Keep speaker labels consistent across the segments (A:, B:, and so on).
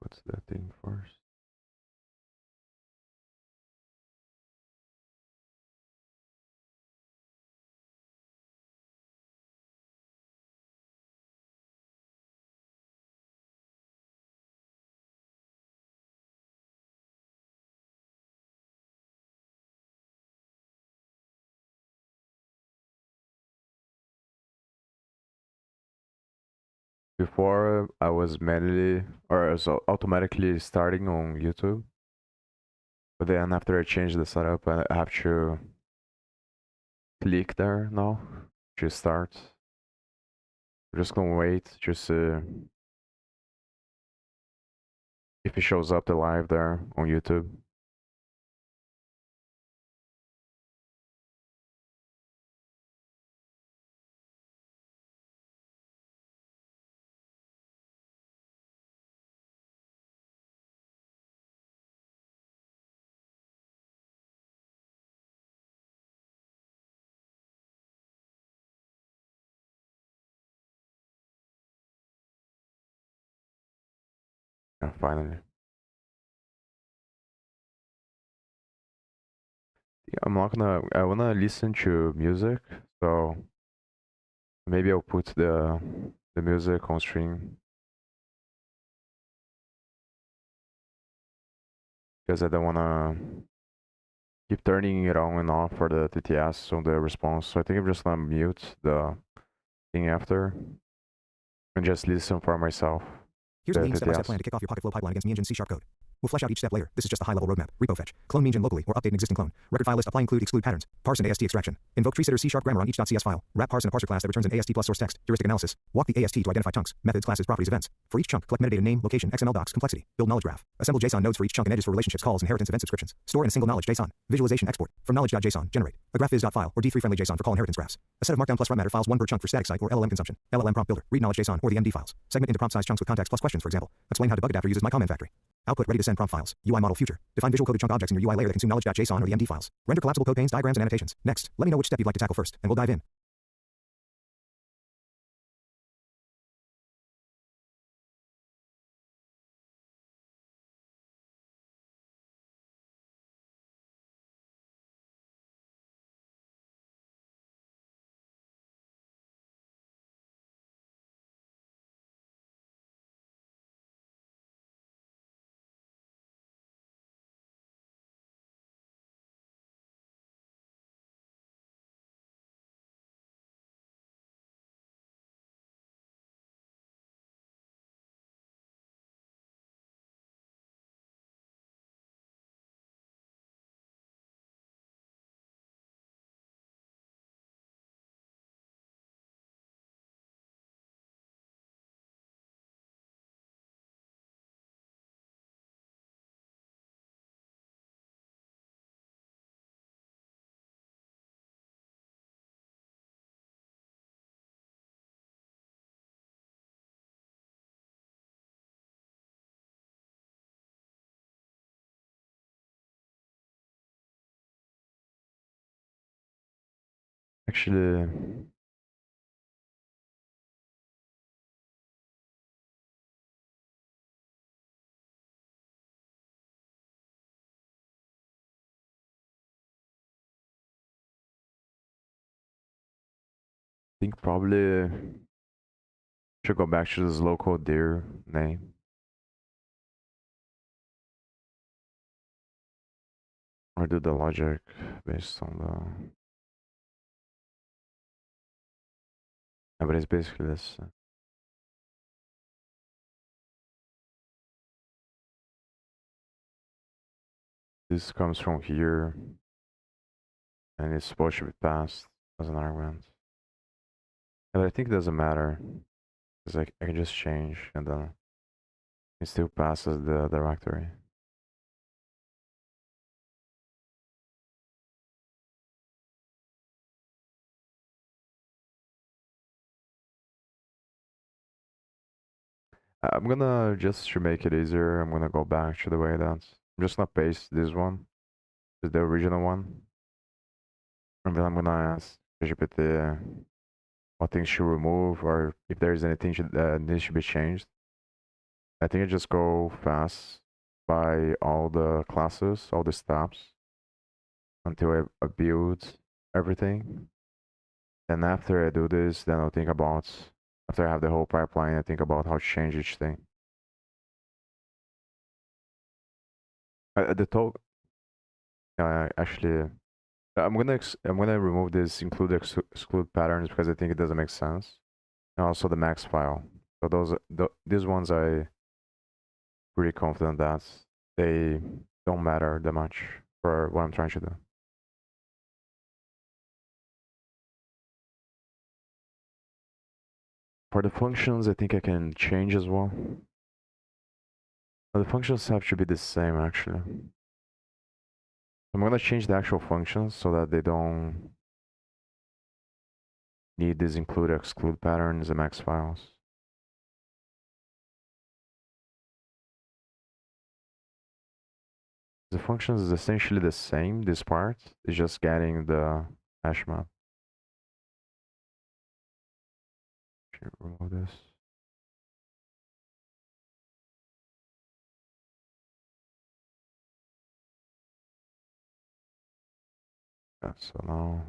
A: put the thing first. Before I was manually or I was automatically starting on YouTube, but then after I changed the setup, I have to click there now to start. I'm just gonna wait just if it shows up the live there on YouTube. Yeah, finally. Yeah, I'm not gonna. I wanna listen to music, so maybe I'll put the music on stream because I don't wanna keep turning it on and off for the TTS on the response. So I think I'm just gonna mute the thing after and just listen for myself.
B: Here's a lean step-by-step plan to kick off your Pocket Flow pipeline against MeEngine's C# code. We'll flesh out each step later. This is just a high-level roadmap. Repo fetch. Clone MeEngine locally or update an existing clone. Record file list apply include exclude patterns. Parse and AST extraction. Invoke tree sitter C# grammar on each.cs file. Wrap parse in a parser class that returns an AST plus source text. Heuristic analysis. Walk the AST to identify chunks, methods, classes, properties, events. For each chunk, collect metadata name, location, XML docs, complexity. Build knowledge graph. Assemble JSON nodes for each chunk and edges for relationships, calls, inheritance, event subscriptions. Store in a single knowledge JSON. Visualization export. From knowledge.json, generate a graph.viz.file or D3 friendly JSON for call inheritance graphs. A set of markdown plus write matter files, one per chunk for static site or LLM consumption. LLM prompt builder. Read knowledge JSON or the MD files. Segment into prompt size chunks with context plus questions, for example. Explain how debug adapter uses my comment factory. Output ready to send prompt files. UI model future. Define visual coded chunk objects in your UI layer that consume knowledge.json or the MD files. Render collapsible code panes, diagrams, and annotations. Next, let me know which step you'd like to tackle first, and we'll dive in.
A: Actually, I think probably should go back to this local dir name. Or do the logic based on the... Yeah, but it's basically this. This comes from here, and it's supposed to be passed as an argument. But I think it doesn't matter, because I can just change, and then it still passes the directory. I'm gonna, just to make it easier, I'm gonna go back to the way that's... I'm just gonna paste this one, the original one. And then I'm gonna ask GPT what things should remove, or if there's anything that needs to be changed. I think I just go fast by all the classes, all the steps, until I build everything. And after I do this, then I'll think about, after I have the whole pipeline, I think about how to change each thing. The talk, actually, I'm gonna remove this exclude patterns because I think it doesn't make sense. And also the max file. So these ones I pretty confident that they don't matter that much for what I'm trying to do. For the functions, I think I can change as well. But the functions have to be the same actually. I'm gonna change the actual functions so that they don't need these include exclude patterns and max files. The functions is essentially the same, this part is just getting the hash map. Should remove this. Yeah, so now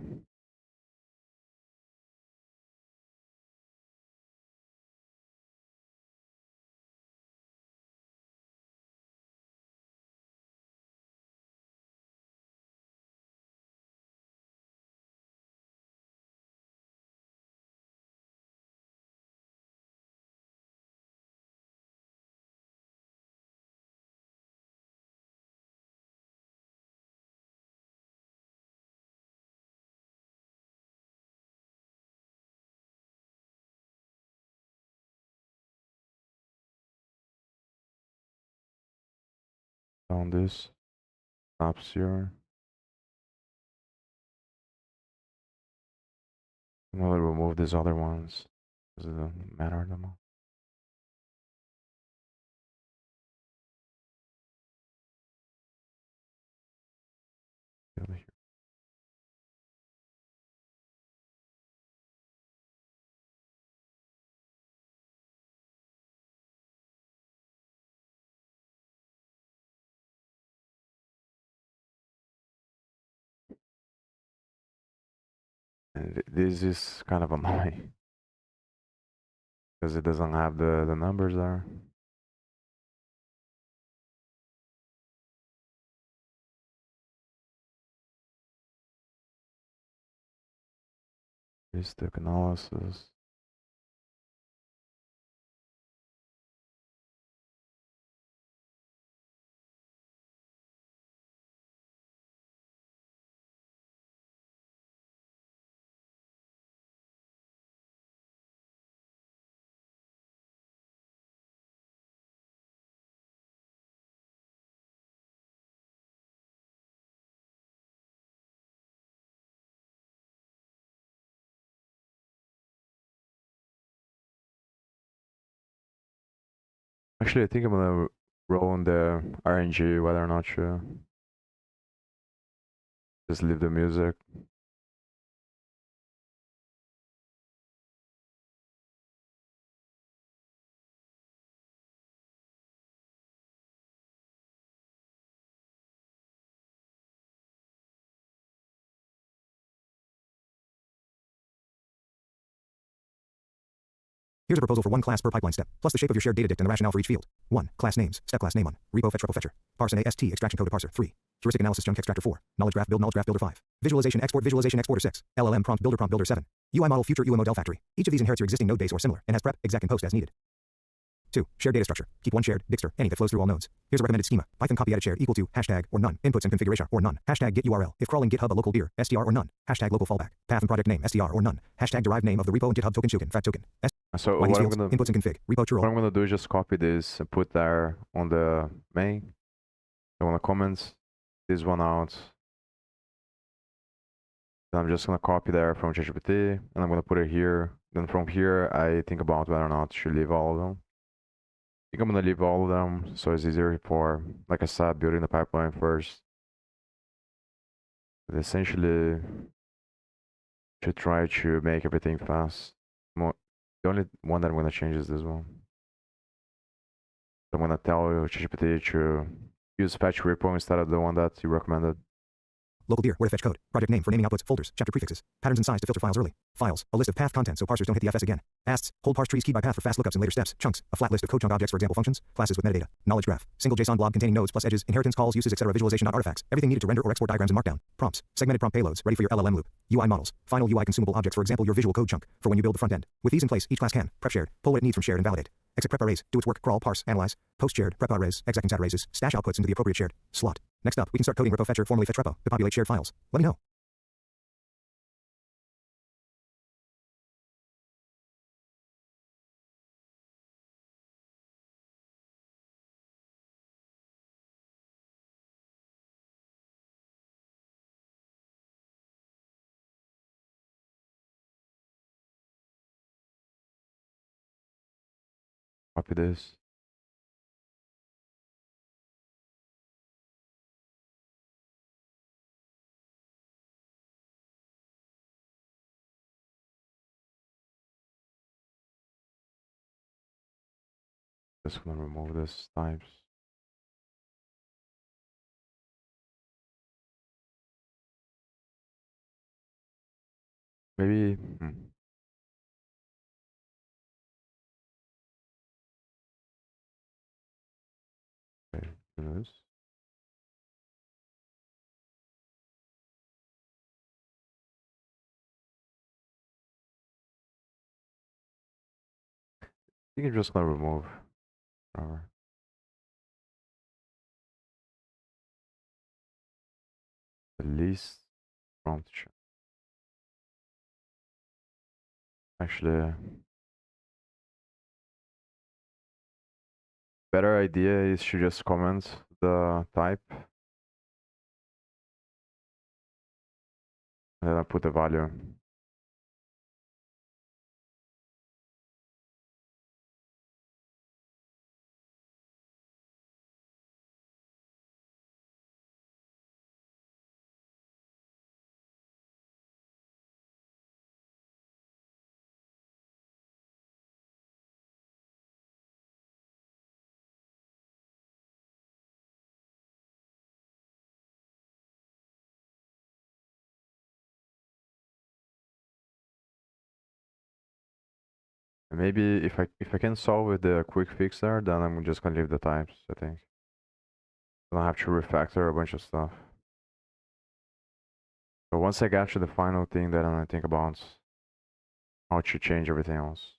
A: on this stops here. I'm gonna remove these other ones because it doesn't matter them all. And this is kind of annoying because it doesn't have the numbers there. Heuristic analysis. Actually, I think I'm gonna roll on the RNG whether or not to just leave the music.
B: Here's a proposal for one class per pipeline step, plus the shape of your shared data dict and the rationale for each field. 1. Class names, step class name on, repo fetch repo fetcher, parse and AST extraction code parser. 3. Heuristic analysis chunk extractor. 4. Knowledge graph builder 5. Visualization exporter 6. LLM prompt builder 7. UI model future UMO Dell factory. Each of these inherits your existing node base or similar, and has prep, exec, and post as needed. 2. Shared data structure. Keep one shared, Dixter, any that flows through all nodes. Here's a recommended schema. Python copy edit shared equal to hashtag or none. Inputs and configuration or none. Hashtag get URL. If crawling GitHub a local dir, str or none. Hashtag local fallback. Path and project name, str or none. Hashtag derived name of the repo and GitHub token fact token.
A: So
B: what
A: I'm gonna
B: inputs and config. Repo true.
A: What I'm gonna do is just copy this and put there on the main. I want the comments. This one out. Then I'm just gonna copy there from ChatGPT and I'm gonna put it here. Then from here I think about whether or not to leave all of them. I think I'm gonna leave all of them so it's easier for, like I said, building the pipeline first. But essentially to try to make everything fast. The only one that I'm gonna change is this one. I'm gonna tell ChatGPT to use fetch repo instead of the one that you recommended.
B: Local dir, where to fetch code. Project name for naming outputs, folders, chapter prefixes. Patterns and size to filter files early. Files, a list of path content so parsers don't hit the FS again. Asts, hold parse trees keyed by path for fast lookups in later steps. Chunks, a flat list of code chunk objects for example functions, classes with metadata. Knowledge graph, single JSON blob containing nodes plus edges, inheritance calls, uses, etc. Visualization artifacts. Everything needed to render or export diagrams in Markdown. Prompts, segmented prompt payloads, ready for your LLM loop. UI models, final UI consumable objects for example your visual code chunk, for when you build the front end. With these in place, each class can prep shared, pull what it needs from shared and validate. Exit prep arrays, do its work, crawl, parse, analyze, post shared, prep arrays, exec inside arrays, stash outputs into the appropriate shared slot. Next up, we can start coding repo fetcher, formerly fetch repo, to populate shared files. Let me know.
A: Copy this. Just gonna remove this times. Maybe. Okay, do this. You can just gonna remove. The least prompt. Actually, better idea is to just comment the type and then I put the value. And maybe if I can solve with the quick fix there, then I'm just gonna leave the types, I think. I don't have to refactor a bunch of stuff. But once I get to the final thing, then I think about how to change everything else.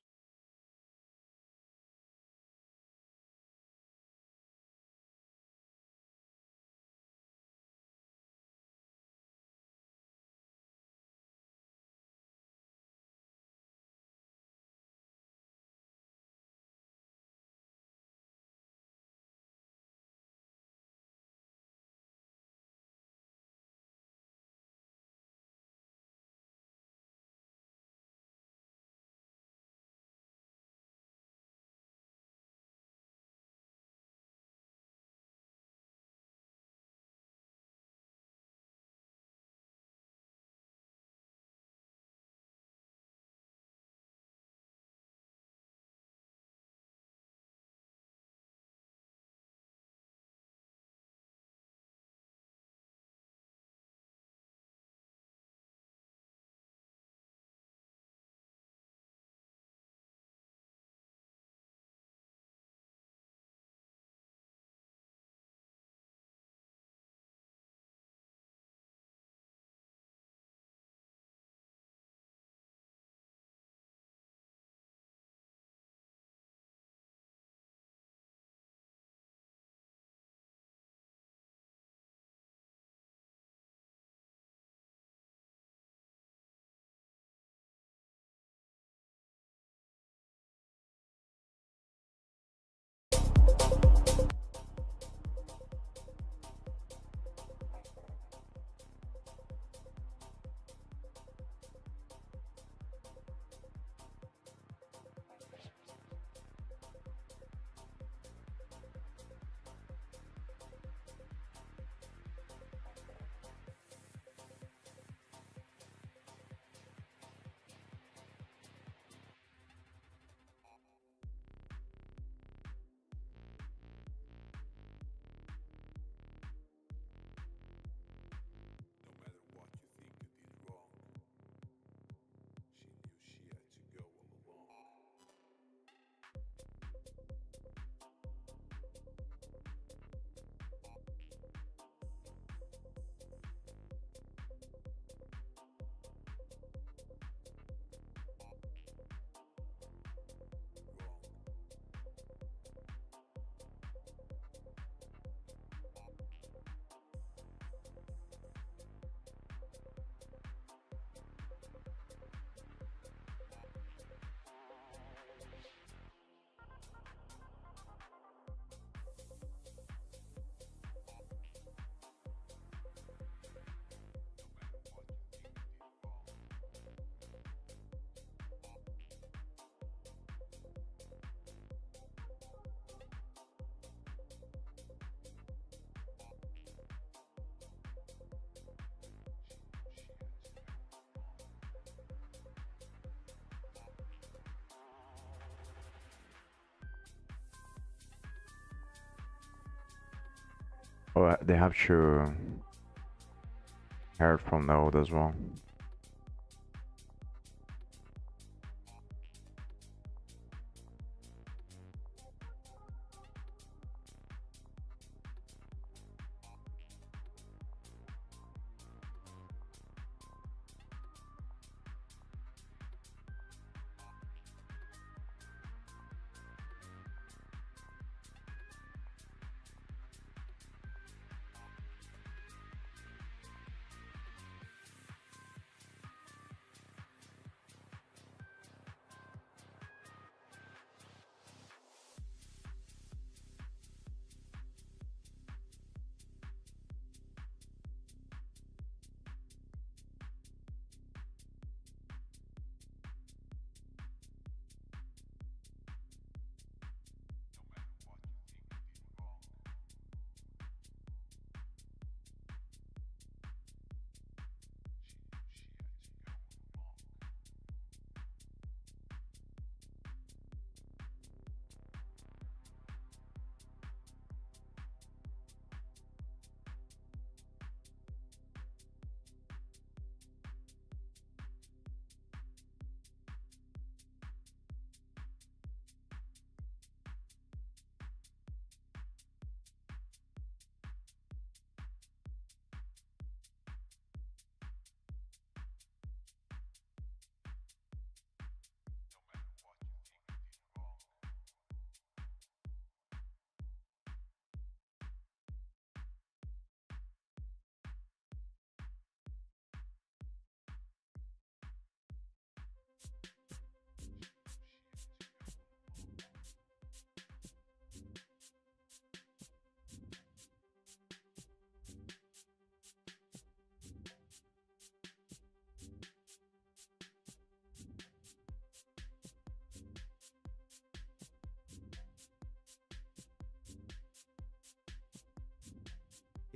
A: Oh, they have to inherit from node as well.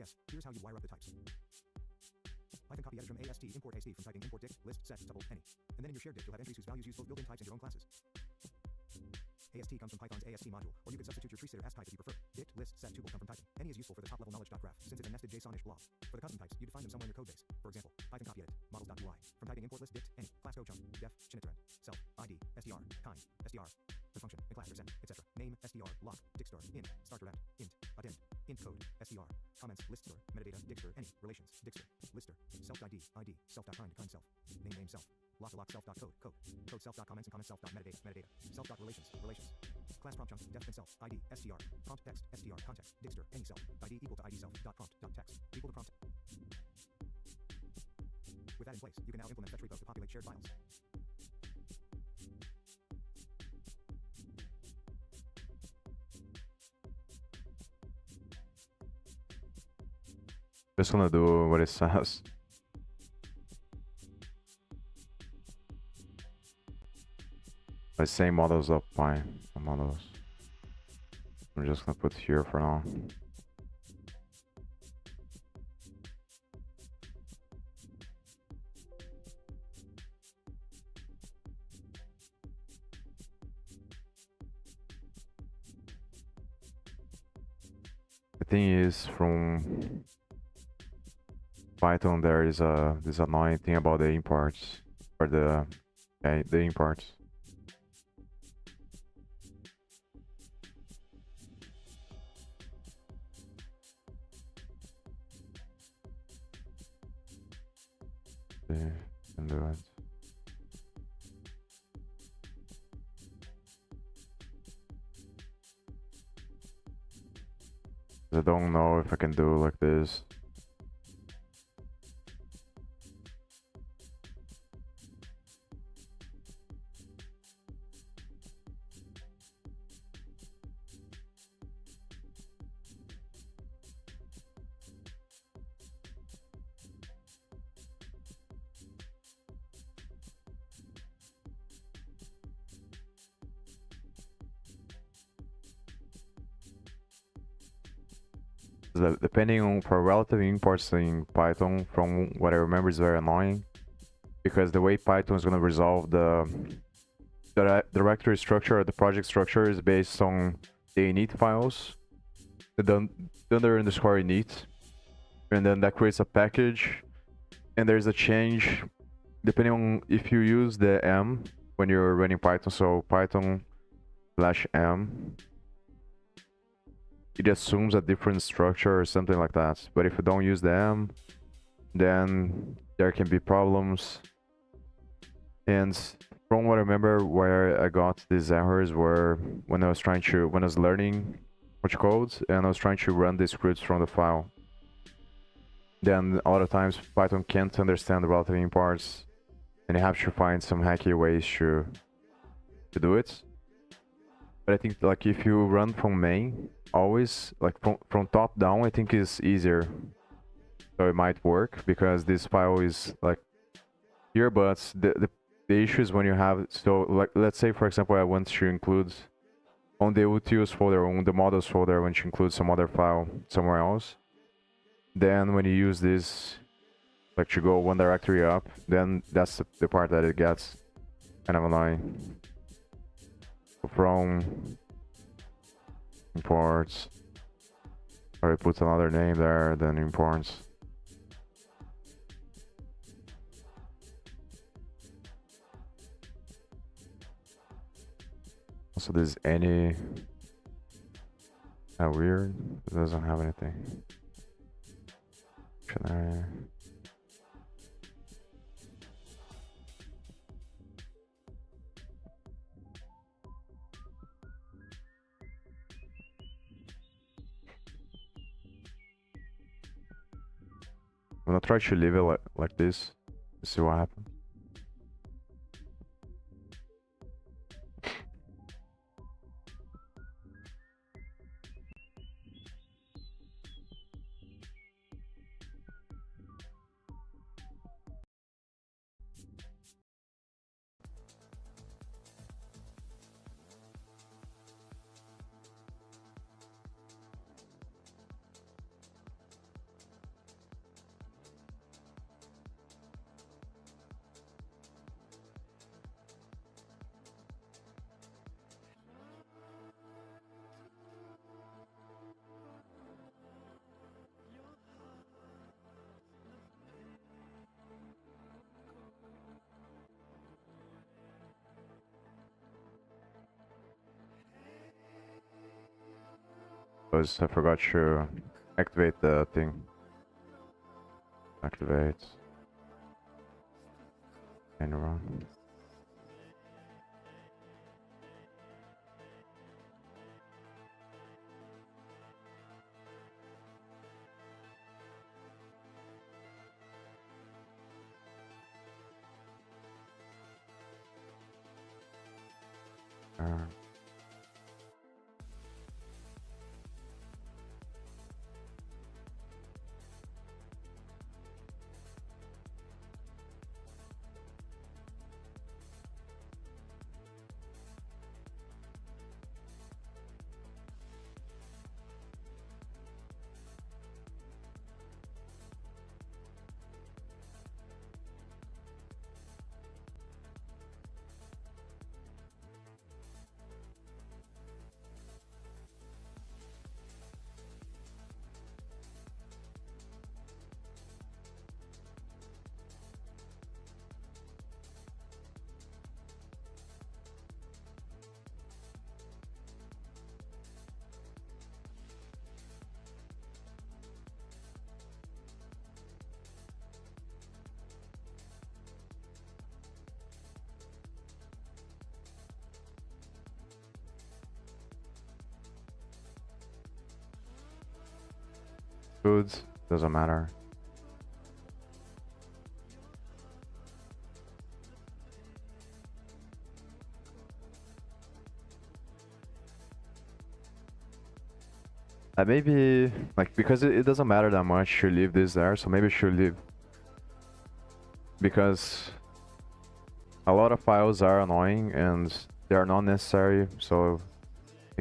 B: Yes, here's how you wire up the types. Python copy edit from AST, import AST from typing import dict, list, set, tuple, any. And then in your shared dict, you'll have entries whose values use both built-in types and your own classes. AST comes from Python's AST module, or you could substitute your tree setter as type if you prefer. Dict, list, set, tuple come from typing. Any is useful for the top-level knowledge.graph, since it's a nested JSON-ish blob. For the custom types, you define them somewhere in your codebase. For example, Python copy edit, models.ui. From typing import list, dict, any, class go chunk, def, chiniteren, self, id, str, kind, str, the function, and class or set, etc. Name, str, lock, dictstr, int, start event, int, addend, int code, str, comments, liststr, metadata, dictstr, any, relations, dictstr, lister, self-id, id, self.kind, kind self, name self, lock self.code, code self.comments and comment self.metadata, metadata, self.relations, relations, class prompt chunk, def and self, id, str, prompt text, str, context, dictstr, any self, id equal to id self, dot prompt, dot text, equal to prompt. With that in place, you can now implement fetch repo to populate shared files.
A: Just gonna do what it says. The same models up by models. I'm just gonna put here for now. The thing is, from Python there is this annoying thing about the imports, or the imports. Can do it. I don't know if I can do like this. Depending on for relative imports in Python, from what I remember, is very annoying, because the way Python is going to resolve the directory structure or the project structure is based on the init files. underscore init, and then that creates a package, and there's a change depending on if you use the m when you're running Python. So Python /m, it assumes a different structure or something like that. But if you don't use the m, then there can be problems. And from what I remember, where I got these errors were when I was learning which codes and I was trying to run the scripts from the file. Then a lot of times Python can't understand the relative imports, and you have to find some hacky ways to do it. But I think like if you run from main, always like from top down, I think is easier. So it might work because this file is like here, but the issue is when you have, so like let's say for example I want to include on the utils folder, on the models folder, I want to include some other file somewhere else. Then when you use this, like to go one directory up, then that's the part that it gets kind of annoying. From imports, or it puts another name there, then imports. Also, there's any weird. It doesn't have anything. Dictionary. I'm gonna try to leave it like this. See what happens. Because I forgot to activate the thing. Activate. And run. Foods, doesn't matter. Maybe, like, because it doesn't matter that much to leave this there, so maybe I should leave. Because a lot of files are annoying and they are not necessary, so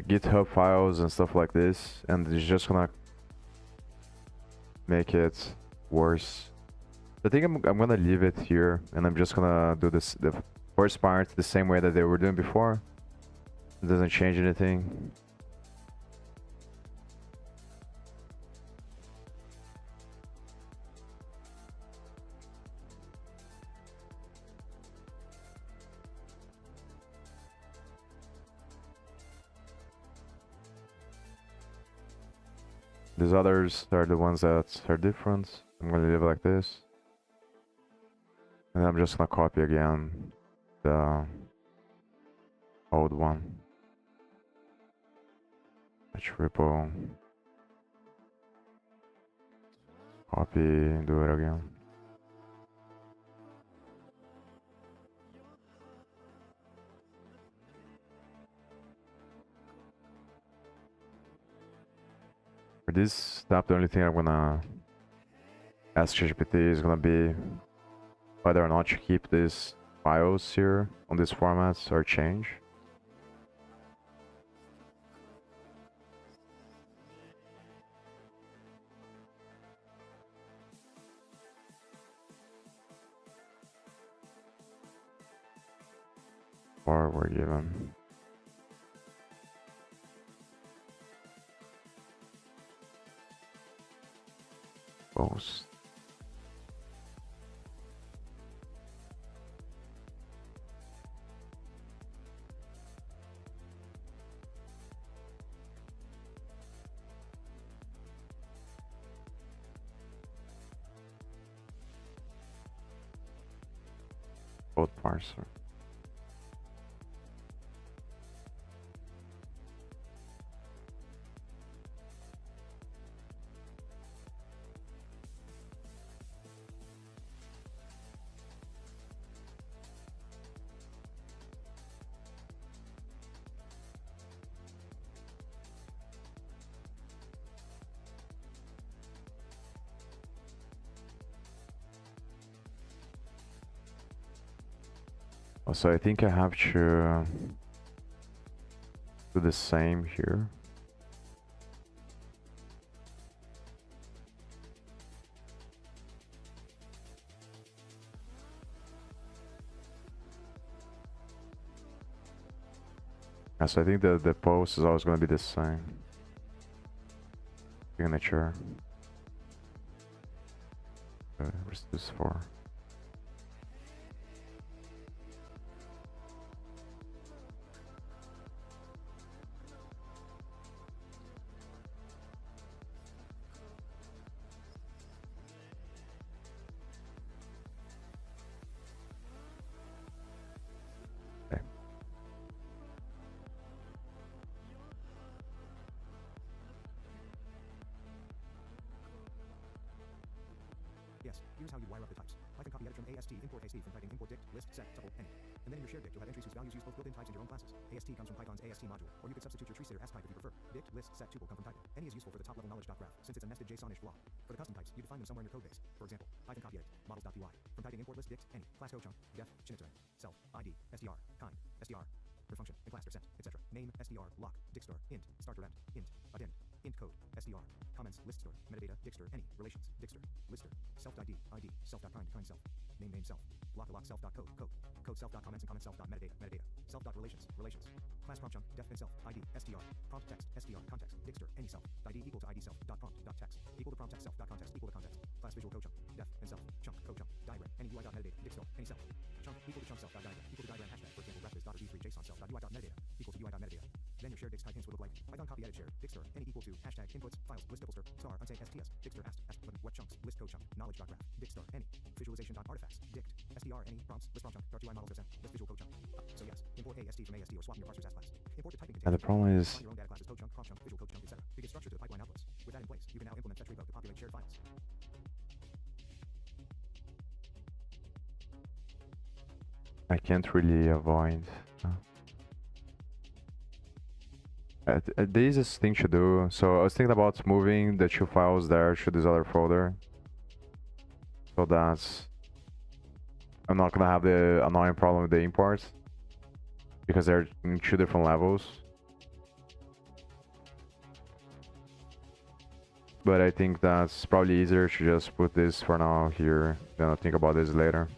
A: GitHub files and stuff like this, and it's just gonna make it worse. I think I'm gonna leave it here, and I'm just gonna do the first part the same way that they were doing before. It doesn't change anything. These others are the ones that are different. I'm gonna leave it like this. And I'm just gonna copy again the old one. Match repo. Copy, do it again. For this step, the only thing I'm gonna ask ChatGPT is gonna be whether or not to keep these files here on these formats or change. Or we're given. Post. Code parser. So I think I have to do the same here. Yeah, so I think the post is always going to be the same signature. Where's this for? Okay.
B: Yes, here's how you wire up the types. Python copy edit from AST import AST from typing import dict, list, set, tuple, any. And then in your shared dict, you'll have entries whose values use both built-in types and your own classes. AST comes from Python's AST module, or you could substitute your tree stater as type if you prefer. Dict, list, set, tuple come from typing. Any is useful for the top-level knowledge.graph, since it's a nested JSON-ish block. For the custom types, you define them somewhere in your codebase. For example, Python copy edit, models.py. From typing import list, dict, any, class code chunk, def, chinitzer, self, id, str, kind, str, per function, and class sent, etc. Name, str, lock, dictstr, int, start direct, int, addend, int code, str, comments, list store, metadata, dictstr, any, relations, dictstr, lister, self id, id, self.kind, kind self, name self, lock self.code, code self.comments and comment self.metadata, metadata, self.relations, relations, class prompt chunk, def and self, id, str, prompt text, str, context, dictstr, any self, id equal to id self, dot prompt, dot text, equal to prompt text self, dot context, equal to context, class visual code chunk, def and self, chunk, code chunk, diagram, any UI.metadata, dictstr, any self, chunk, equal to chunk self, diagram, equal to diagram hashtag, for example, ref is .g3 JSON self.ui.metadata, equal to ui.metadata. Then your shared dicts type hints would look like Python copy edit share, dictstr, any equal to hashtag inputs, files, list doublestir, star, unsafe sts, dictstr ast, button, what chunks, list code chunk, knowledge.graph, dictstr, any, visualization.artifacts, dict, str, any, prompts, list prompt chunk, dart UI models are sent, list visual code chunk. So yes, import AST from AST or swapping your parsers as class. Import the typing
A: And
B: container.
A: the problem is,
B: Define your own data classes, code chunk, prompt chunk, visual code chunk, etc. To give structure to the pipeline outputs. With that in place, you can now implement fetch repo to populate shared files.
A: I can't really avoid. The easiest thing to do. So I was thinking about moving the two files there to this other folder, so that I'm not gonna have the annoying problem with the imports, because they're in two different levels. But I think that's probably easier to just put this for now here, then I'll think about this later.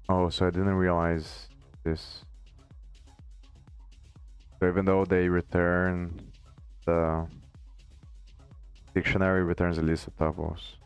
A: Oh, so I didn't realize this. So even though they return, the dictionary returns a list of tuples.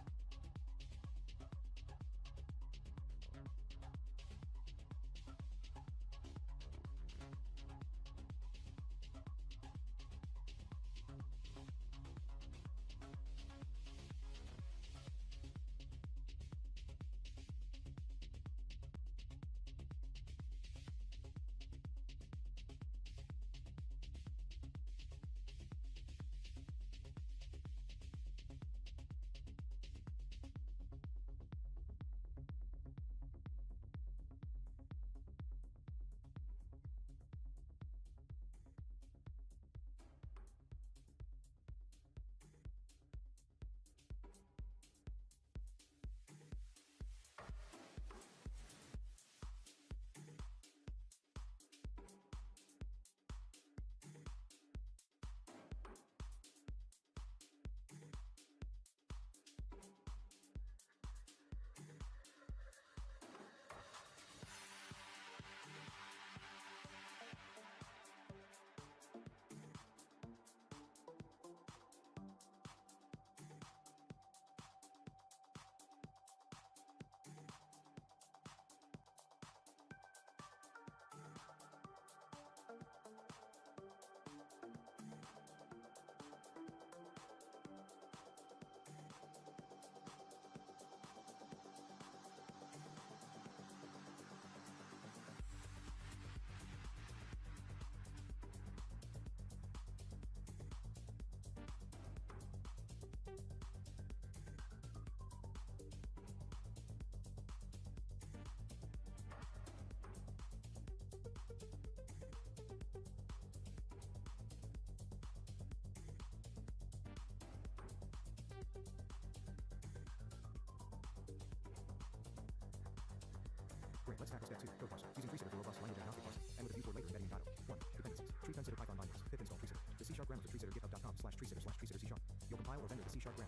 B: Great, let's tackle step 2, code parser. Using TreeSitter for robust language agnostic parsing, and with a view toward later embedding in Dino. 1. Dependencies. Tree consider Python bindings. Pip install TreeSitter. The C# grammar for TreeSitter github.com/TreeSitter/TreeSitter C#. You'll compile or render the C# grammar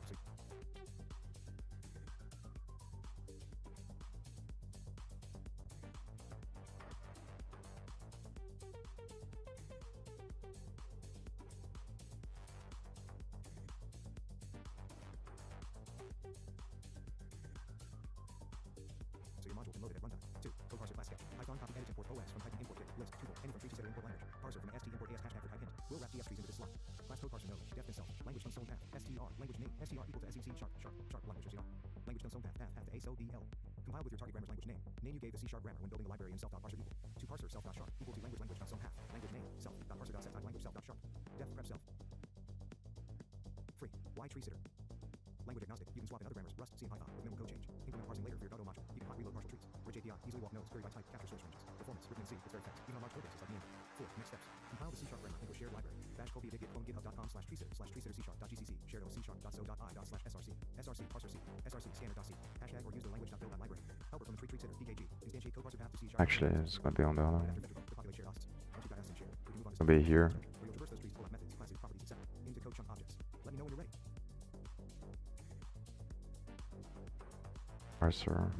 B: so your module can load it at runtime. 2. Code parser class sketch. Python copy edit import OS from Python import kit. List. Tuple. Any from TreeSitter import language. Parser from st import as hashtag for type hint. We'll wrap df trees into this slot. Class code parser node. Def itself. Language console path. str. Language name. str equal to sec sharp language or language console path to ASOBL. Compile with your target grammar's language name. Name you gave the C# grammar when building the library in self.parser equal to parser self.sharp equal to language.some path. Language name self.parser.set type language self.sharp. Def prep self. Free. Why TreeSitter? Language agnostic. You can swap in other grammars, Rust, C, and Python with minimal code change. Implement parsing later for your Godot module. You can hot reload partial trees. Rich API. Easily walk nodes. Query by type. Capture source ranges. Performance. Written in C. It's very fast. Even on large code bases like Neander. 4. Next steps. Compile the C# grammar into a shared library. Bash copy edit clone github.com/TreeSitter/TreeSitter c#.gcc. src parser c. src scanner.c. Hashtag or use the language.build.library. Helper from the TreeSitter PKG. Instantiate code parser path to C#.
A: Actually, it's gonna be on the other.
B: Populate shared hosts. Once you got and share, we can move on to
A: It'll be here.
B: where you'll traverse those trees, pull out methods, classes, properties, etc. into code chunk objects. Let me know when you're ready.
A: Parser.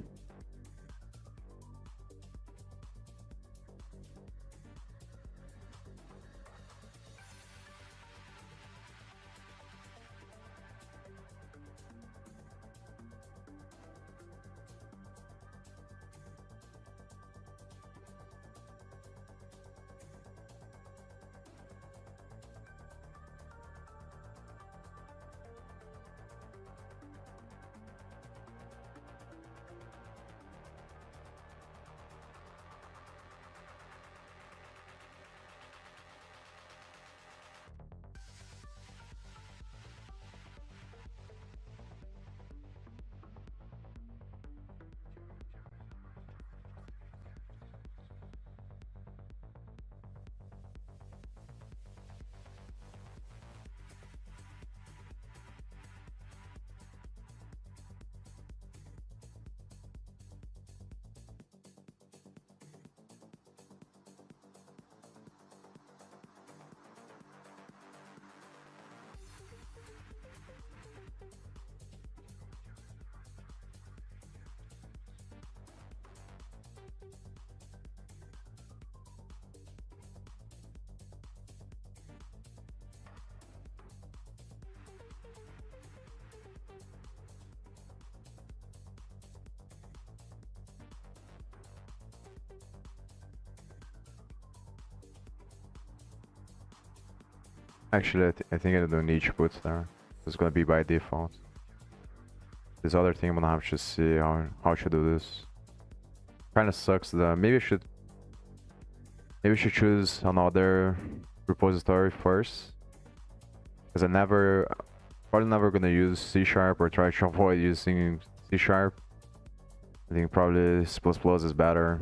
A: Actually, I think I don't need to put there. It's gonna be by default. This other thing I'm gonna have to see how to do this. Kind of sucks that maybe I should choose another repository first, because probably never gonna use C# or try to avoid using C#. I think probably C++ is better.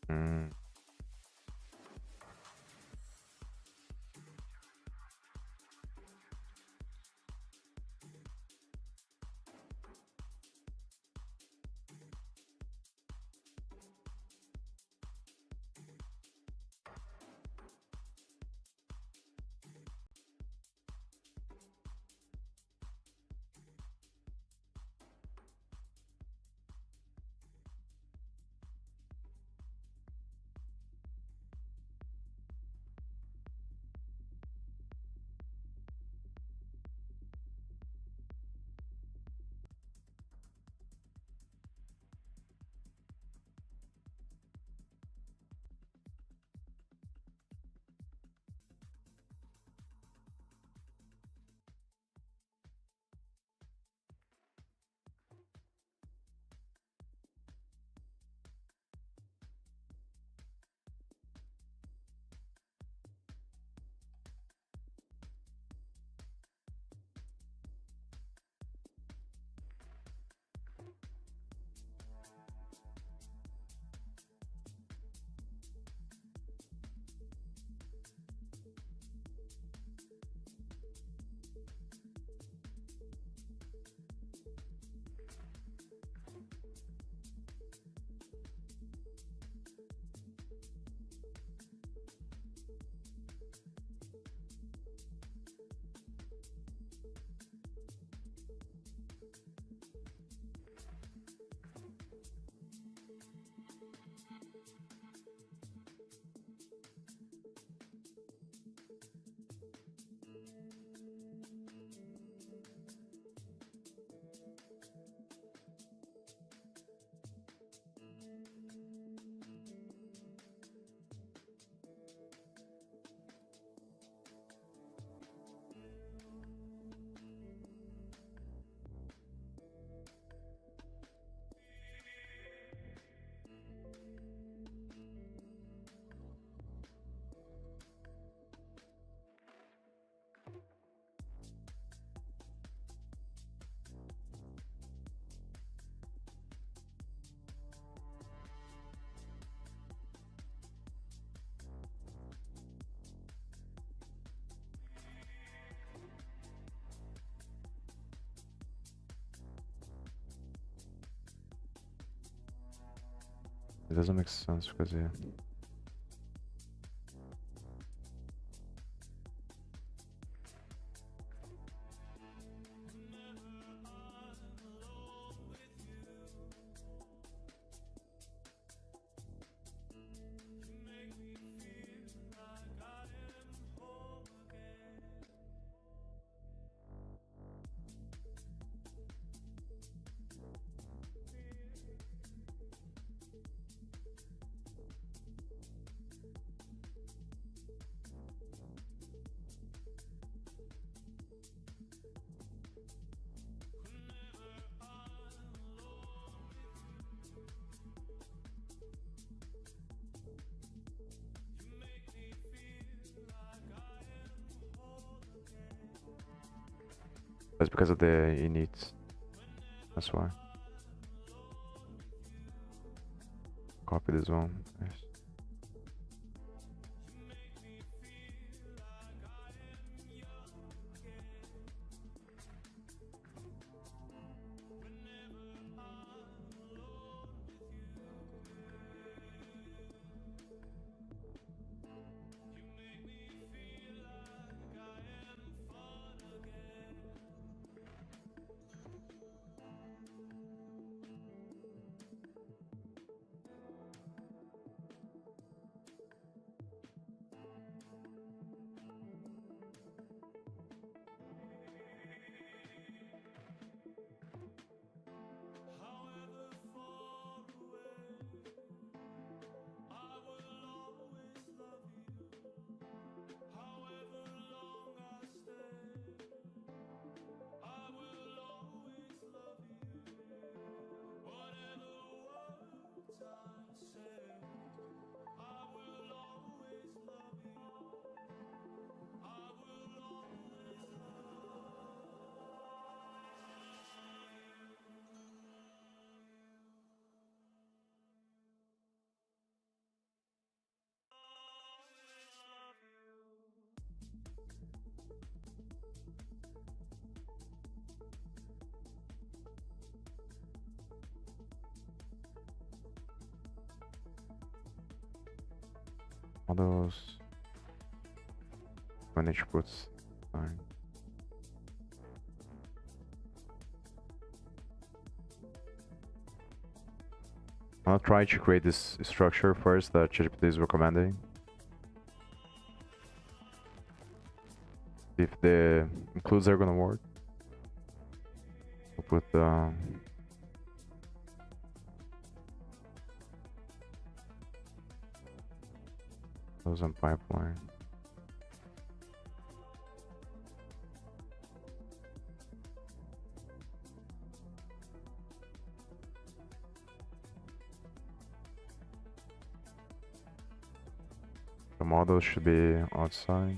A: Mm. It doesn't make sense because yeah. That's because of the init. That's why. Copy this one. Yes. Models. Manage puts. Fine. I'll try to create this structure first that ChatGPT is recommending. If the includes are gonna work. We'll put those on pipeline. The model should be outside.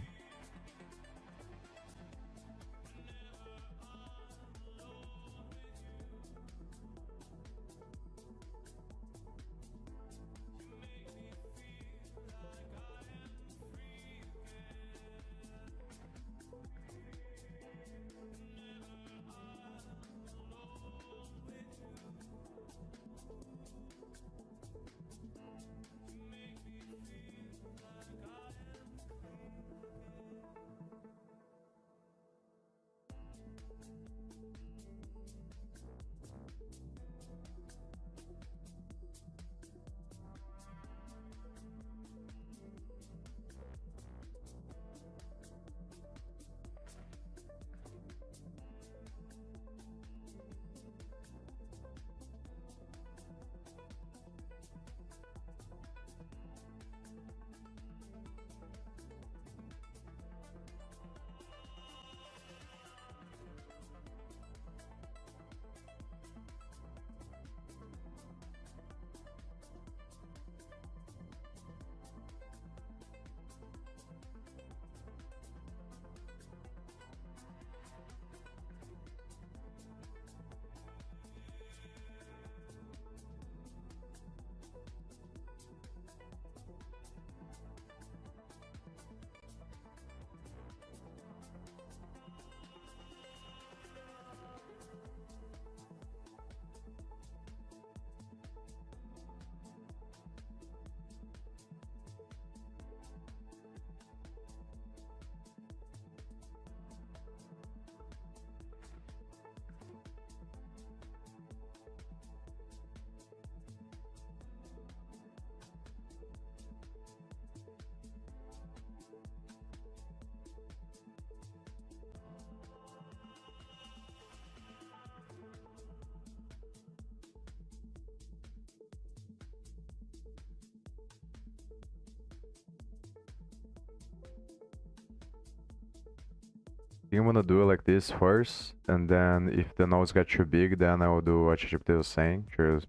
A: I'm gonna do it like this first, and then if the nodes get too big, then I will do what ChatGPT was saying, to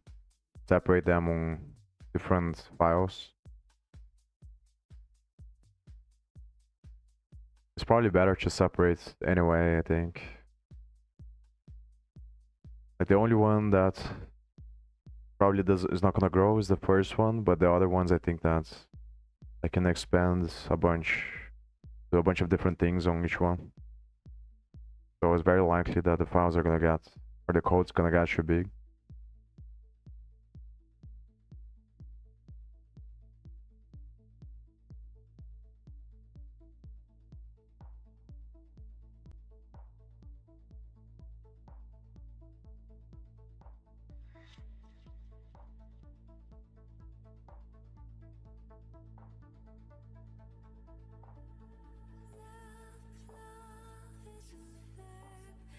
A: separate them on different files. It's probably better to separate anyway, I think. Like the only one that probably is not gonna grow is the first one, but the other ones I think that I can expand a bunch, do a bunch of different things on each one. So it's very likely that the files are gonna get, or the code's gonna get too big.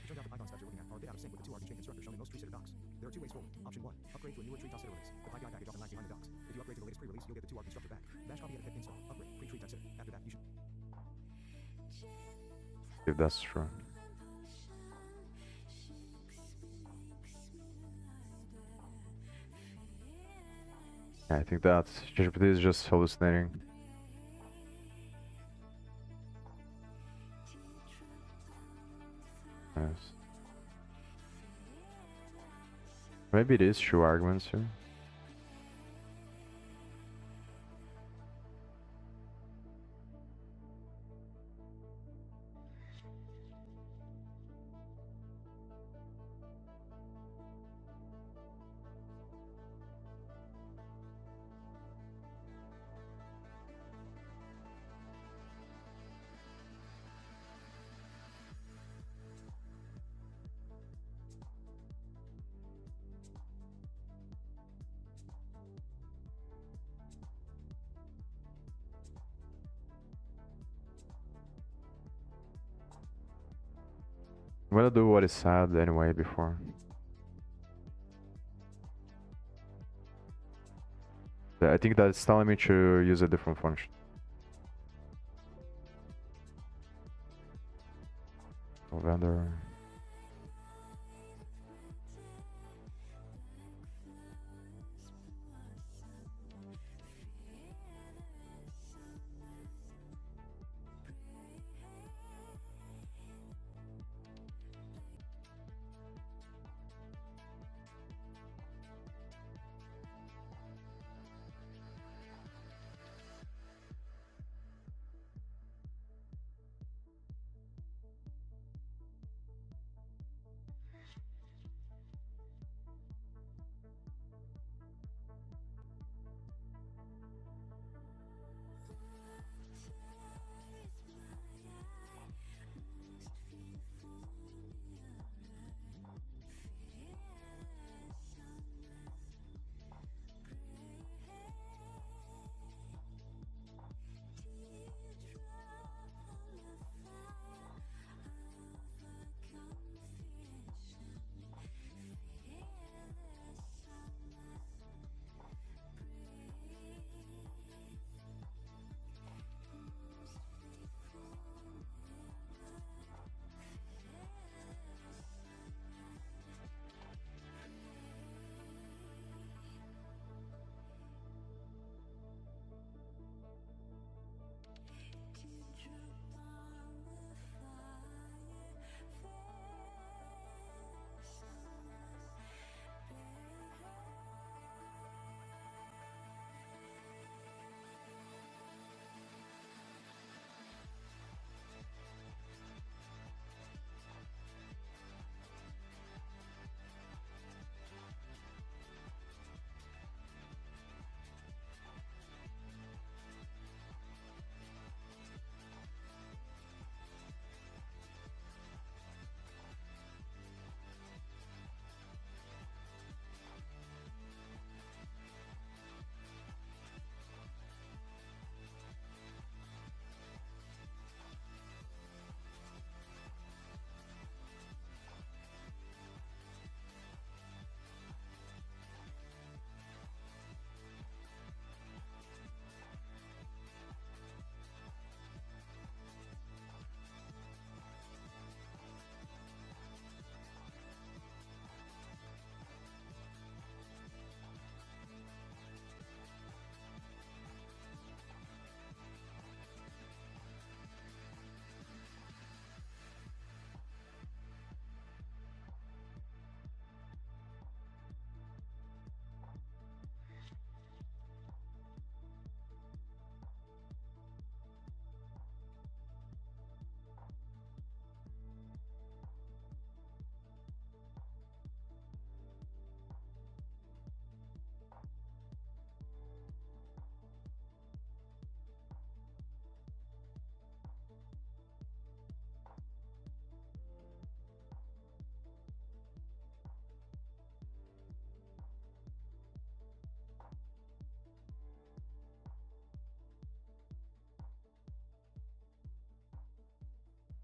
B: It turns out the Python steps you're looking at are a bit out of sync with the two arc and chain constructor shown in most tree sitter docs. There are two ways forward. Option 1, upgrade to a newer tree sitter release. The PyPI package often lags behind the docs. If you upgrade to the latest pre-release, you'll get the two arc constructor back. Bash copy edit hit install, upgrade, pre-tree sitter. After that, you should...
A: If that's true. Yeah, I think that ChatGPT is just hallucinating. Yes. Maybe it is true arguments here. I'm gonna do what is said anyway before. I think that's telling me to use a different function. Vendor.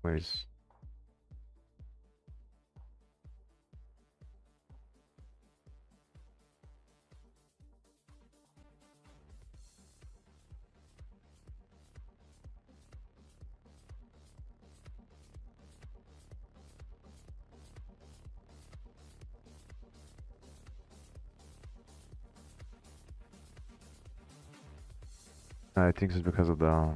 A: Where's I think it's because of the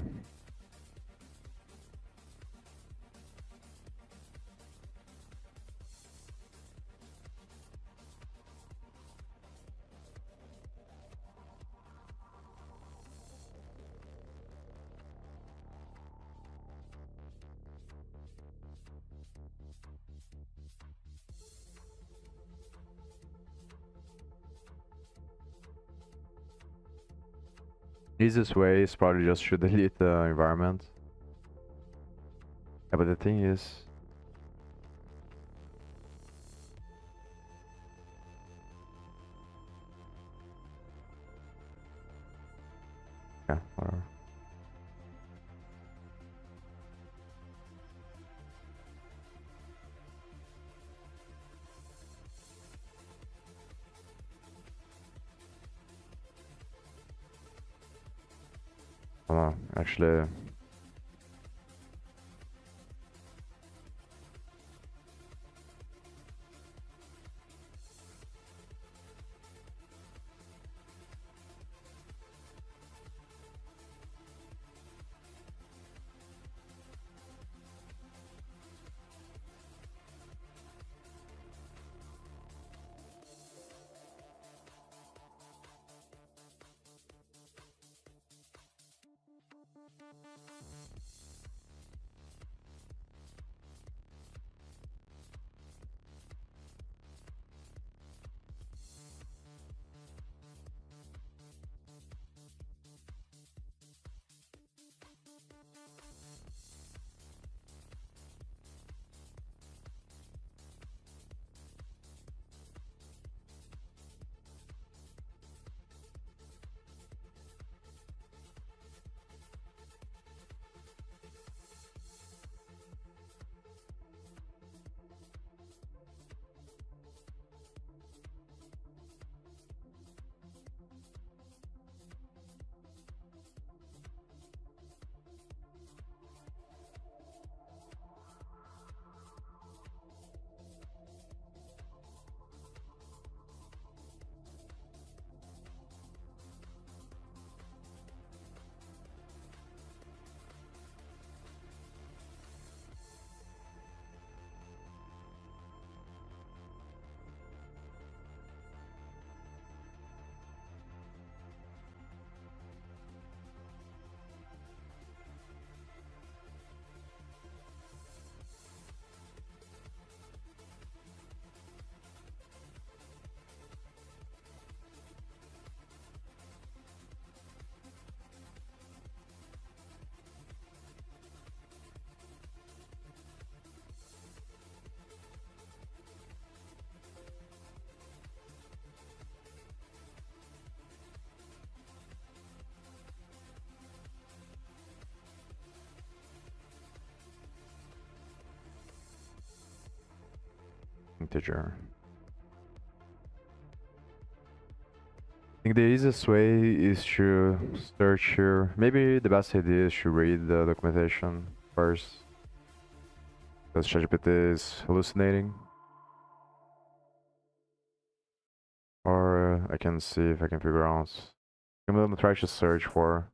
A: easiest way is probably just to delete the environment. Yeah, but the thing is, yeah, whatever. Hold on, actually. Integer. I think the easiest way is to search here. Maybe the best idea is to read the documentation first, because ChatGPT is hallucinating. Or I can see if I can figure out. I'm gonna try to search for.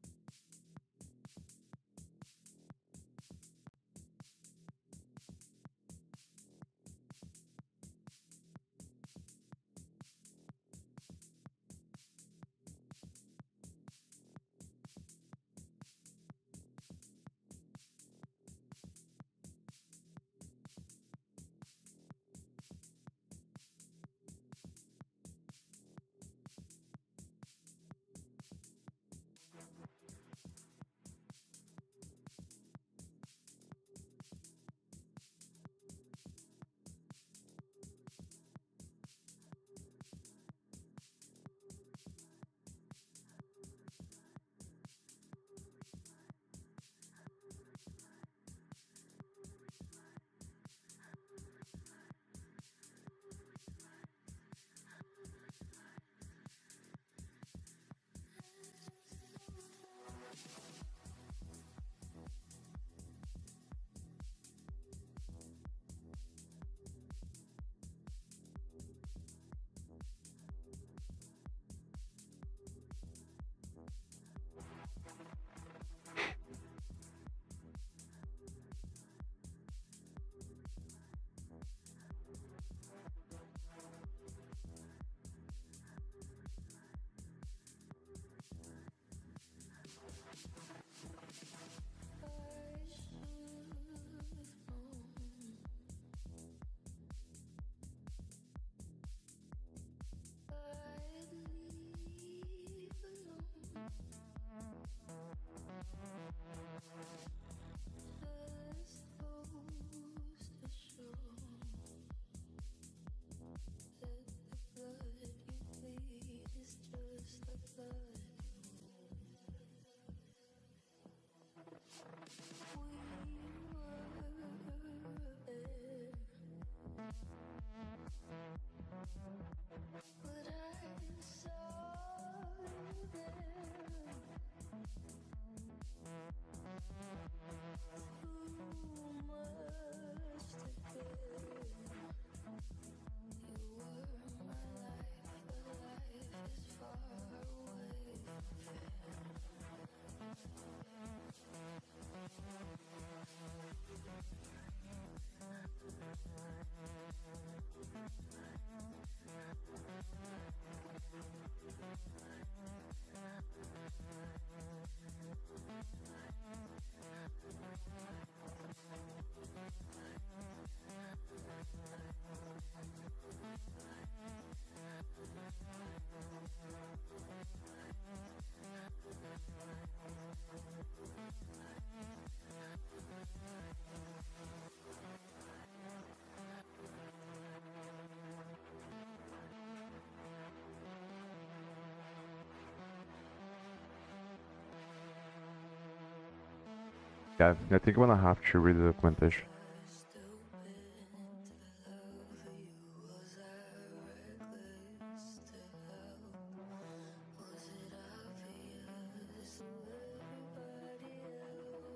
A: Yeah, I think I'm gonna have to read the documentation.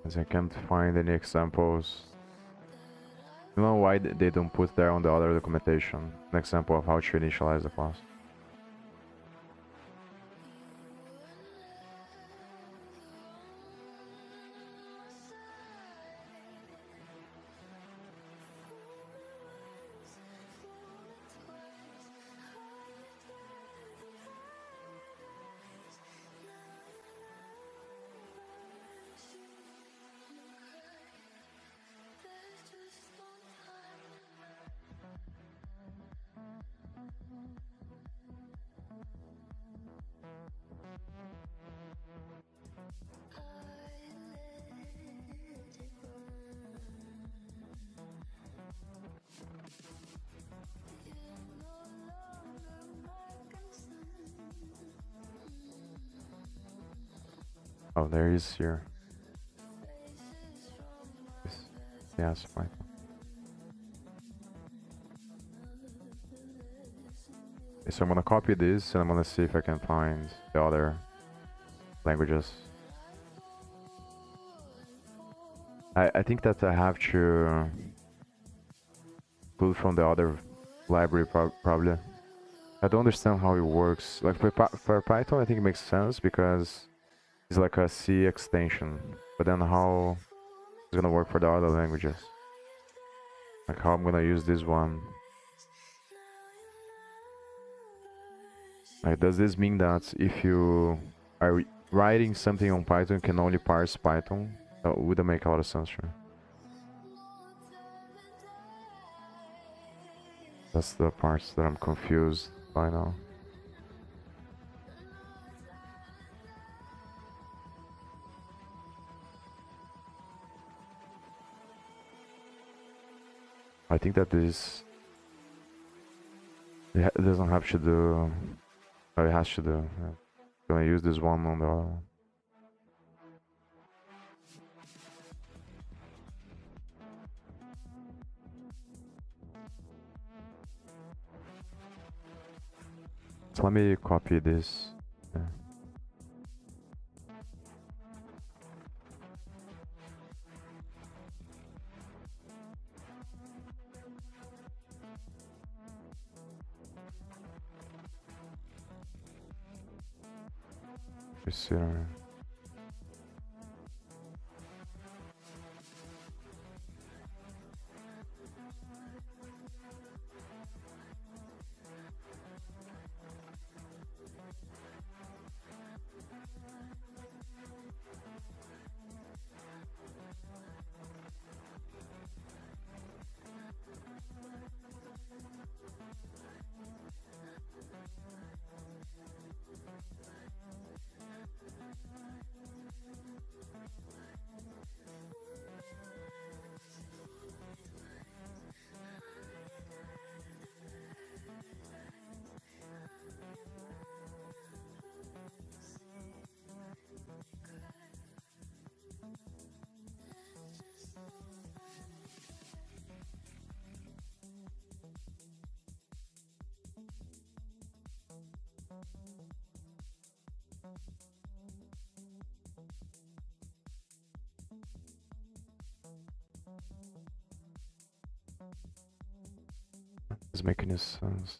A: As I can't find any examples. I don't know why they don't put there on the other documentation an example of how to initialize the class. Oh, there is here. Yes, fine. So I'm gonna copy this and I'm gonna see if I can find the other languages. I think that I have to pull from the other library probably. I don't understand how it works. Like for Python, I think it makes sense because it's like a C extension. But then how it's gonna work for the other languages? Like how I'm gonna use this one? Like, does this mean that if you are writing something on Python, you can only parse Python? That wouldn't make a lot of sense, sure. That's the parts that I'm confused by now. I think that this it doesn't have to do. Oh, it has to do. Yeah. Gonna use this one on the other one. So let me copy this. Yeah. You see, it's making any sense.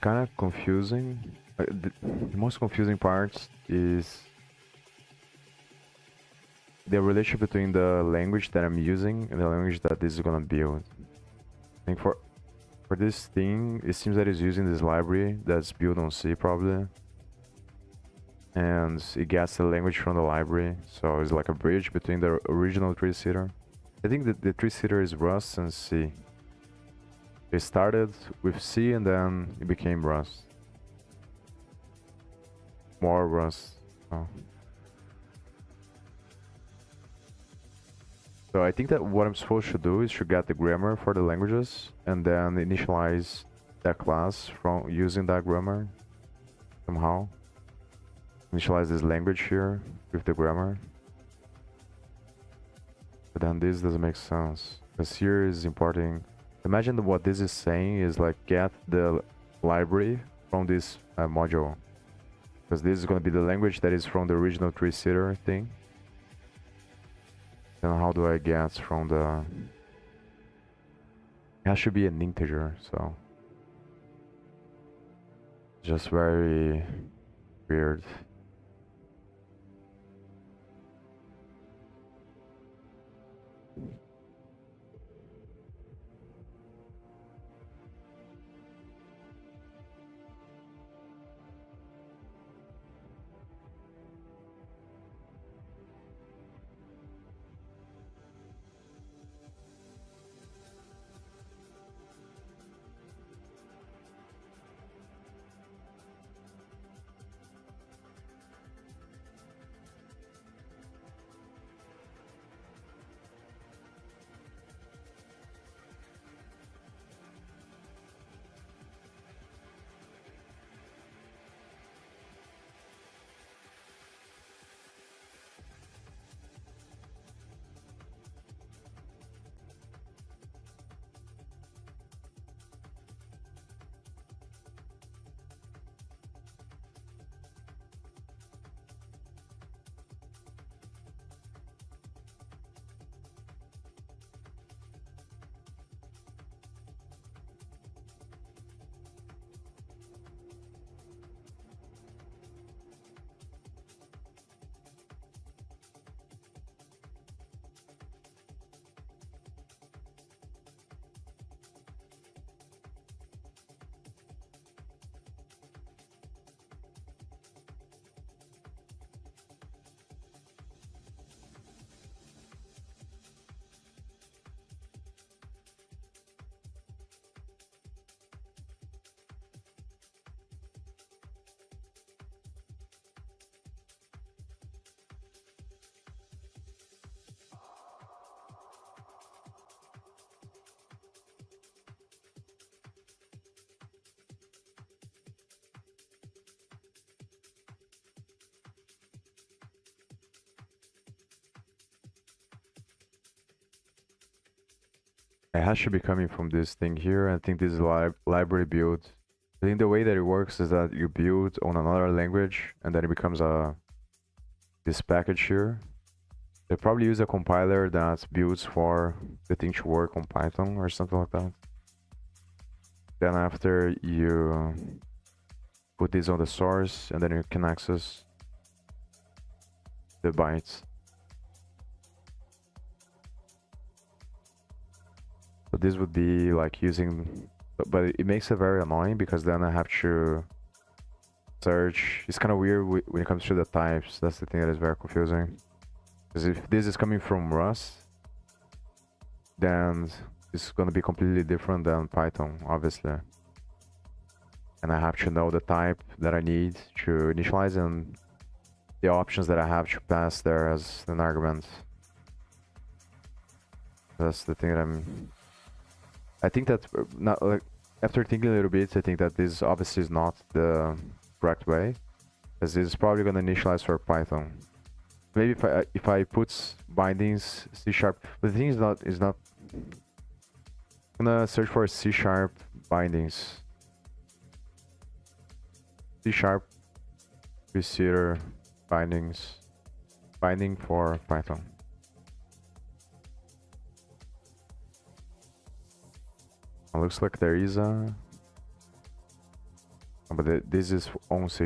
A: kind of confusing. The most confusing part is the relationship between the language that I'm using and the language that this is gonna build. I think for this thing, it seems that it's using this library that's built on C probably, and it gets the language from the library, so it's like a bridge between the original three-seater. I think that the three-seater is Rust and C. It started with C and then it became Rust. More Rust. Oh. So I think that what I'm supposed to do is to get the grammar for the languages and then initialize that class from using that grammar somehow. Initialize this language here with the grammar. But then this doesn't make sense, because here is importing. Imagine that what this is saying is like get the library from this module, because this is going to be the language that is from the original three-seater thing. Then how do I get from the... It has to be an integer, so... Just very weird. It has to be coming from this thing here. I think this is library build. I think the way that it works is that you build on another language and then it becomes this package here. They probably use a compiler that builds for the thing to work on Python or something like that. Then after you put this on the source and then you can access the bytes. So this would be like using, but it makes it very annoying because then I have to search. It's kind of weird when it comes to the types. That's the thing that is very confusing. Because if this is coming from Rust, then it's going to be completely different than Python, obviously. And I have to know the type that I need to initialize and the options that I have to pass there as an argument. That's the thing that I think that not like after thinking a little bit, I think that this obviously is not the correct way, as this is probably going to initialize for Python. Maybe if I put bindings C#, but the thing is not. I'm gonna search for C# bindings. C# three-seater bindings, binding for Python. It looks like there is a... But this is on C#.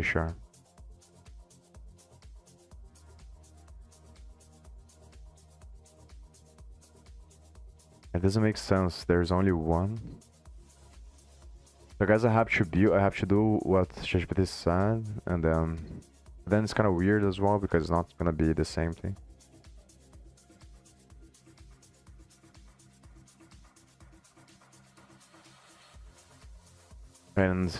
A: It doesn't make sense. There's only one. So I guess I have to do what ChatGPT said, and then it's kind of weird as well because it's not gonna be the same thing. And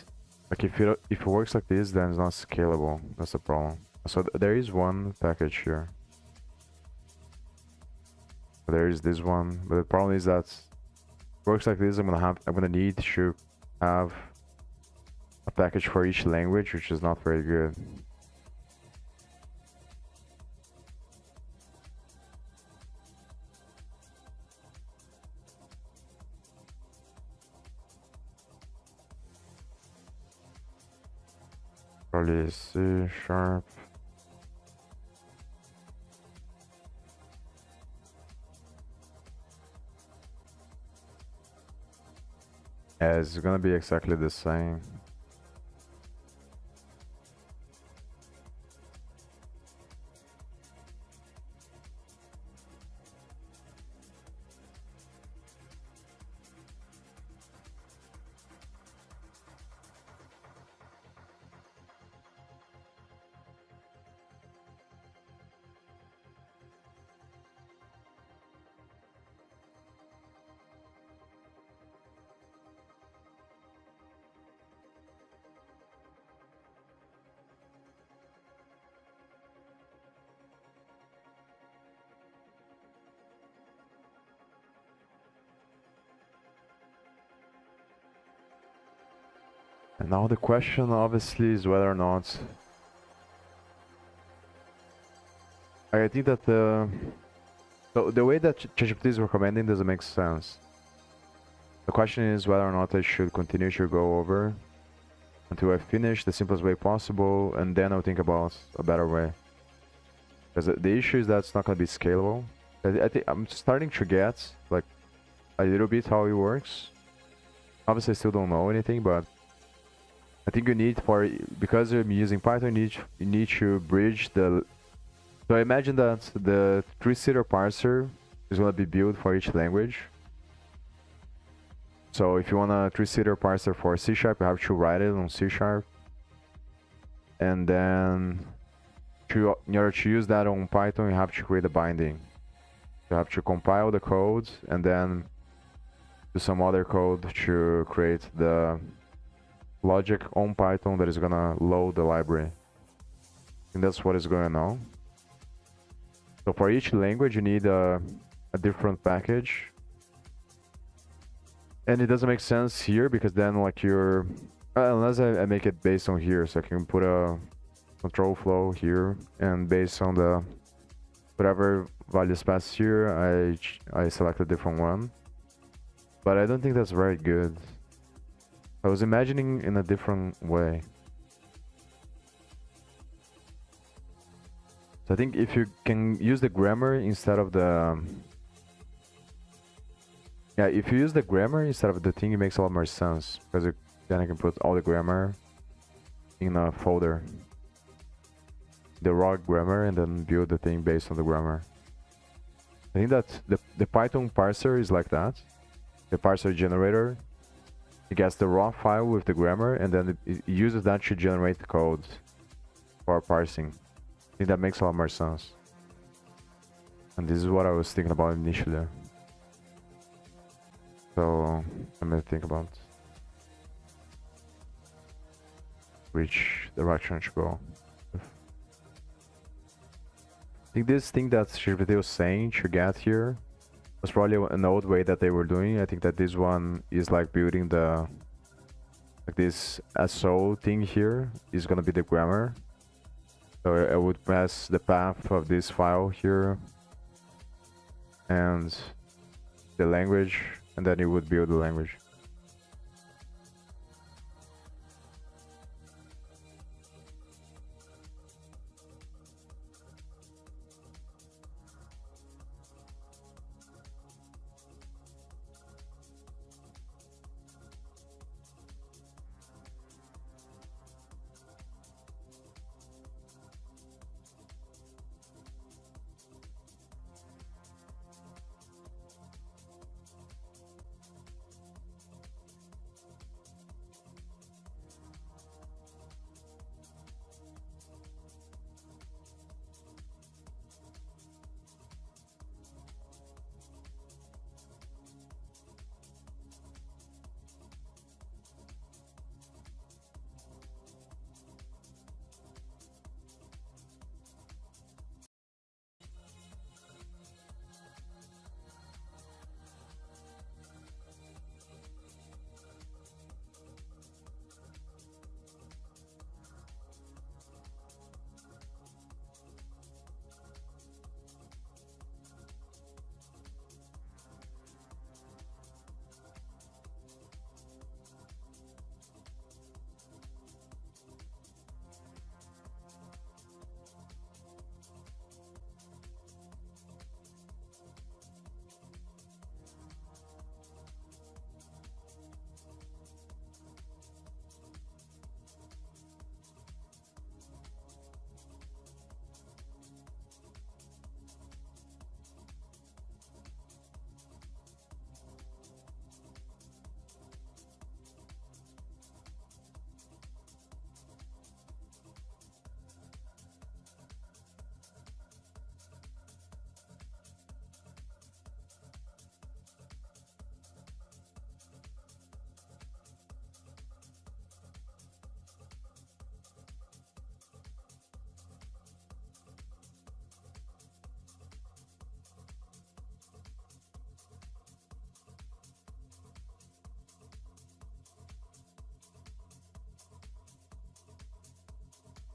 A: like if it works like this, then it's not scalable. That's the problem. So there is one package here. There is this one, but the problem is that it works like this. I'm gonna need to have a package for each language, which is not very good. Probably C#. Yeah, it's gonna be exactly the same. And now the question obviously is whether or not I think that the way that ChatGPT is recommending doesn't make sense. The question is whether or not I should continue to go over until I finish the simplest way possible, and then I'll think about a better way. Because the issue is that it's not going to be scalable. I think I'm starting to get like a little bit how it works. Obviously, I still don't know anything, but I think you need because I'm using Python, you need to bridge the. So I imagine that the three-seater parser is going to be built for each language. So if you want a three-seater parser for C#, you have to write it on C#. And then in order to use that on Python, you have to create a binding. You have to compile the code and then do some other code to create the logic on Python that is gonna load the library. And that's what is going on. So for each language, you need a different package. And it doesn't make sense here because then like unless I make it based on here, so I can put a control flow here, and based on the whatever values passed here, I select a different one. But I don't think that's very good. I was imagining in a different way. So I think if you can use the grammar instead of the... Yeah, if you use the grammar instead of the thing, it makes a lot more sense. Because then I can put all the grammar in a folder. The raw grammar, and then build the thing based on the grammar. I think that the Python parser is like that. The parser generator, it gets the raw file with the grammar, and then it uses that to generate the code for parsing. I think that makes a lot more sense. And this is what I was thinking about initially. So let me think about which direction to go. I think this thing that ChatGPT was saying to get here was probably an old way that they were doing. I think that this one is like building this SO thing here is gonna be the grammar. So I would pass the path of this file here and the language, and then it would build the language.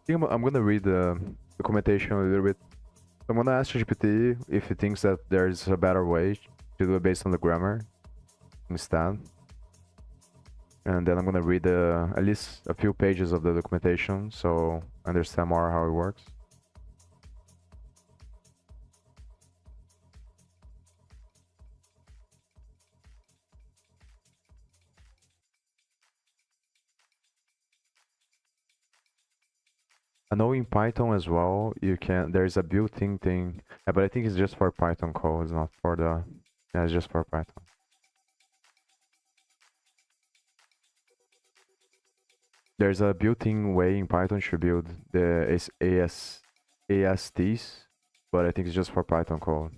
A: think I'm gonna read the documentation a little bit. I'm gonna ask GPT if he thinks that there's a better way to do it based on the grammar instead. And then I'm gonna read at least a few pages of the documentation so I understand more how it works. I know in Python as well, there's a built-in thing, yeah, but I think it's just for Python code, it's not for yeah, it's just for Python. There's a built-in way in Python to build the ASTs, but I think it's just for Python code.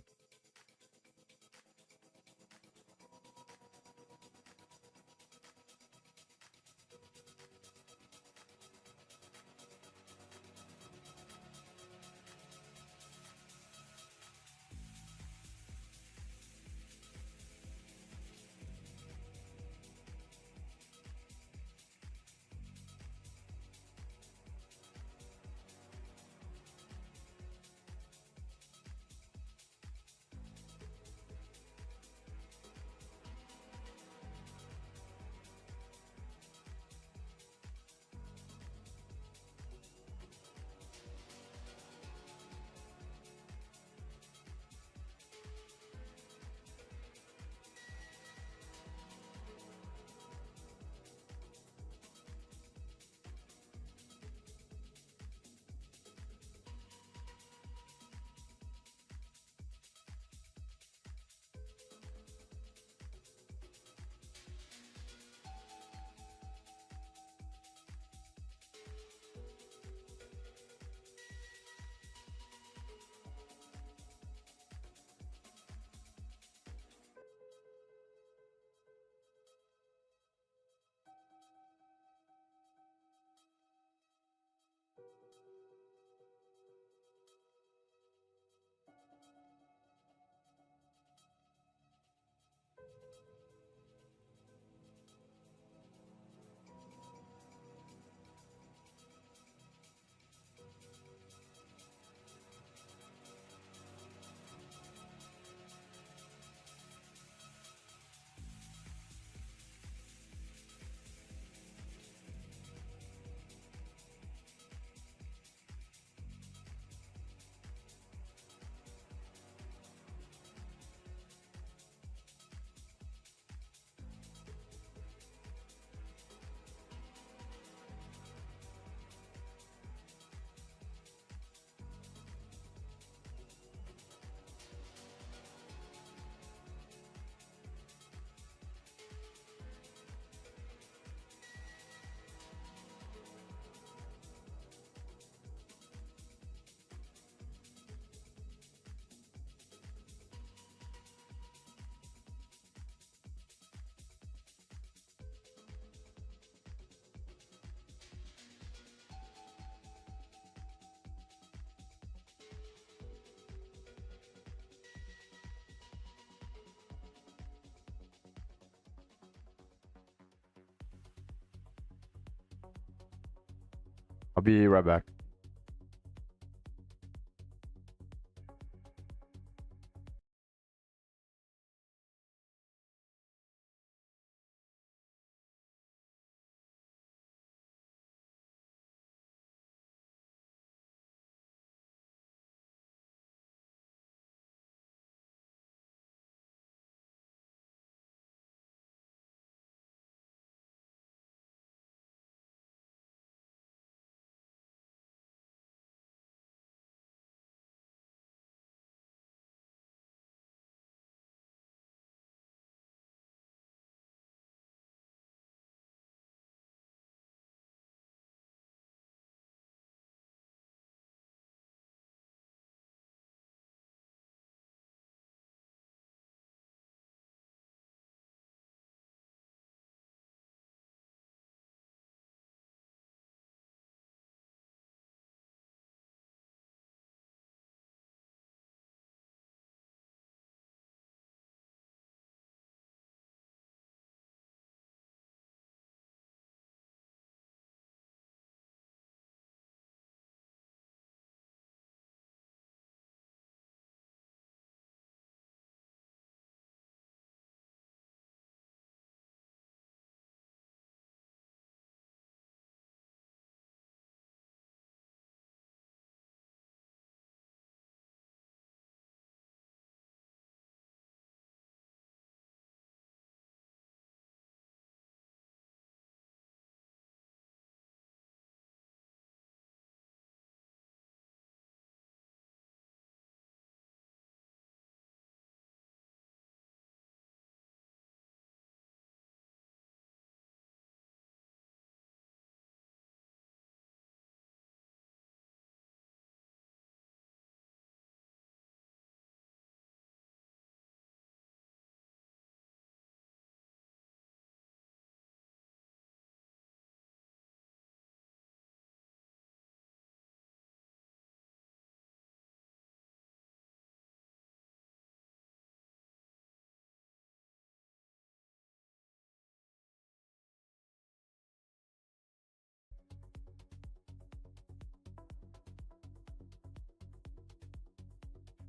A: I'll be right back.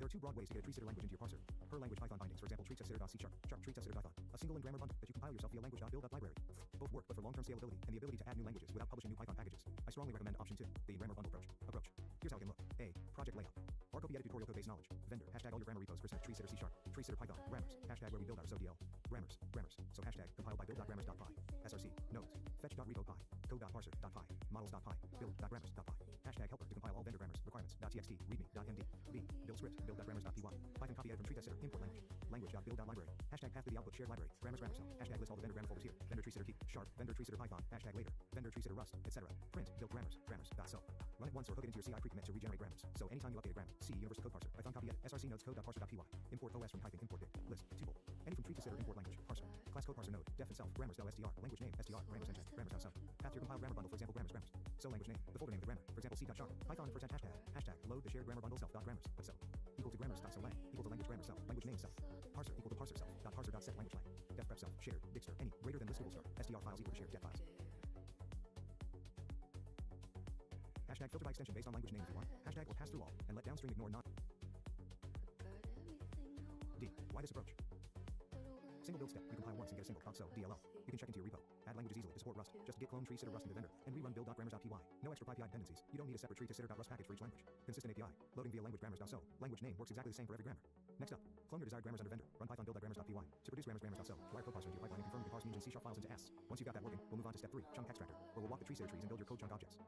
B: There are two broad ways to get a tree-sitter language into your parser. Per language Python bindings, for example, tree-sitter.c#, tree-sitter Python. A single and grammar bundle that you compile yourself via language.build.library. Both work, but for long-term scalability and the ability to add new languages without publishing new Python packages, I strongly recommend option 2, the grammar bundle approach. Here's how it can look. A. Project layout. Our copy edited tutorial code-based knowledge. Vendor, hashtag all your grammar repos, tree-sitter C#, tree-sitter Python, grammars, hashtag where we build our SODL, grammars, so hashtag compiled by build.grammars.py, src, nodes, fetch.repo.py, code.parser.py, models.py, build.grammars.py, hashtag helper to compile all vendor grammars, requirements.txt, readme.md, b, build script, build.grammars.py, Python copy edit from tree-sitter, import language.build.library, hashtag path to the output shared library, grammars help, hashtag list all the vendor grammar folders here, vendor tree-sitter key, sharp, vendor tree-sitter Python, hashtag later, vendor tree-sitter rust, etc. Print, build grammars.so. Run it once or hook it into your CI pre-commit to regenerate grammars. So anytime you update a grammar, C universal code parser, Python copy edit, src nodes code.parser.py, import OS from typing import dict, list, tuple, any from tree-sitter import language, parser, class code parser node, def and self, grammars.str, language name, str, grammars engine, grammars.sub, path to your compiled grammar bundle, for example, grammars. So language name, the folder name of the grammar, for example, c.sharp, Python % hashtag, load the shared grammar bundle self.grammars, but self, equal to grammars.solang, equal to language grammar self, language name self, parser equal to parser self, parser.set language lang, def prep self, shared, digster, any, greater than listable star, str files equal to shared get files. Hashtag filter by extension based on language name if you want, hashtag or pass through all, and let downstream ignore non. D. Why this approach? Single build step, you compile once and get a single .so DLL. You can check into your repo, add languages easily to support Rust, just git clone tree-sitter Rust into vendor, and rerun build.grammars.py. No extra PyPI dependencies, you don't need a separate tree-sitter.rust package for each language. Consistent API, loading via language grammars.so, language name works exactly the same for every grammar. Next up, clone your desired grammars under vendor, run Python build.grammars.py, to produce grammars.so, wire code parser into your pipeline and confirm you can parse means and C# files into ASCII. Once you've got that working, we'll move on to step 3, chunk extractor, where we'll walk the tree-sitter trees and build your code chunk objects.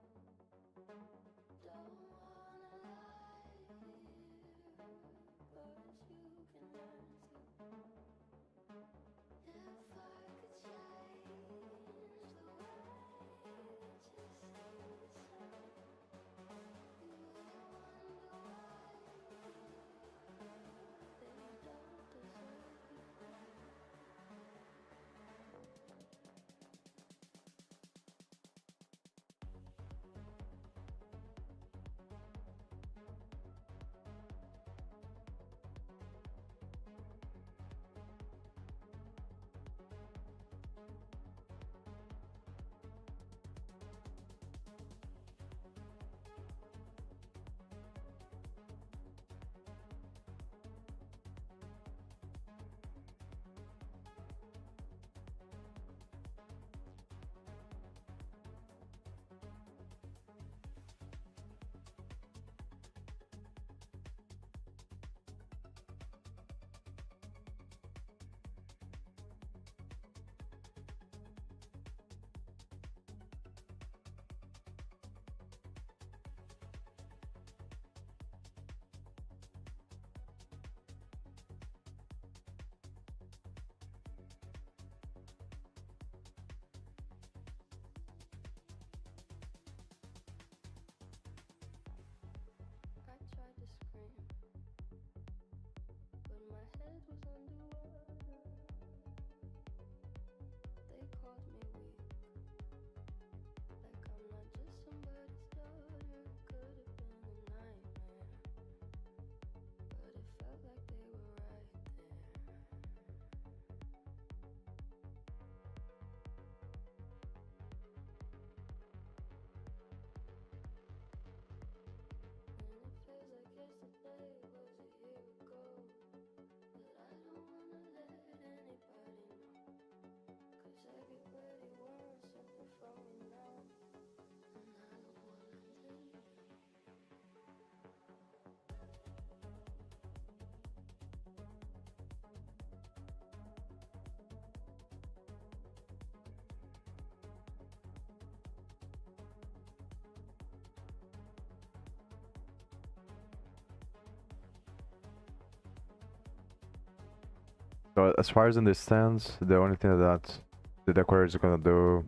A: So as far as understands, the only thing that the decorator is gonna do,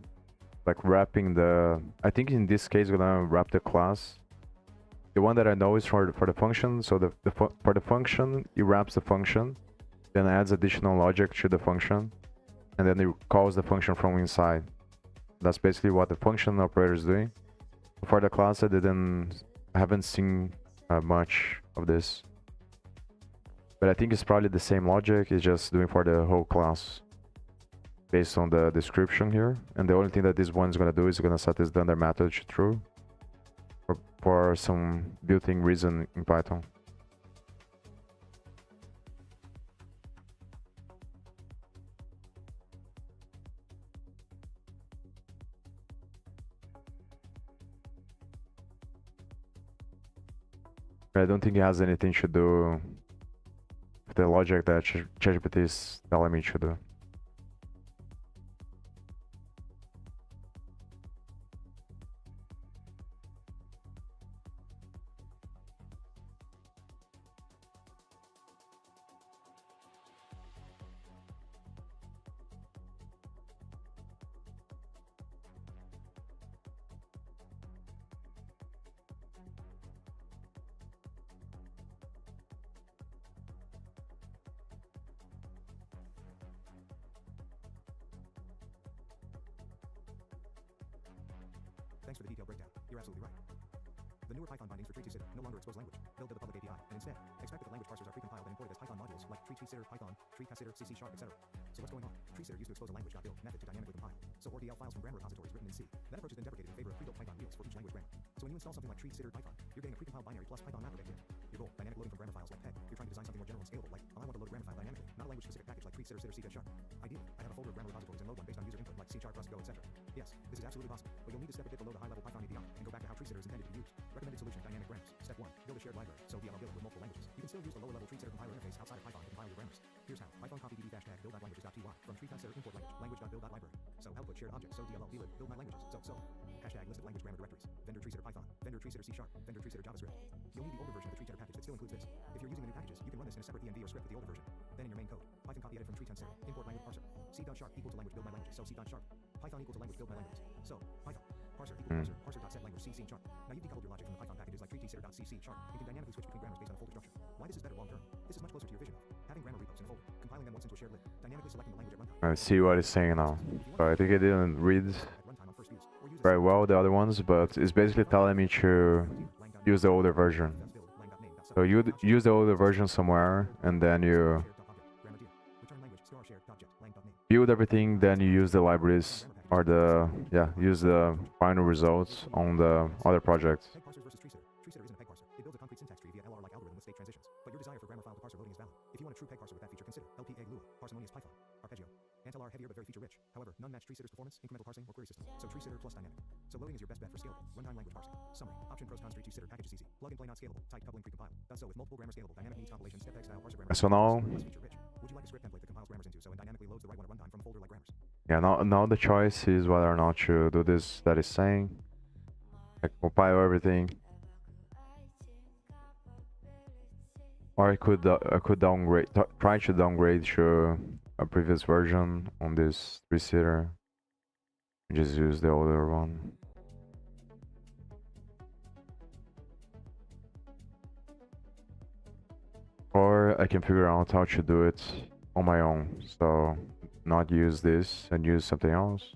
A: like wrapping the, I think in this case, gonna wrap the class. The one that I know is for the function. So for the function, it wraps the function, then adds additional logic to the function, and then it calls the function from inside. That's basically what the function operator is doing. For the class, I haven't seen much of this. But I think it's probably the same logic, it's just doing for the whole class based on the description here. And the only thing that this one's gonna do is gonna set this dunder method to true for some built-in reason in Python. I don't think it has anything to do with the logic that ChatGPT is telling me to do.
B: Thanks for the detailed breakdown. You're absolutely right. The newer Python bindings for tree consider no longer expose language built to the public API, and instead expect that the language parsers are precompiled and imported as Python modules like tree consider Python, tree consider CC sharp, etc. So what's going on? Tree consider used to expose a language.build method to dynamically compile. So ORDL files from grammar repositories written in C. That approach has been deprecated in favor of pre-built Python wheels for each language grammar. So when you install something like tree consider Python, you're getting a precompiled binary plus Python mapper here. Your goal, dynamic loading from grammar files like PEG. You're trying to design something more general and scalable, like I want to load a grammar file dynamically, not a language-specific package like tree consider C sharp. Ideally, I have a folder of grammar repositories and load one based on user input like C sharp, Rust, Go, etc. Yes, this is absolutely possible, but you'll need to step a bit below the high-level Python API and go back to how tree consider is intended to be used. Recommended solution: dynamic grammars. Step 1: build a shared library. So DLL build with multiple languages. You can still use the lower-level tree consider compiler interface outside of Python to compile your grammars. Here's how: Python copy dd hashtag build.languages.py from tree consider import language.build.library. So output shared object. So DLL build my languages. So hashtag list of language grammar directories. Vendor tree consider Python. Vendor tree consider C sharp. Vendor tree consider JavaScript. You'll need the older version of the tree consider package that still includes this. If you're using the new packages, you can run this in a separate env or script with the older version. Then in your main code, Python copy edit from tree consider import language parser. C.sharp equal to language build my languages. So C.sharp. Python equal to language build my languages. So Python parser equal to parser.set language C sharp. Now you've decoupled your logic from the Python packages like tree consider.cc sharp and can dynamically switch between grammars based on a folder structure. Why this is better long term? This is much closer to your vision of having grammar repos in a folder, compiling them once into a shared lib, dynamically selecting the language at runtime.
A: I see what he's saying now. So I think I didn't read very well the other ones, but it's basically telling me to use the older version. So you use the older version somewhere, and then you build everything, then you use the libraries or use the final results on the other project.
B: Peg parsers versus tree consider. Tree consider isn't a peg parser. It builds a concrete syntax tree via LR-like algorithm with state transitions. But your desire for grammar file to parser loading is valid. If you want a true peg parser with that feature, consider LPA Lua, parsimonious Python, arpeggio. Antel are heavier but very feature rich. However, none match tree consider's performance, incremental parsing, or query system. So tree consider plus dynamic. So loading is your best bet for scalable runtime language parsing. Summary: option pros cons. Tree consider package is easy. Plug and play not scalable. Tight coupling precompiled. Does so with multiple grammar scalable dynamic needs compilation step X style parser grammar.
A: So now,
B: Less feature rich. Would you like a script template that compiles grammars into so and dynamically loads the right one at runtime from a folder like grammars?
A: yeah, now the choice is whether or not to do this that is saying. Like compile everything. Or I could downgrade, try to downgrade to a previous version on this three-seater. Just use the older one. Or I can figure out how to do it on my own. So not use this and use something else.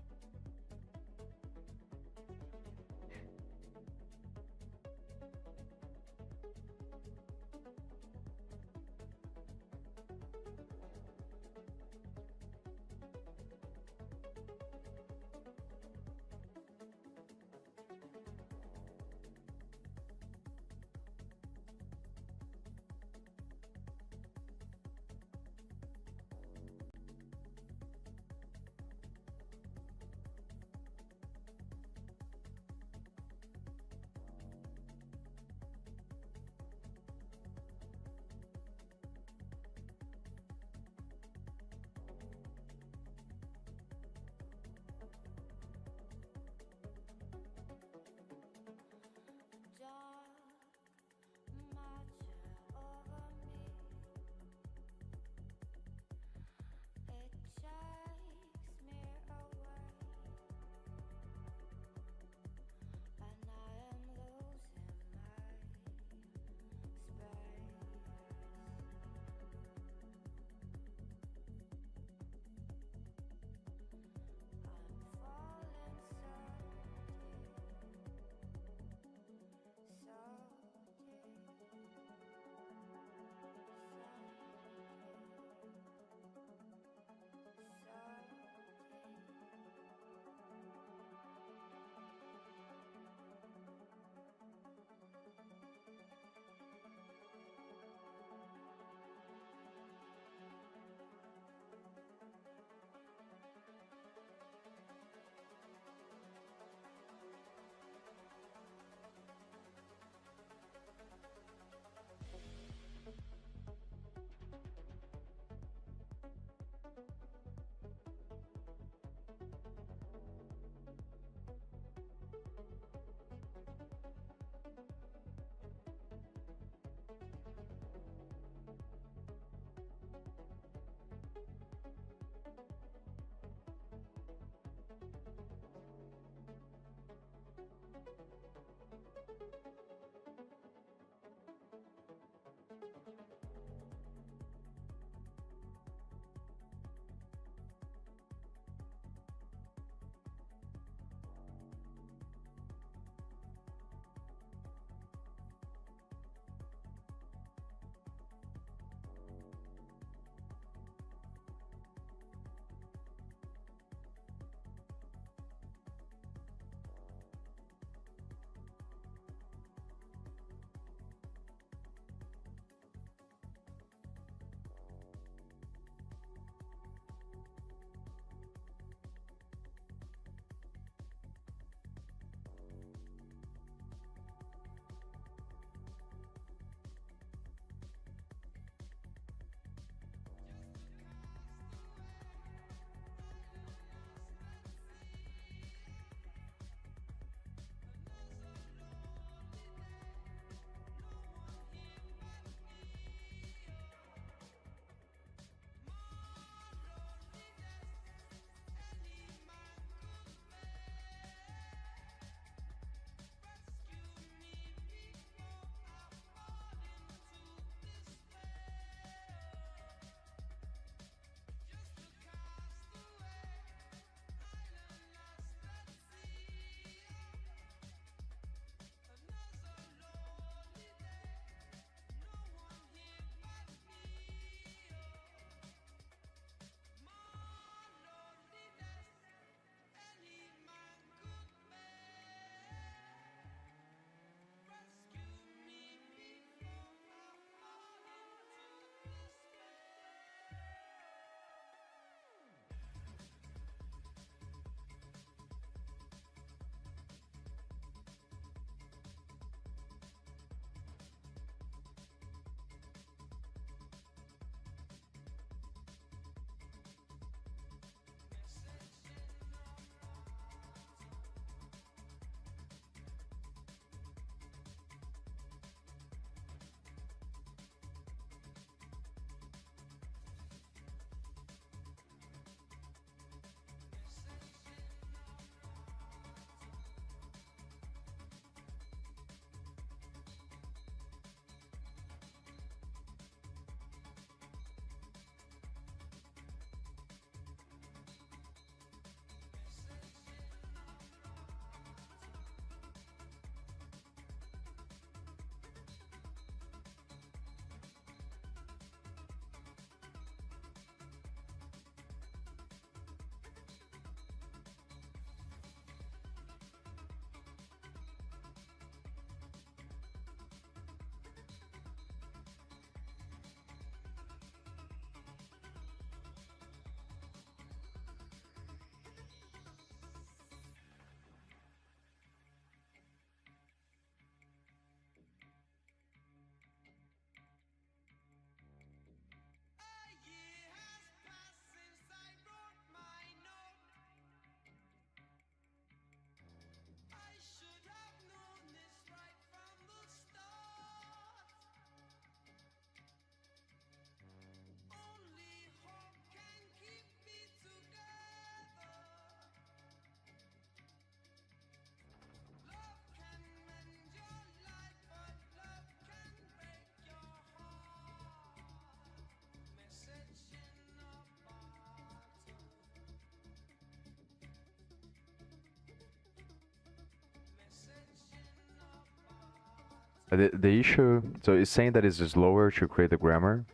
A: The issue, so it's saying that it's slower to create the grammar,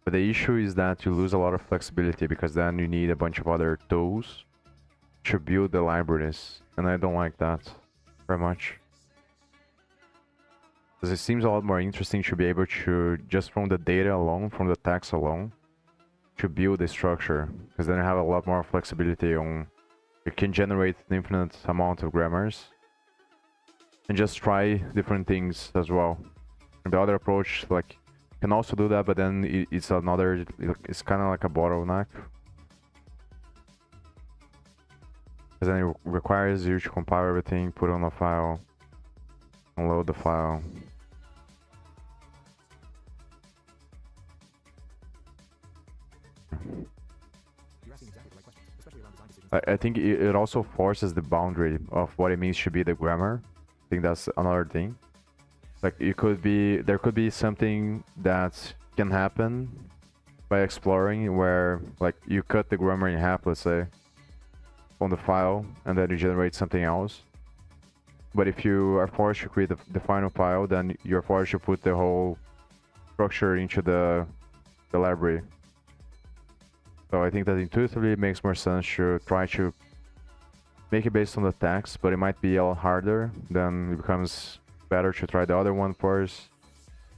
A: but the issue is that you lose a lot of flexibility because then you need a bunch of other tools to build the libraries, and I don't like that very much. Because it seems a lot more interesting to be able to, just from the data alone, from the text alone, to build a structure, because then you have a lot more flexibility on, you can generate an infinite amount of grammars, and just try different things as well. And the other approach, like, can also do that, but then it's another, it's kind of like a bottleneck. Because then it requires you to compile everything, put it on a file, unload the file. I think it also forces the boundary of what it means to be the grammar. I think that's another thing. Like there could be something that can happen by exploring where like you cut the grammar in half, let's say, on the file, and then you generate something else. But if you are forced to create the final file, then you're forced to put the whole structure into the library. So I think that intuitively it makes more sense to try to make it based on the text, but it might be a lot harder. Then it becomes better to try the other one first.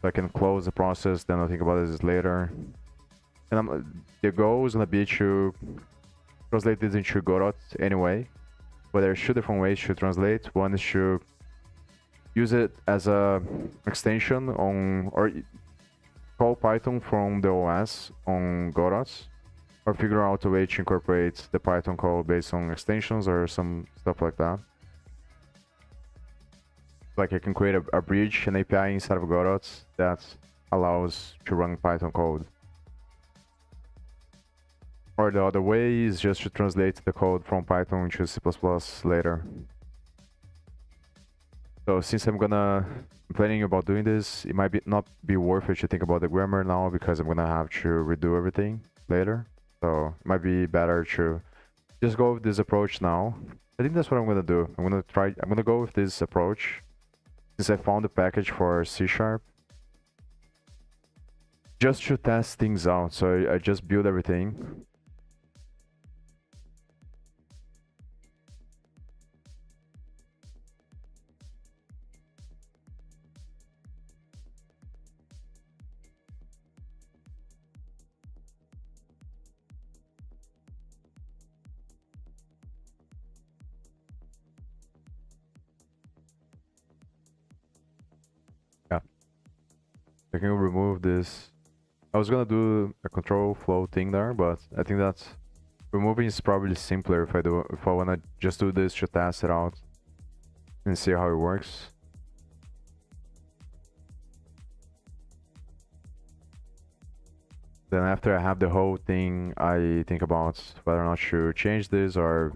A: So I can close the process, then I'll think about this later. And the goal is gonna be to translate this into Godot anyway. But there's two different ways to translate. One is to use it as a extension on, or call Python from the OS on Godot, or figure out a way to incorporate the Python code based on extensions or some stuff like that. Like I can create a bridge, an API inside of Godot that allows to run Python code. Or the other way is just to translate the code from Python into C++ later. So since I'm planning about doing this, it might not be worth it to think about the grammar now because I'm gonna have to redo everything later. So it might be better to just go with this approach now. I think that's what I'm gonna do. I'm gonna go with this approach since I found the package for C#. Just to test things out. So I just build everything. Yeah. I can remove this. I was gonna do a control flow thing there, but I think that removing is probably simpler if I wanna just do this to test it out and see how it works. Then after I have the whole thing, I think about whether or not to change this or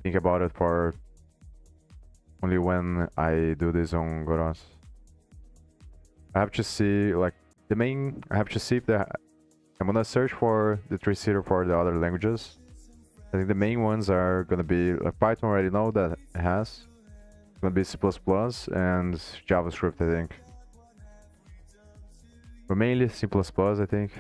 A: think about it for only when I do this on Godot. I have to see, like, I have to see if I'm gonna search for the three-seater for the other languages. I think the main ones are gonna be, like, Python already know that it has. It's gonna be C++ and JavaScript, I think. But mainly C++, I think.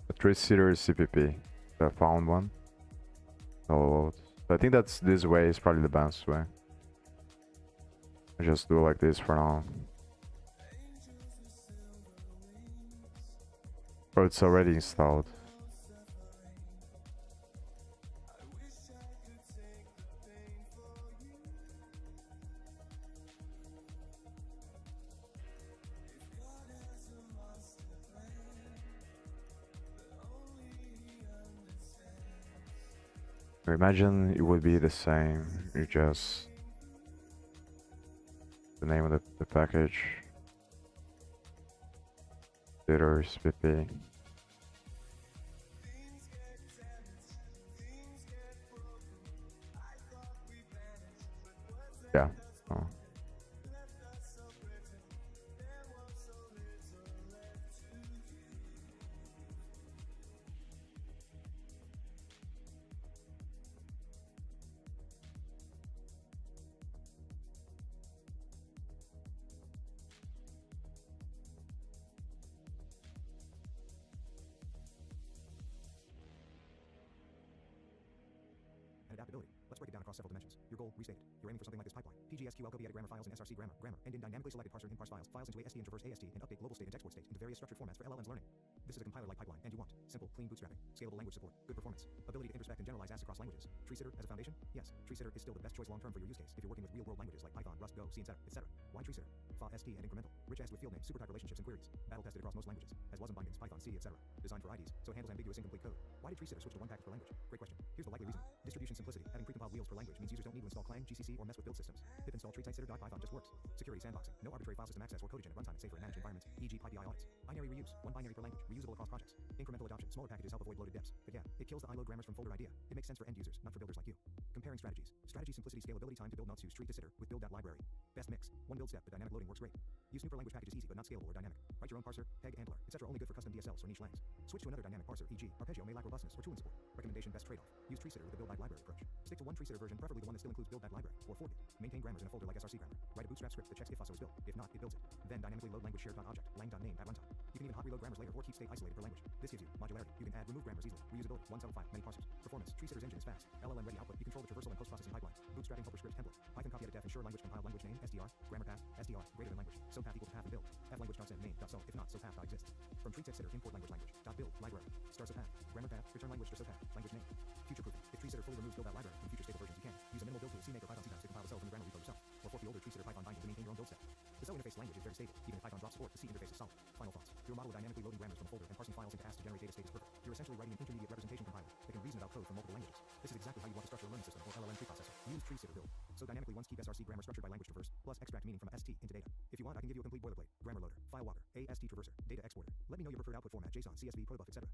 A: A three-seater CPP. I found one. So I think this way is probably the best way. I just do like this for now. Oh, it's already installed. Or imagine it would be the same. You just the name of the package. Bitters, PP. Yeah. Oh.
B: And adaptability. Let's break it down across several dimensions. Your goal, restated. You're aiming for something like this pipeline. PGSQL copy edit grammar files in SRC grammar, and in dynamically selected parser in parse files into AST and traverse AST and update global state and export state into various structured formats for LLMs learning. This is a compiler-like pipeline, and you want simple, clean bootstrapping, scalable language support, good performance, ability to introspect and generalize asks across languages. Tree Sitter as a foundation? Yes, Tree Sitter is still the best choice long-term for your use case if you're working with real-world languages like Python, Rust, Go, C, etc. Why Tree Sitter? FA-ST and incremental. Rich AST with field names, super type relationships and queries. Battle-tested across most languages. Has WASM bindings, Python, C, etc. Designed for IDs, so it handles ambiguous incomplete code. Why did Tree Sitter switch to one package per language? Great question. Here's the likely reason. Distribution simplicity. Having precompiled wheels per language means users don't need to install Clang, GCC, or mess with build systems. Pip install treesitter.python just works. Security sandboxing. No arbitrary file system access or code agent at runtime. It's safer in managed environments, e.g. PyPI audits. Binary reuse. One binary per language. Reusable across projects. Incremental adoption. Smaller packages help avoid bloated dips. But yeah, it kills the iLoad grammars from folder idea. It makes sense for end users, not for builders like you. Comparing strategies. Strategy, simplicity, scalability, time to build, not use Tree to Sitter with build.library. Best mix. One build step, but dynamic loading works great. Use new per language packages easy, but not scalable or dynamic. Write your own parser, peg, handler, etc. Only good for custom DSLs or niche langs. Switch to another dynamic parser, e.g. Arpeggio may lack robustness or tooling support. Recommendation: best trade-off. Use Tree Sitter with a build.library approach. Stick to one Tree Sitter version, preferably the one that still includes build.library, or fork it. Maintain grammars in a folder like SRC grammar. Write a bootstrap script that checks if FOSSO is built. If not, it builds it. Then dynamically load language shared.object, lang.name at runtime. You can even hot reload grammars later or keep state isolated per language. This gives you modularity. You can add, remove grammars easily. Reusability. 175, many parsers. Performance. Tree Sitter's engine is fast. LLM ready output. You control the traversal and post-processing pipeline. Bootstrapping helper script template. Python copy edit def ensure language compiled language name SDR. Grammar path SDR greater than language. So path equal to path and build. F language.send name.so. If not, so path.exist. From Tree Sitter import language language. Build library. Start so path. Grammar path. Return language to so path. Language name. Future proofing. If Tree Sitter fully removes build.library in future stable versions, you can use a minimal build tool CMake or Python CTAPs to compile the cell from the grammar repo yourself. Or fork the older Tree Sitter Python binding to maintain your own build set. The cell interface language is very stable. Even if Python drops support, the C interface is solid. Final thoughts. Your model dynamically loading grammars from a folder and parsing files into AST to generate data state is perfect. You're essentially writing an intermediate representation compiler that can reason about code from multiple languages. This is exactly how you want to structure a learning system or LLM preprocessor. Use Tree Sitter build. So dynamically once keep SRC grammar structured by language traverse, plus extract meaning from ST into data. If you want, I can give you a complete boilerplate. Grammar loader, file walker, AST traverser, data exporter. Let me know your preferred output format: JSON, CSV, protobuf, etc.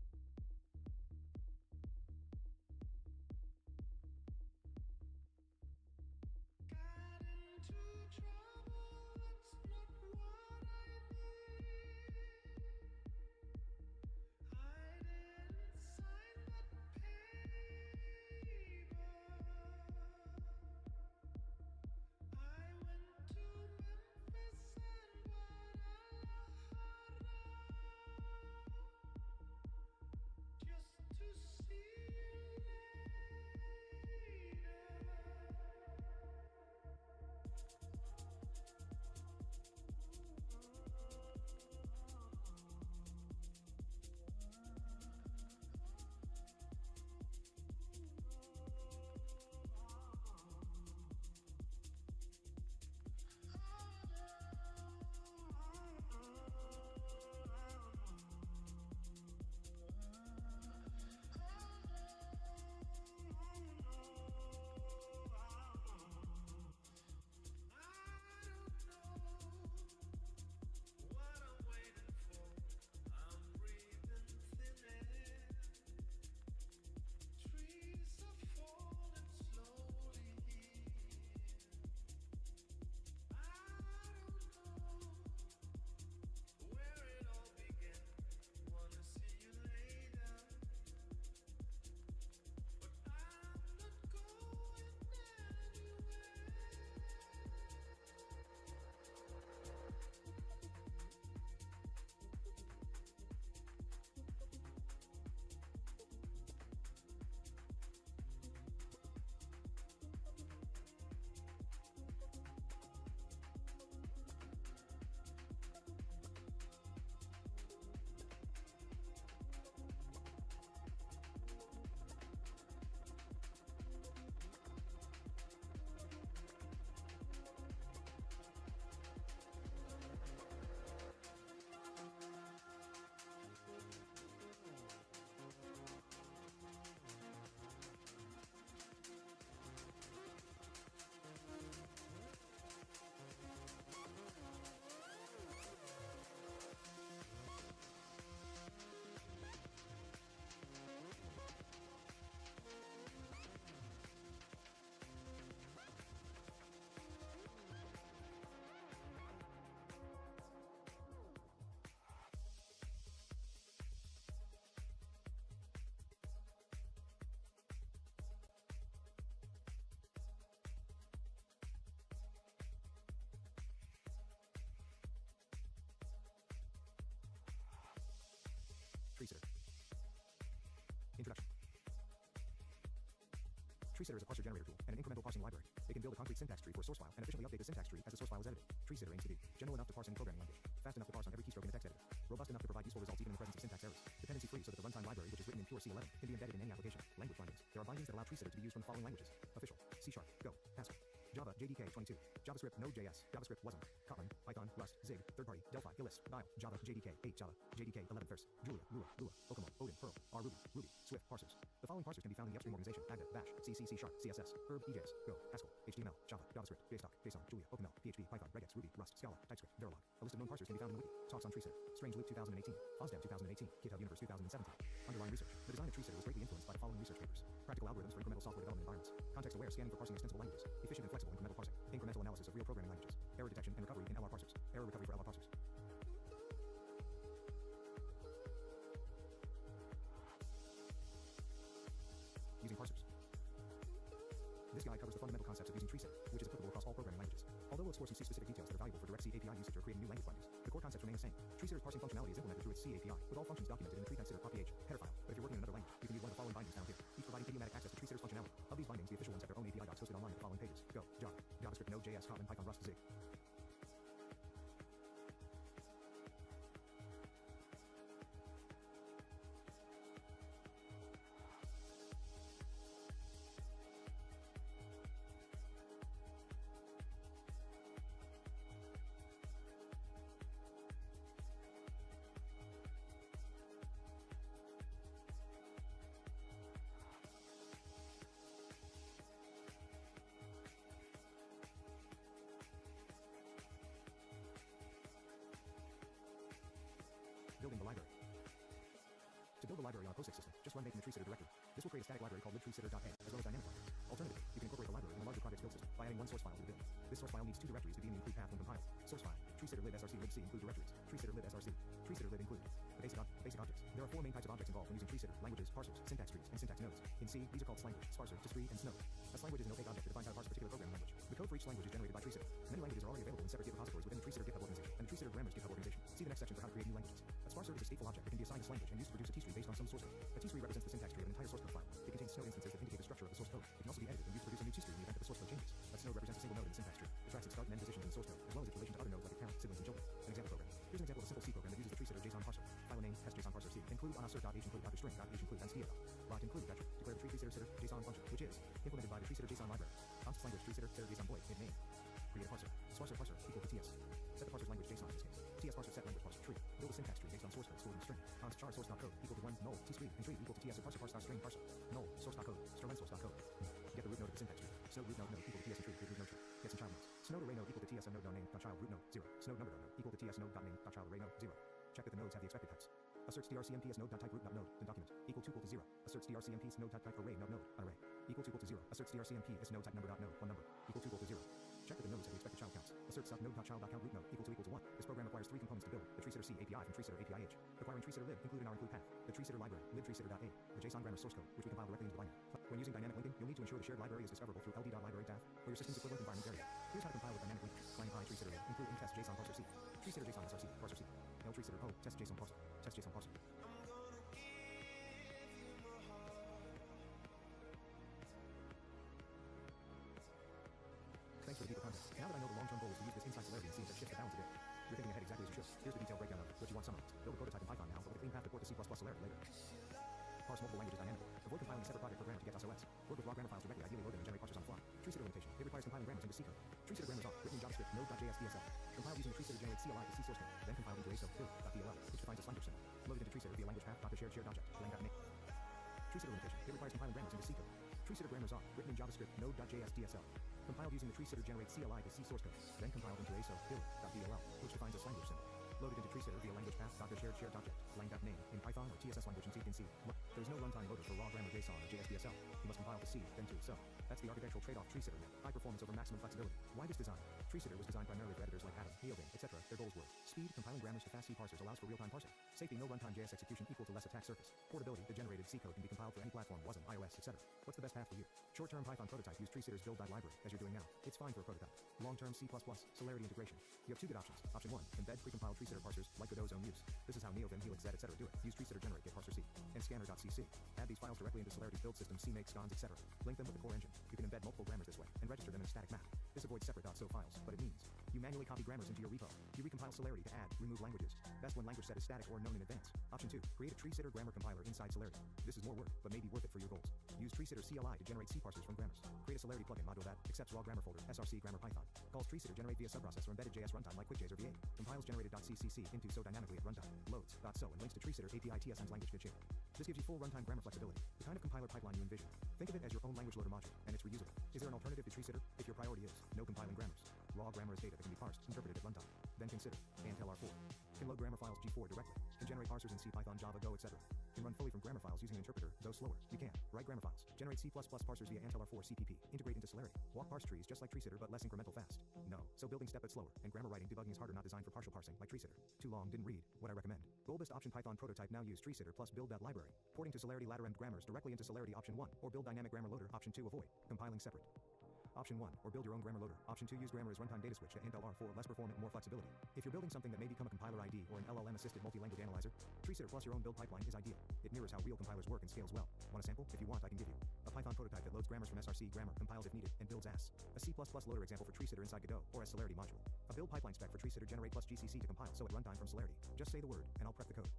B: TreeSitter is a parser generator tool and an incremental parsing library. It can build a concrete syntax tree for a source file and efficiently update the syntax tree as the source file is edited. TreeSitter aims to be general enough to parse any programming language, fast enough to parse on every keystroke in a text editor, robust enough to provide useful results even in the presence of syntax errors, dependency-free so that the runtime library, which is written in pure C11, can be embedded in any application. Language bindings. There are bindings that allow TreeSitter to be used from the following languages: Official, C#, Go, Haskell, Java, JDK22, JavaScript, Node.js, JavaScript, Wasm, Kotlin, Python, Rust, Zig, third-party, Delphi, Lisp, Dial, Java, JDK, 8, Java, JDK, 11, Verse, Julia, Lua, Kokomo, Odin, Perl, R, Ruby, Swift, parsers. The following parsers can be found in the upstream organization: Agda, Bash, C, C#, CSS, Herb, EJS, Go, Haskell, HTML, Java, JavaScript, JStock, JSON, Julia, OpenML, PHP, Python, Regex, Ruby, Rust, Scala, TypeScript, Verilog. A list of known parsers can be found in the wiki. Talks on TreeSitter. Strange Loop 2018, FOSDEM 2018, GitHub Universe 2017. Underlying research. The design of TreeSitter was greatly influenced by the following research papers: practical algorithms for incremental software development environments, context-aware scanning for parsing extensible languages, efficient and flexible incremental parsing, incremental analysis of real programming languages, error detection and recovery in LR parsers, error recovery for LR parsers. Using parsers. This guide covers the fundamental concepts of using TreeSitter, which is applicable across all programming languages. Although we'll explore some C-specific details that are valuable for direct C API usage or creating new language bindings, the core concepts remain the same. TreeSitter's parsing functionality is implemented through its C API, with all functions documented in the TreeSitter .ph header file. But if you're working in another language, you can use one of the following bindings found here, each providing idiomatic access to TreeSitter's functionality. Of these bindings, the official ones have their own API docs hosted online at the following pages: Go, Java, JavaScript, Node.js, Kotlin, Python, Rust, Zig. Building the library. To build a library on a POSIX system, just run make in the TreeSitter directory. This will create a static library called libtreesitter.a, as well as dynamic libraries. Alternatively, you can incorporate the library in a larger project's build system by adding one source file to the build. This source file needs two directories to be in the include path when compiled. Source file: TreeSitter lib src libc include directories. TreeSitter lib src. TreeSitter lib include. The basic objects. There are four main types of objects involved when using TreeSitter: languages, parsers, syntax trees, and syntax nodes. In C, these are called slanguage, sparser, discrete, and snode. A slanguage is an opaque object that defines how to parse a particular programming language. The code for each language is generated by TreeSitter. Many languages are already available in separate Git repositories within the TreeSitter GitHub organization and the TreeSitter Grammars GitHub organization. See the next section for how to create new languages. A sparser is a stateful object that can be assigned a language and used to produce a T-tree based on some source code. A T-tree represents the syntax tree of an entire source code file. It contains snode instances that indicate the structure of the source code. It can also be edited and used to produce a new T-tree in the event that the source code changes. A snode represents a single node in the syntax tree. It tracks its start and end positions in the source code, as well as its relation to other nodes like account, siblings, and children. An example program. Here's an example of a simple C program that uses the TreeSitter JSON parser. File name, test JSON parser C. Include on assert.h include .string.h include and str. Lot include vector. Declare the TreeSitter JSON function, which is implemented by the TreeSitter JSON library. Const language TreeSitter JSON void int name. Create a parser. Sparser parser equal to TS. Set the parser's language JSON in this case. TS parser set language parser tree. Build a syntax tree based on source code stored in string. Const char source.code equal to 1 null T string and tree equal to TS parser parse string parser. Null source.code string source.code. Get the root node of the syntax tree. Snode root node equal to TS and tree. Root node tree. Get some child nodes. Snode array node equal to TS and node name child root node 0. Snode number node equal to TS node name child array node 0. Check that the nodes have the expected types. Asserts drcmps node.type root node then document equal to 0. Asserts drcmps node.type array node array equal to 0. Asserts drcmp is node type number one number equal to 0. Check that the nodes have the expected child counts. Assert sub-node.child.count root node equal to 1. This program requires three components to build: the TreeSitter C API from TreeSitter API H, requiring TreeSitter lib include in our include path, the TreeSitter library libtreesitter.a, the JSON grammar source code, which we compile directly into the binary. When using dynamic linking, you'll need to ensure the shared library is discoverable through ld.library-daf or your system's equivalent environment area. Here's how to compile with dynamic linking. Clang I TreeSitter lib include in test JSON parser C. TreeSitter JSON src parser C. L TreeSitter O test JSON parser. Test JSON parser. Thanks for the deeper context. Now that I know the long-term goal is to use this inside celerity and scenes that shift the balance a bit, you're thinking ahead exactly as you should. Here's the detailed breakdown of what you want summarized. Build a prototype in Python now, but with a clean path to port to C++ celerity later. Parse multiple languages dynamically. Avoid compiling a separate project for grammar to get SOS. Work with raw grammar files directly, ideally load them and generate parsers on the fly. TreeSitter limitation. It requires compiling grammars into C code. TreeSitter grammars are written in JavaScript, Node.js, DSL. Compile using the TreeSitter generate CLI to C source code. Then compile into ASO build.dll, which defines a language symbol. Loaded into TreeSitter via language path, shared object, lang.name. TreeSitter limitation. It requires compiling grammars into C code. TreeSitter grammars are written in JavaScript, Node.js, DSL. Compiled using the TreeSitter generate CLI to C source code. Then compiled into ASO build.dll, which defines a language symbol. Loaded into TreeSitter via language path, shared object, lang.name, in Python or TSS language in C. There's no runtime loader for raw grammar JSON or JSDSL. You must compile to C, then to so. That's the architectural trade-off TreeSitter with. High performance over maximum flexibility. Why this design? TreeSitter was designed primarily for editors like Adam, Neovin, etc. Their goals were speed, compiling grammars to fast C parsers allows for real-time parsing. Safety, no runtime JS execution equal to less attack surface. Portability, the generated C code can be compiled for any platform, wasn't iOS, etc. What's the best path for you? Short-term Python prototype, use TreeSitter's build.library, as you're doing now. It's fine for a prototype. Long-term C++, Celerity integration. You have two good options. Option 1, embed precompiled TreeSitter parsers, like Godot's own use. This is how Neovin, Helix, Z, etc. do it. Use TreeSitter generate get parser C and scanner.cc. Add these files directly into Celerity's build system, C make scans, etc. Link them with the core engine. You can embed multiple grammars this way and register them in a static map. This avoids separate .so files, but it means you manually copy grammars into your repo. You recompile Celerity to add, remove languages. Best when language set is static or known in advance. Option 2, create a TreeSitter grammar compiler inside Celerity. This is more work, but may be worth it for your goals. Use TreeSitter CLI to generate C parsers from grammars. Create a Celerity plugin module that accepts raw grammar folder, src grammar python. Calls TreeSitter generate via subprocess or embedded JS runtime like QuickJS or V8. Compiles generated.ccc into so dynamically at runtime. Loads .so and links to TreeSitter API TSM's language good shape. This gives you full runtime grammar flexibility, the kind of compiler pipeline you envision. Think of it as your own language loader module, and it's reusable. Is there an alternative to TreeSitter? If your priority is no compiling grammars, raw grammar is data that can be parsed, interpreted at runtime, then consider LLR4. Can load grammar files G4 directly. Can generate parsers in C, Python, Java, Go, etc. Can run fully from grammar files using an interpreter, though slower. You can write grammar files, generate C++ parsers via LLR4 CPP, integrate into Celerity, walk parse trees just like TreeSitter but less incremental fast. No, so building step but slower, and grammar writing debugging is harder, not designed for partial parsing like TreeSitter. Too long, didn't read. What I recommend. Goal-based option Python prototype now use TreeSitter plus build.library. Porting to Celerity ladder end grammars directly into Celerity option 1, or build dynamic grammar loader option 2 avoid. Compiling separate. Option 1, or build your own grammar loader. Option 2, use grammar as runtime data switch to LLR4, less performant, more flexibility. If you're building something that may become a compiler ID or an LLM-assisted multi-language analyzer, TreeSitter plus your own build pipeline is ideal. It mirrors how real compilers work and scales well. Want a sample? If you want, I can give you a Python prototype that loads grammars from src grammar, compiles if needed, and builds as a C++ loader example for TreeSitter inside Godot, or as Celerity module. A build pipeline spec for TreeSitter generate plus GCC to compile, so at runtime from Celerity. Just say the word, and I'll prep the code.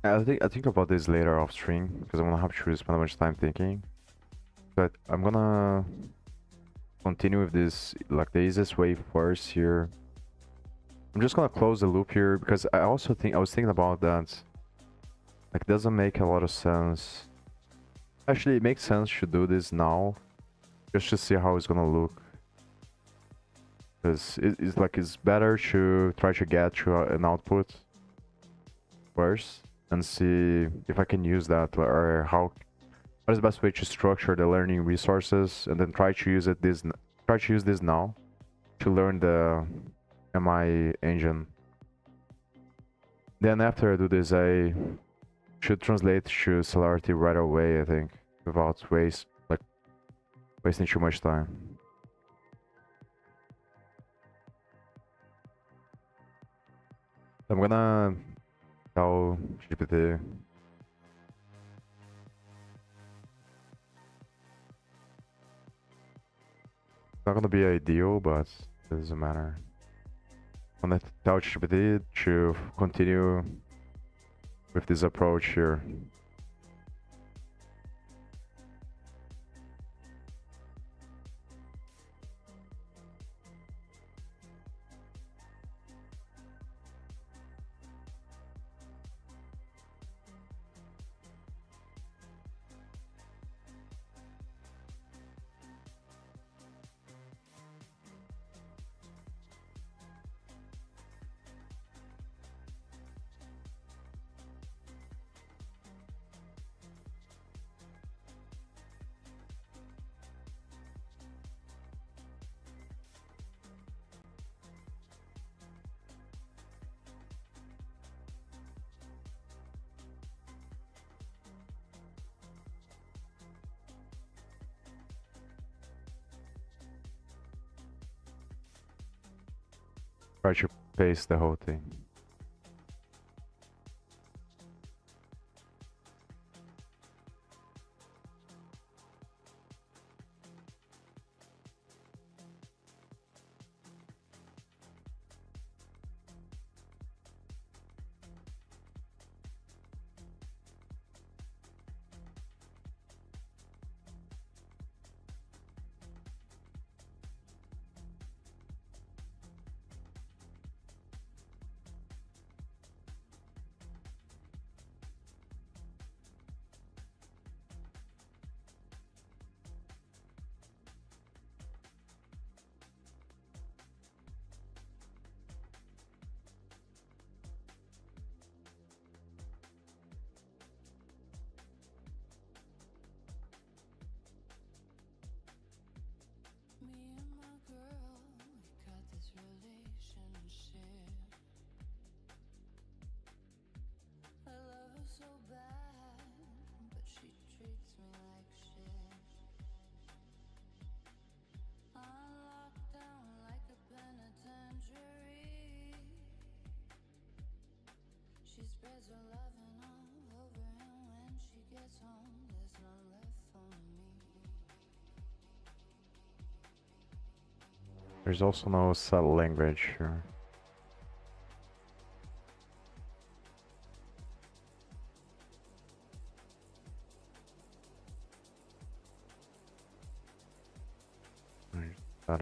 A: I think about this later off stream because I'm gonna have to spend much time thinking. But I'm gonna continue with this like the easiest way first here. I'm just gonna close the loop here because I was thinking about that. Like, doesn't make a lot of sense. Actually, it makes sense to do this now, just to see how it's gonna look. Because it's better to try to get to an output first and see if I can use that, or what is the best way to structure the learning resources, and then try to use this now to learn the MI engine. Then after I do this, I should translate to Celerity right away, I think, without wasting too much time. I'm gonna tell GPT. It's not gonna be ideal, but it doesn't matter. I'm gonna tell GPT to continue with this approach here. Try to paste the whole thing. There's also no set language here. But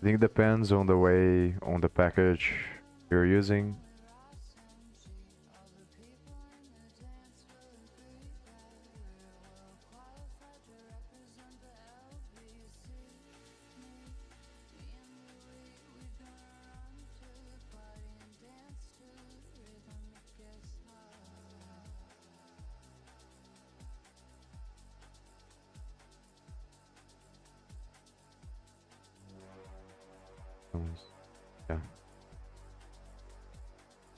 A: I think it depends on the way, on the package you're using. Yeah.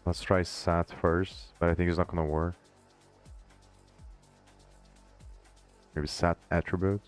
A: Let's try sat first, but I think it's not gonna work. Maybe sat attributes.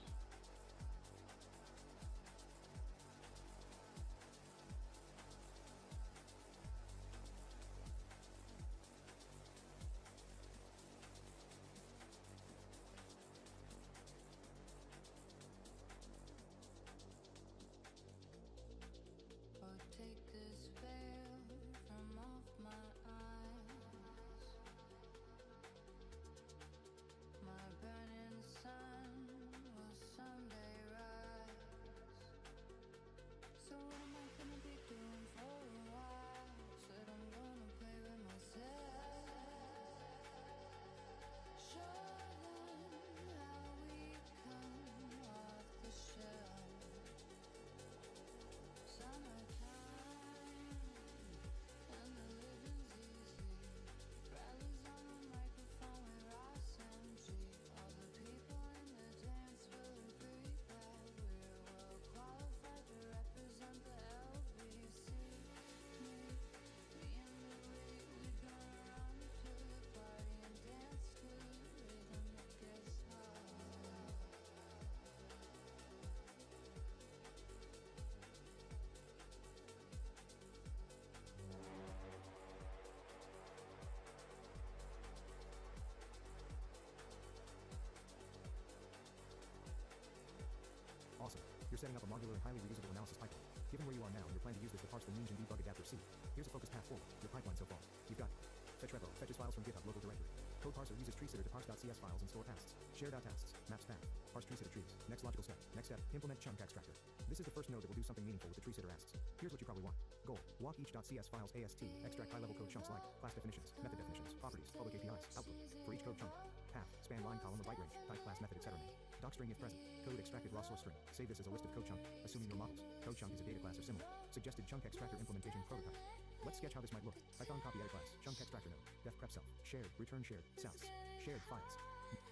B: Awesome. You're setting up a modular and highly reusable analysis pipeline. Given where you are now and your plan to use this to parse the means and debug adapter C, here's a focused path forward. Your pipeline so far. You've got fetch repo, fetches files from GitHub local directory. Code parser uses treesitter to parse.cs files and store tasks. Share.tasks, maps path, parse treesitter trees. Next logical step. Next step, implement chunk extractor. This is the first node that will do something meaningful with the treesitter asks. Here's what you probably want. Goal, walk each .cs files AST, extract high-level code chunks like class definitions, method definitions, properties, public APIs, output. For each code chunk, path, span line column or byte range, type class method etc. name. Docstring if present. Code extracted raw source string. Save this as a list of code chunk, assuming your models. Code chunk is a data class or similar. Suggested chunk extractor implementation prototype. Let's sketch how this might look. Python copy edit class, chunk extractor node, def prep self, shared, return shared, sounds, shared files.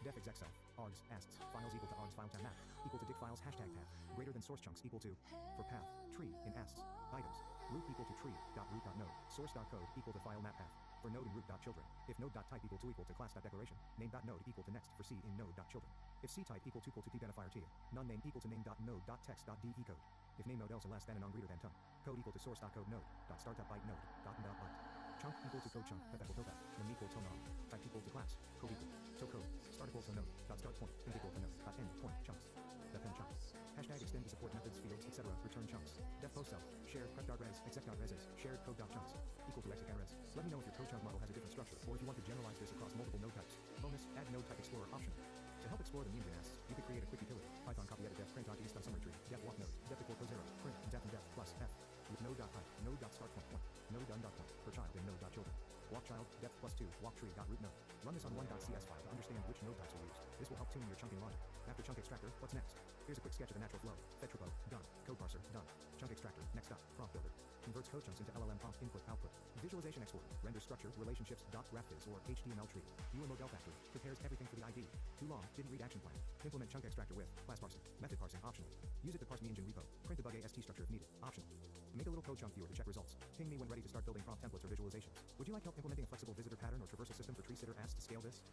B: def exec self, args, asts, files equal to args file tab map, equal to dict files hashtag path, greater than source chunks equal to, for path, tree, in asts, items, root equal to tree.root.node, source.code equal to file map path, for node in root.children, if node.type equal to class.declaration, name.node equal to next for C in node.children, if C type equal to p-identifier t, non-name equal to name.node.text.de code, if name node else and less than and on greater than ton, code equal to source.code node, .startup byte node, .byte, chunk equal to code chunk, path equal to path, name equal to non, type equal to class, code equal, so code, start equal to node, .start point, end equal to node, .end point, chunks, def end chunks, hashtag extend to support methods, fields, etc., return chunks, def post self, shared prep.res, exec.res is, shared code.chunks, equal to exec.res. Let me know if your code chunk model has a different structure, or if you want to generalize this across multiple node types. Bonus, add node type explorer option. To help explore the memes in asts, you could create a quick utility, Python copy edit def print east on summary tree, def walk node, def equal code 0, print, and def plus f, with node.type, node.start point, node done point, per child and node.children. Walk child, depth plus 2, walk tree.root node. Run this on 1.cs file to understand which node types are used. This will help tune your chunking logic. After chunk extractor, what's next? Here's a quick sketch of the natural flow. Fetch repo, done. Code parser, done. Chunk extractor, next up. Prompt builder. Converts code chunks into LLM prompt input output. Visualization exporter. Renders structure, relationships, .graphviz or HTML tree. Viewer model factory. Prepares everything for the ID. Too long, didn't read action plan. Implement chunk extractor with class parsing. Method parsing, optional. Use it to parse me engine repo. Print debug AST structure if needed, optional. Make a little code chunk viewer to check results. Ping me when ready to start building prompt templates or visualizations. Would you like help implementing a flexible visitor pattern or traversal system for tree sitter asks to scale this?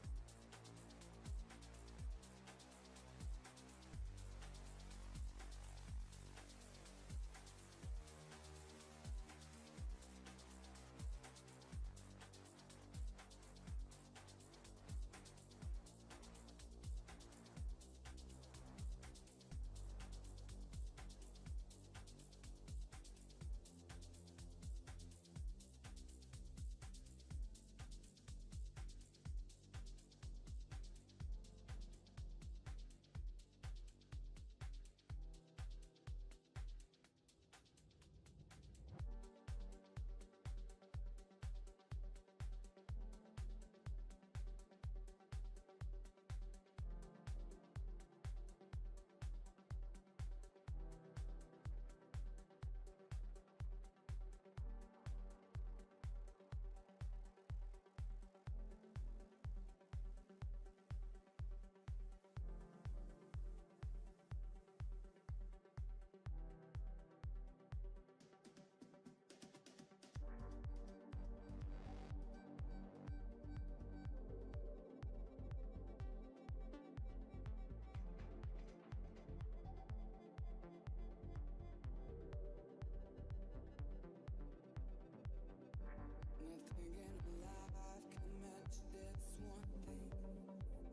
C: Nothing in life can match this one thing.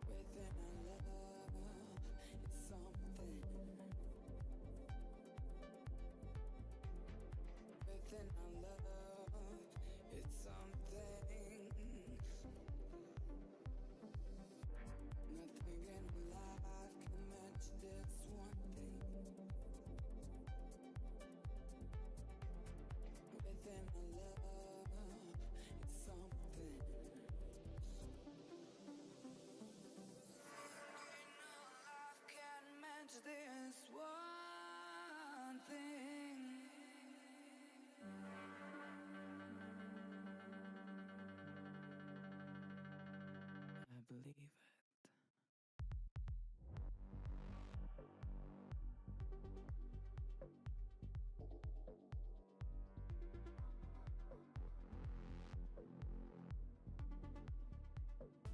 C: Within our love, it's something. Within our love, it's something. Nothing in life can match this one thing. Within our love, it's something. Life can match this one thing. I believe it.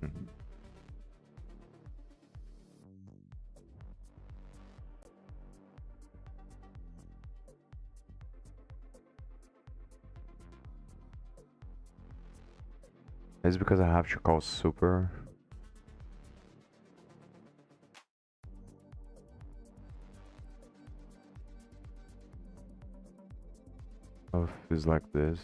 A: Mhm. It's because I have to call super. Of is like this.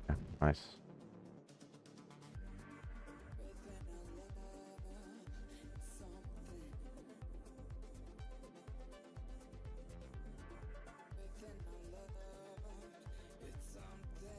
A: Yeah, nice.
C: Within our love, it's something. Within our love, it's something.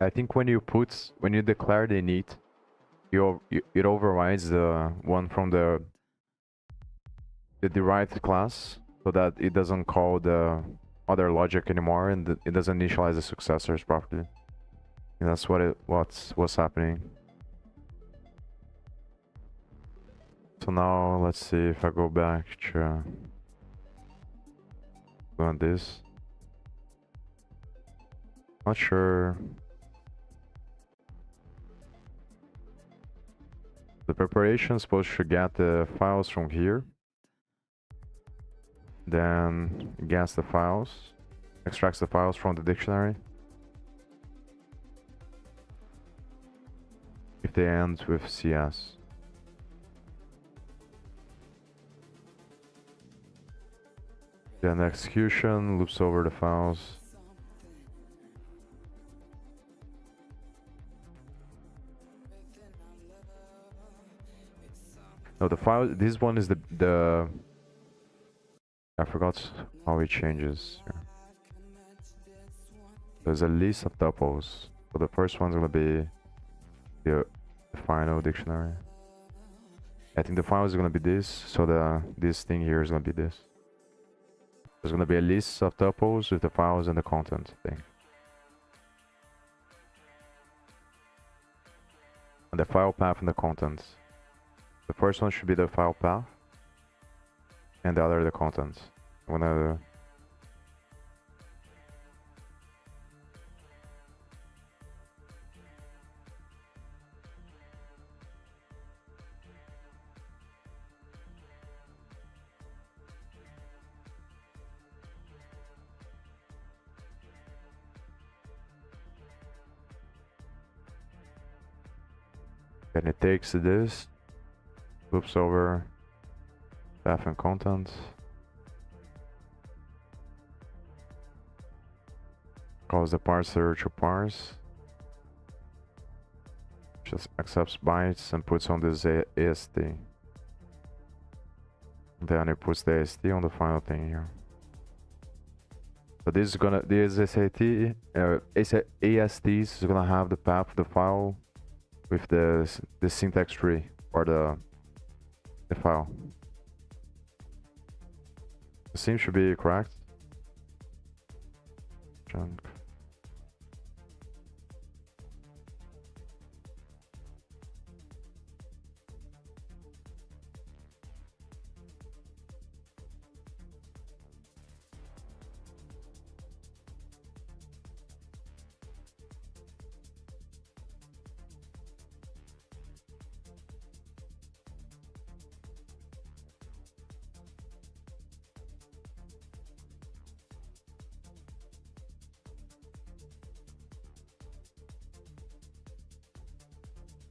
A: I think when you declare the init, it overrides the one from the derived class, so that it doesn't call the other logic anymore, and it doesn't initialize the successors properly. And that's what's happening. So now let's see if I go back to doing this. Not sure. The preparation is supposed to get the files from here. Then gets the files, extracts the files from the dictionary. If they end with CS. Then the execution loops over the files. No, the file. This one is the. I forgot how it changes. Here. There's a list of tuples. So the first one's gonna be the final dictionary. I think the final is gonna be this. So this thing here is gonna be this. There's gonna be a list of tuples with the files and the content thing. And the file path and the content. The first one should be the file path, and the other the content. I'm gonna then it takes this, loops over path and content, calls the parser to parse, just accepts bytes and puts on this AST. Then it puts the AST on the final thing here. So this is gonna, this AST is gonna have the path of the file with the syntax tree, or the file. It seems to be correct. Junk.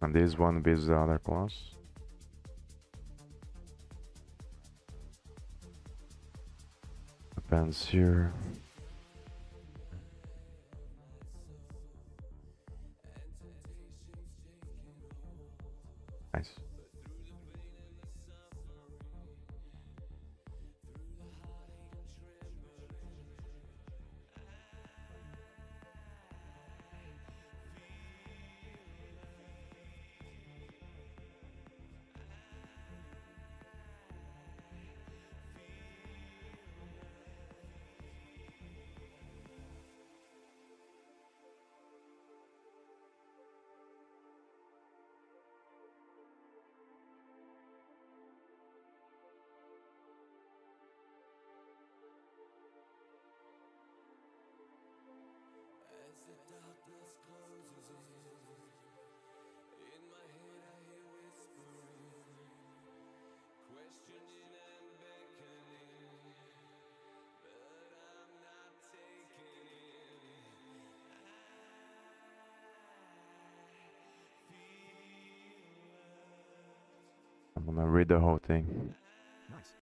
A: And this one beats the other class. Appends here. Nice. I'm gonna read the whole thing.
B: Nice.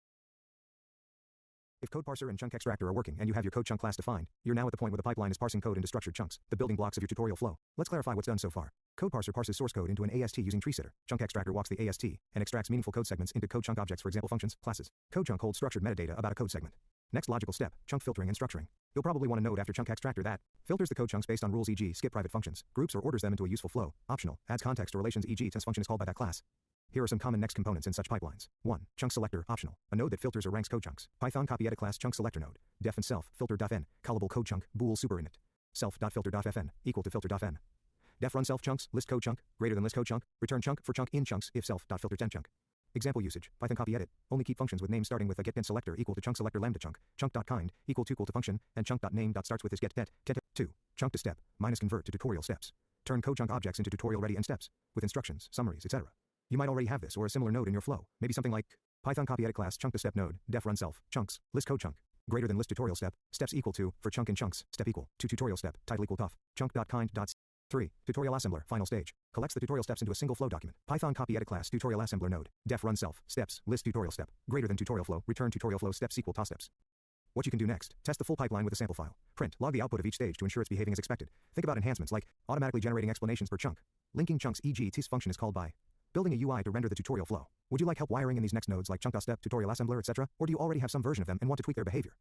B: If code parser and chunk extractor are working and you have your code chunk class defined, you're now at the point where the pipeline is parsing code into structured chunks, the building blocks of your tutorial flow. Let's clarify what's done so far. Code parser parses source code into an AST using tree sitter. Chunk extractor walks the AST and extracts meaningful code segments into code chunk objects, for example functions, classes. Code chunk holds structured metadata about a code segment. Next logical step, chunk filtering and structuring. You'll probably want to note after chunk extractor that filters the code chunks based on rules, e.g. skip private functions, groups, or orders them into a useful flow. Optional, adds context or relations, e.g. test function is called by that class. Here are some common next components in such pipelines. 1. Chunk selector, optional. A node that filters or ranks code chunks. Python copy edit class chunk selector node. Def and self, filter.n, callable code chunk, bool super init. Self.filter.fn, equal to filter.n. Def run self chunks, list code chunk, greater than list code chunk, return chunk for chunk in chunks if self.filter10 chunk. Example usage, Python copy edit, only keep functions with names starting with a get selector equal to chunk selector lambda chunk.kind equal to function, and chunk.name.starts with is get 2. Chunk to step, minus convert to tutorial steps. Turn code chunk objects into tutorial ready and steps, with instructions, summaries, etc. You might already have this or a similar node in your flow, maybe something like Python copy edit class chunk to step node, def run self, chunks, list code chunk, greater than list tutorial step, steps equal to, for chunk in chunks, step equal to tutorial step, title equal tough, chunk.kind. 3. Tutorial assembler, final stage. Collects the tutorial steps into a single flow document. Python copy edit class tutorial assembler node. Def run self, steps, list tutorial step. Greater than tutorial flow, return tutorial flow steps equal to steps. What you can do next, test the full pipeline with a sample file. Print, log the output of each stage to ensure it's behaving as expected. Think about enhancements like automatically generating explanations per chunk. Linking chunks, e.g. this function is called by. Building a UI to render the tutorial flow. Would you like help wiring in these next nodes like chunk.step, tutorial assembler, etc.? Or do you already have some version of them and want to tweak their behavior?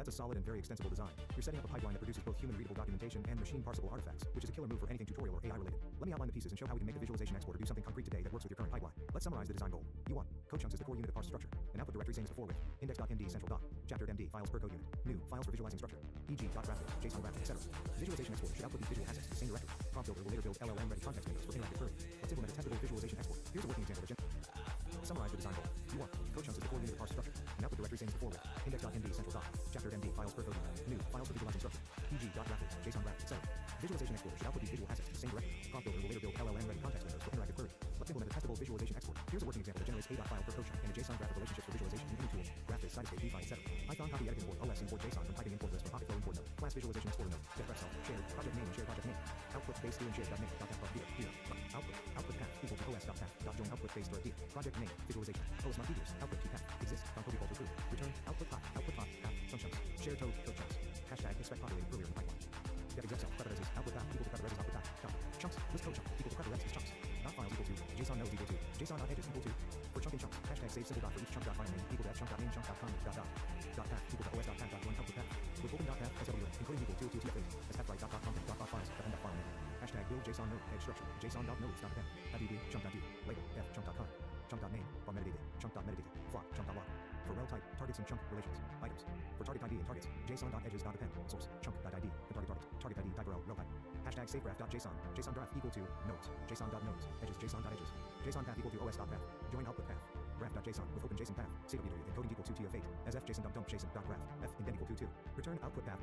B: That's a solid and very extensible design. You're setting up a pipeline that produces both human-readable documentation and machine-parsable artifacts, which is a killer move for anything tutorial or AI-related. Let me outline the pieces and show how we can make the visualization exporter do something concrete today that works with your current pipeline. Let's summarize the design goal. U1. Code chunks is the core unit of parse structure. An output directory same as before with index.md central dot, chaptered MD files per code unit. New files for visualizing structure, e.g. .graphics, JSON graphics, etc. Visualization exporter should output these visual assets to the same directory. Prompt builder will later build LLM-ready context windows for interactive querying. Let's implement a testable visualization export. Here's a working example that summarize the design goal. U1. Code chunks is the core unit of parse structure. An output directory same as before with index.md central dot, chaptered MD files per code unit. New files for visualizing structure, e.g. .graphics, JSON graphics, etc. Visualization exporter should output these visual assets to the same directory. Prompt builder will later build LLM-ready context windows for interactive querying. Let's implement a testable visualization export. Here's a working example that generates a file per code chunk and a JSON graph of relationships for visualization in any tool. Graphics, side state, DeFi, etc. Python copy edit import OS import JSON from piping import list from pocket flow import node. Class visualization exporter node. Get ref self, shared, project name and shared project name. Output base and shared name dot path here. Output path equal to OS dot path dot join output base here. Project name visualization. OS not features. Output key path exists. Code default to true. Return output path path some chunks. Share code chunks. Hashtag expect populating earlier in the pipeline. Get exec self preferences output path equal to preferences output path chunks list code chunk equal to preferences chunks. Dot files equal to JSON nodes equal to JSON dot edges equal to for chunking chunks. Hashtag save symbol dot for each chunk dot file name equal to f chunk dot name chunk dot com dot path equal to os dot path dot join output path with open dot path sw encoding equal to tf8 as f right dot content dot files dot end dot file name. Hashtag build JSON node edge structure JSON dot nodes dot append dd chunk dot d label f chunk dot con chunk dot name bar metadata chunk dot metadata flock chunk dot log. For rel type, targets and chunk relations, items. For target ID and targets, JSON.edges.append, source, chunk.id, the target ID type rel type. Hashtag savegraph.json, JSON graph equal to nodes, JSON.nodes, edges, JSON.edges, JSON path equal to os.path, join output path, graph.json with open JSON path, CW encoding equal to tf8, as f JSON.dump JSON.graph, f indent equal to 2, return output path,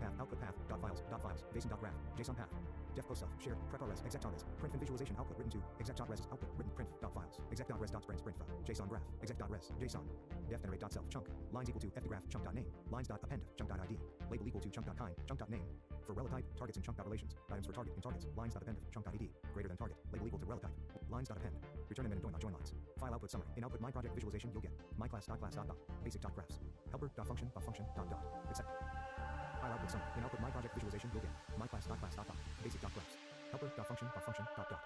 B: dot files, JSON.graph, JSON path, def post self, shared, prep.rs, exec.res, print and visualization output written to, exec.res output written print.files, exec.res.sprint file, JSON graph, exec.res, JSON, def generate.self chunk, lines equal to fdgraph chunk.name, lines.append, chunk.id, label equal to chunk.kind, chunk.name. For rel type, targets and chunk.relations, items for target and targets, lines.append, chunk.id, greater than target, label equal to rel type, lines.append, return and then join lines. File output summary, in output my project visualization you'll get, myclass.class dot basic.graphs, helper.function, etc. File output summary, in output my project visualization you'll get, myclass.class dot basic.graphs, helper.function, etc.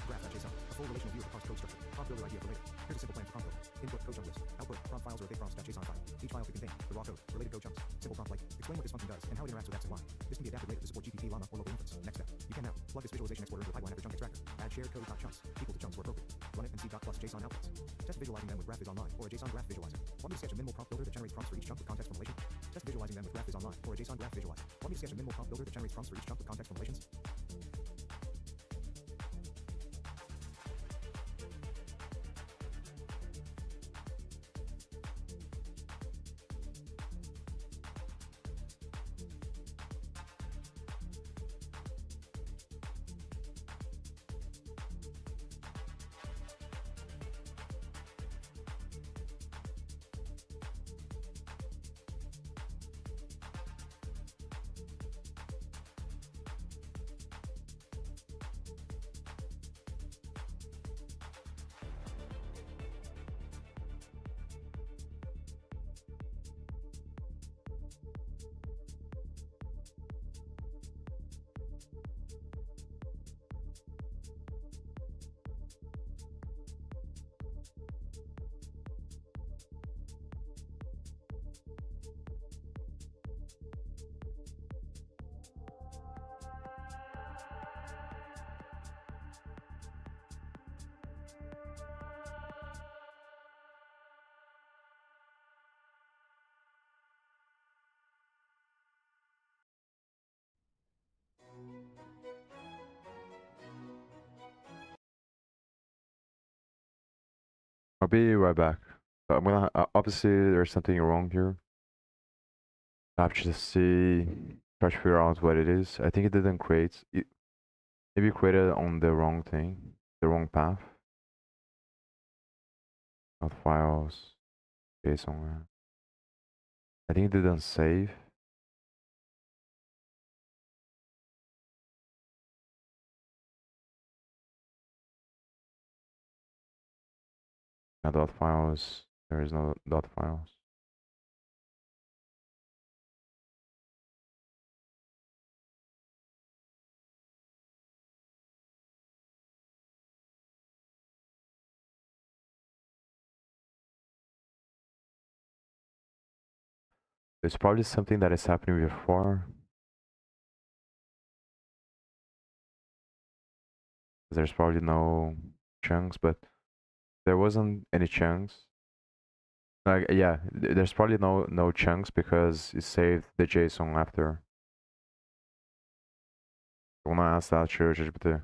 B: Graph.json, a full relational view of the parse code structure, prompt builder idea for later. Here's a simple plan for prompt builder. Input code chunk list, output prompt files or a big prompts.json file. Each file could contain the raw code, related code chunks, simple prompt like, explain what this function does and how it interacts with X and Y. This can be adapted later to support GPT, llama, or local inference. Next step, you can now plug this visualization exporter into the pipeline after chunk extractor. Add shared code.chunks equal to chunks where appropriate. Run it and see plus JSON outputs. Test visualizing them with Graph is online or a JSON graph visualizer. Want me to sketch a minimal prompt builder that generates prompts for each chunk with context from relation? Test visualizing them with Graph is online or a JSON graph visualizer. Want me to sketch a minimal prompt builder that generates prompts for each chunk with context from relations?
A: I'll be right back. I'm gonna obviously there's something wrong here. I have to see, try to figure out what it is. I think it didn't create. Maybe created on the wrong thing, the wrong path. Not files, JSON. I think it didn't save. Dot files. There is no dot files. There's probably something that is happening before. There's probably no chunks, but there wasn't any chunks. Like yeah, there's probably no chunks because it saved the JSON after. I wanna ask that to ChatGPT.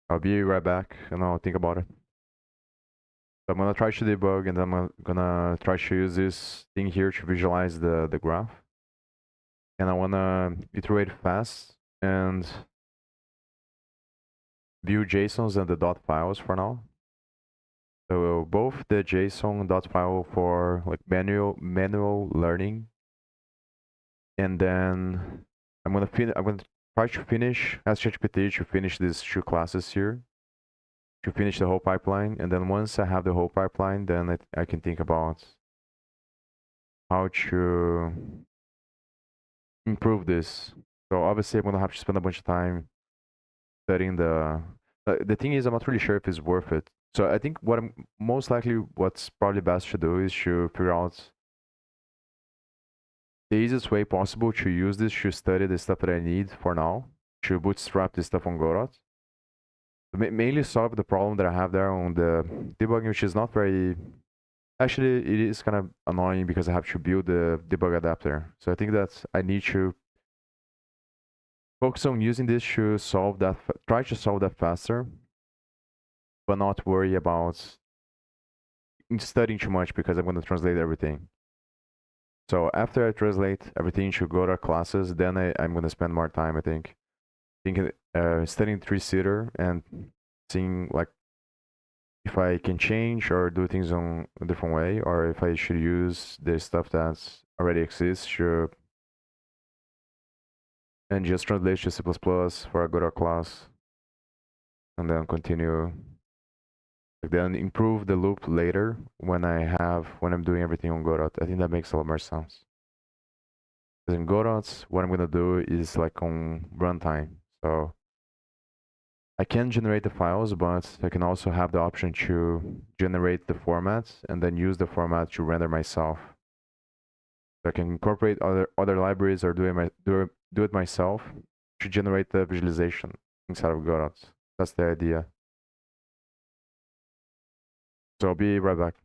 A: I'll be right back and I'll think about it. So I'm gonna try to debug and then I'm gonna try to use this thing here to visualize the graph. And I wanna iterate fast and view JSONs and the dot files for now. So both the JSON dot file for like manual learning, and then I'm gonna try to finish as ChatGPT to finish these two classes here, to finish the whole pipeline, and then once I have the whole pipeline, then I can think about how to improve this. So obviously I'm gonna have to spend a bunch of time studying the thing is I'm not really sure if it's worth it. So I think what's probably best to do is to figure out the easiest way possible to use this to study the stuff that I need for now, to bootstrap this stuff on Godot. Mainly solve the problem that I have there on the debugging, which is not very... Actually, it is kind of annoying because I have to build the debug adapter. So I think that I need to focus on using this to solve that, try to solve that faster, but not worry about studying too much because I'm going to translate everything. So after I translate everything to Godot classes, then I'm going to spend more time, I think, studying three-seater and seeing like if I can change or do things on a different way, or if I should use the stuff that already exists and just translate to C++ for a Godot class, and then continue, then improve the loop later when I'm doing everything on Godot. I think that makes a lot more sense. Because in Godot, what I'm gonna do is like on runtime. So I can generate the files, but I can also have the option to generate the formats and then use the format to render myself. So I can incorporate other libraries or do it myself to generate the visualization inside of Godot. That's the idea. So I'll be right back.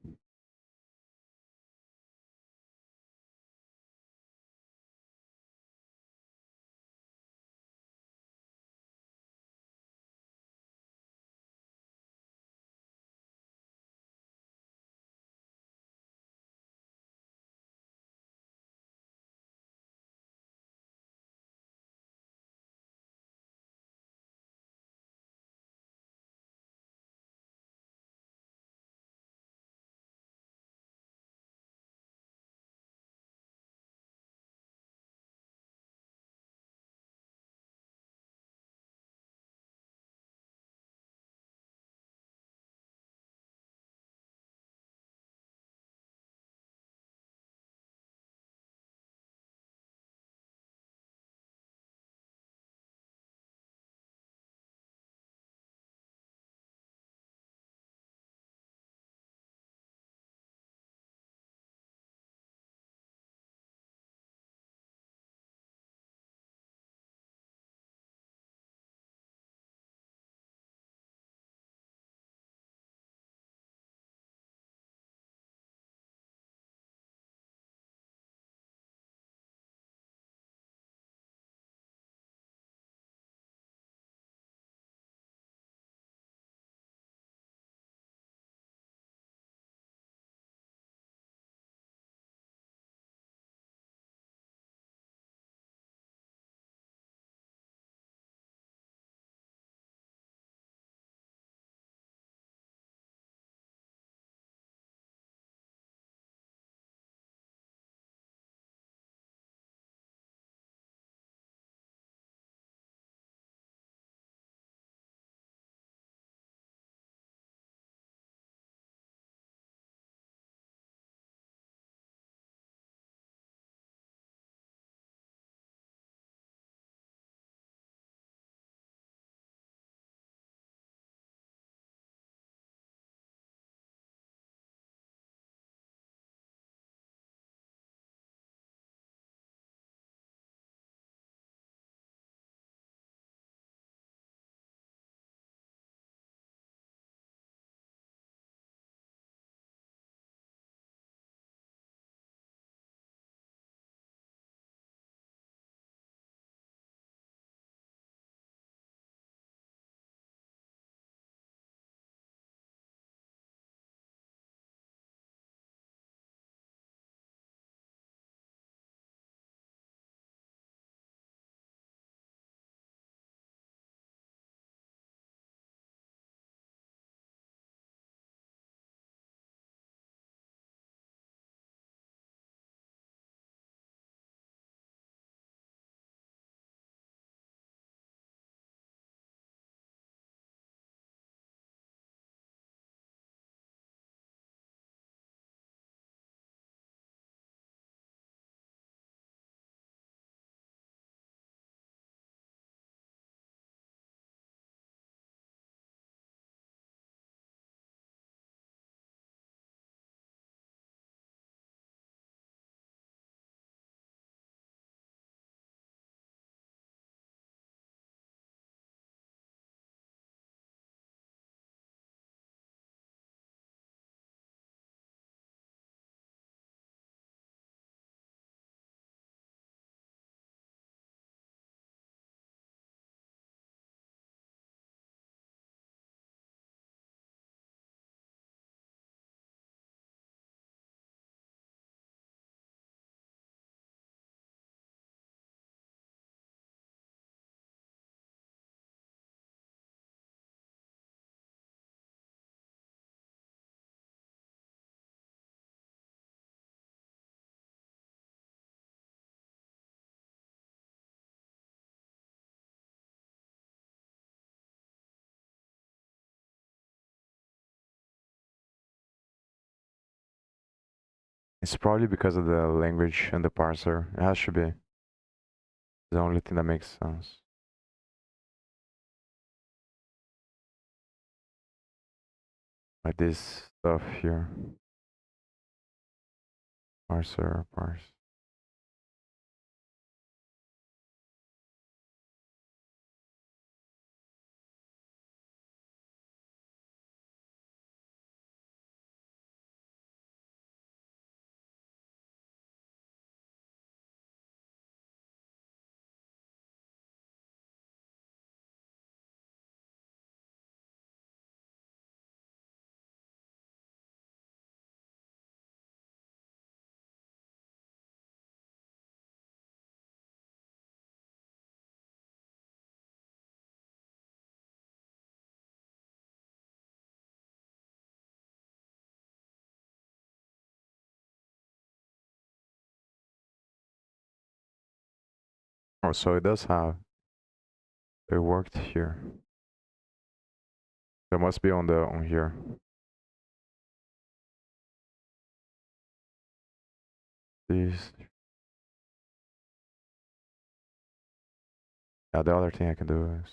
A: It's probably because of the language and the parser. It has to be. The only thing that makes sense. Like this stuff here. Parser, parse. Oh, so it does have. It worked here. It must be on here. These. Yeah, the other thing I can do is.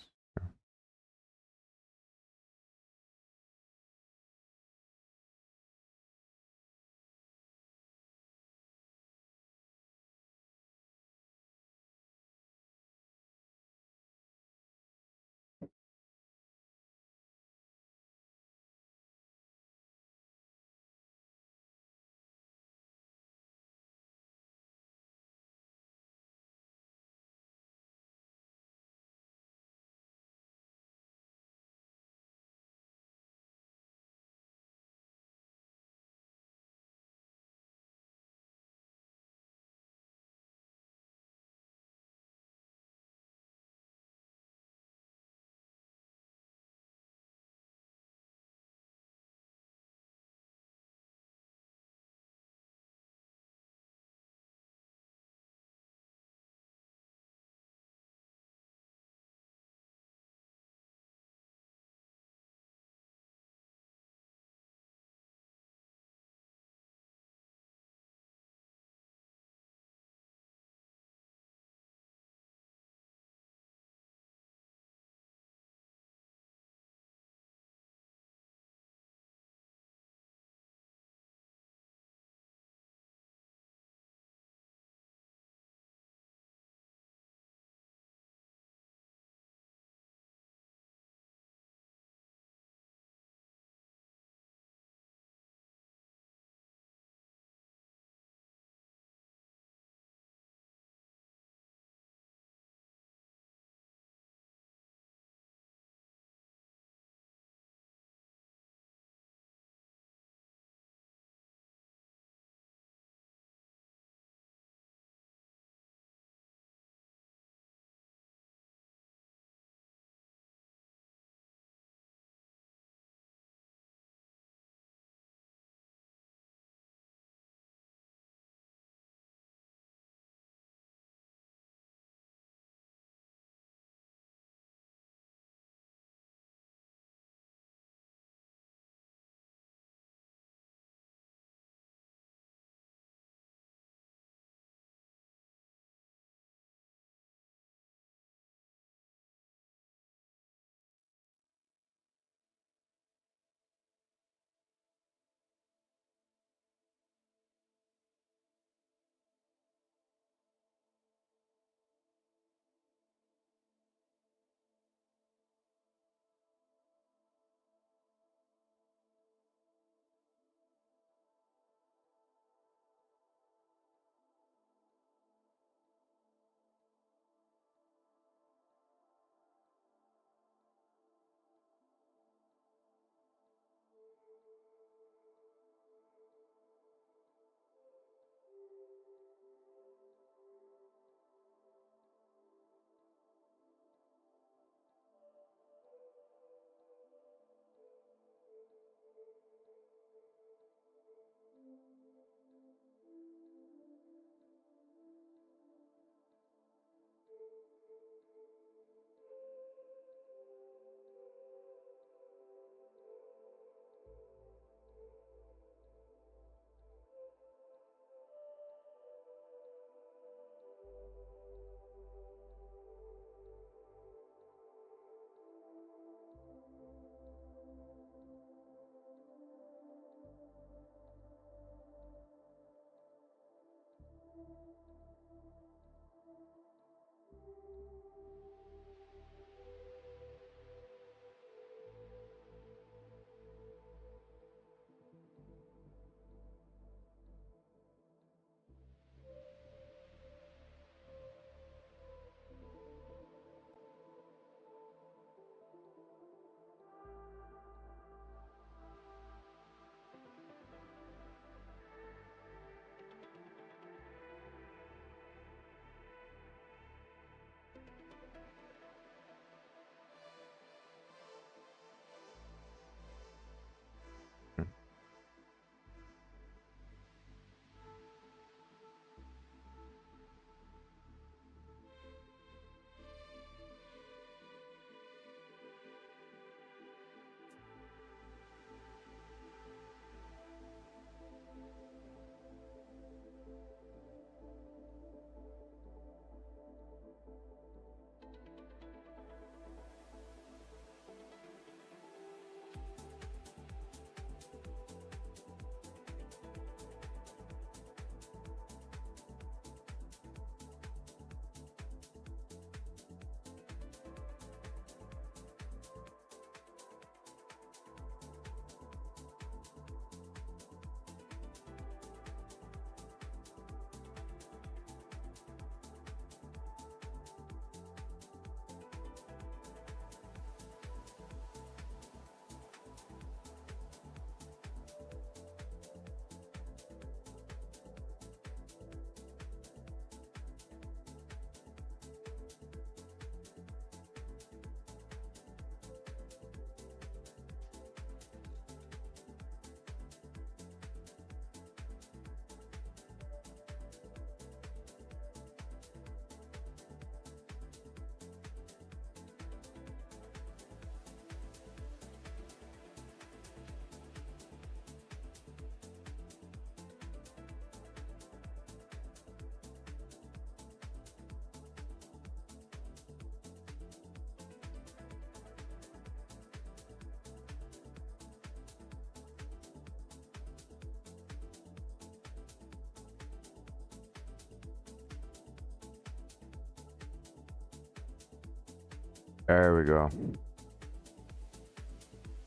A: There we go.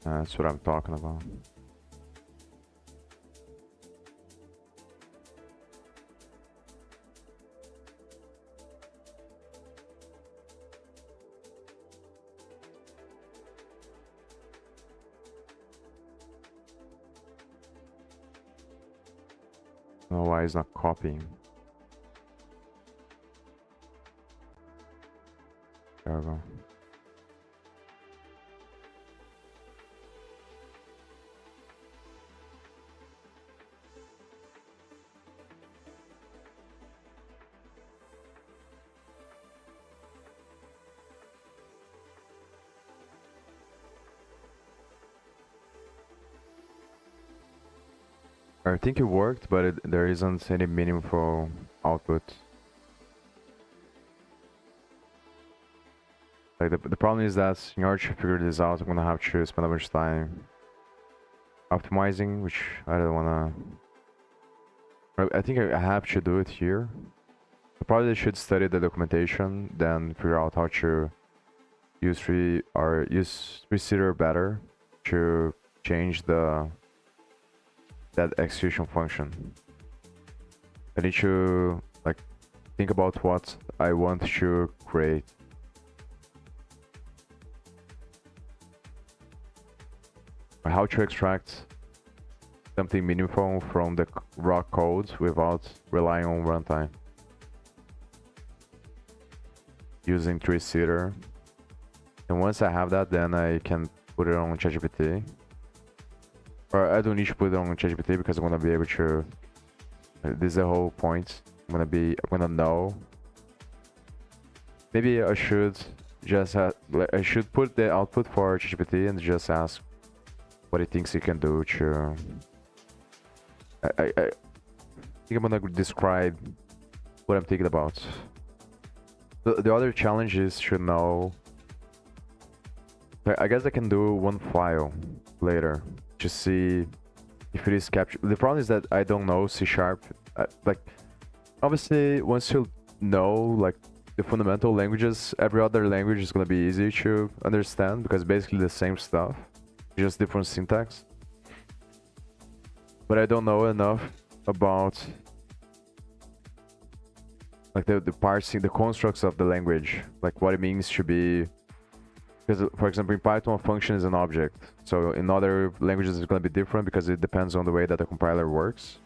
A: That's what I'm talking about. Oh, why is not copying? There we go. I think it worked, but there isn't any meaningful output. Like the problem is that in order to figure this out, I'm gonna have to spend a bunch of time optimizing, which I don't wanna. I think I have to do it here. I probably should study the documentation, then figure out how to use reseater better to change that execution function. I need to like think about what I want to create. How to extract something meaningful from the raw code without relying on runtime. Using tree-seeder. And once I have that, then I can put it on ChatGPT. Or I don't need to put it on ChatGPT because I'm gonna be able to. This is the whole point. I'm gonna know. Maybe I should just I should put the output for ChatGPT and just ask what it thinks it can do to. I think I'm gonna describe what I'm thinking about. The other challenge is to know. I guess I can do one file later to see if it is captured. The problem is that I don't know C#. Like, obviously, once you know like the fundamental languages, every other language is gonna be easy to understand because basically the same stuff, just different syntax. But I don't know enough about like the parsing, the constructs of the language, like what it means to be. Because, for example, in Python, a function is an object. So in other languages, it's going to be different because it depends on the way that the compiler works.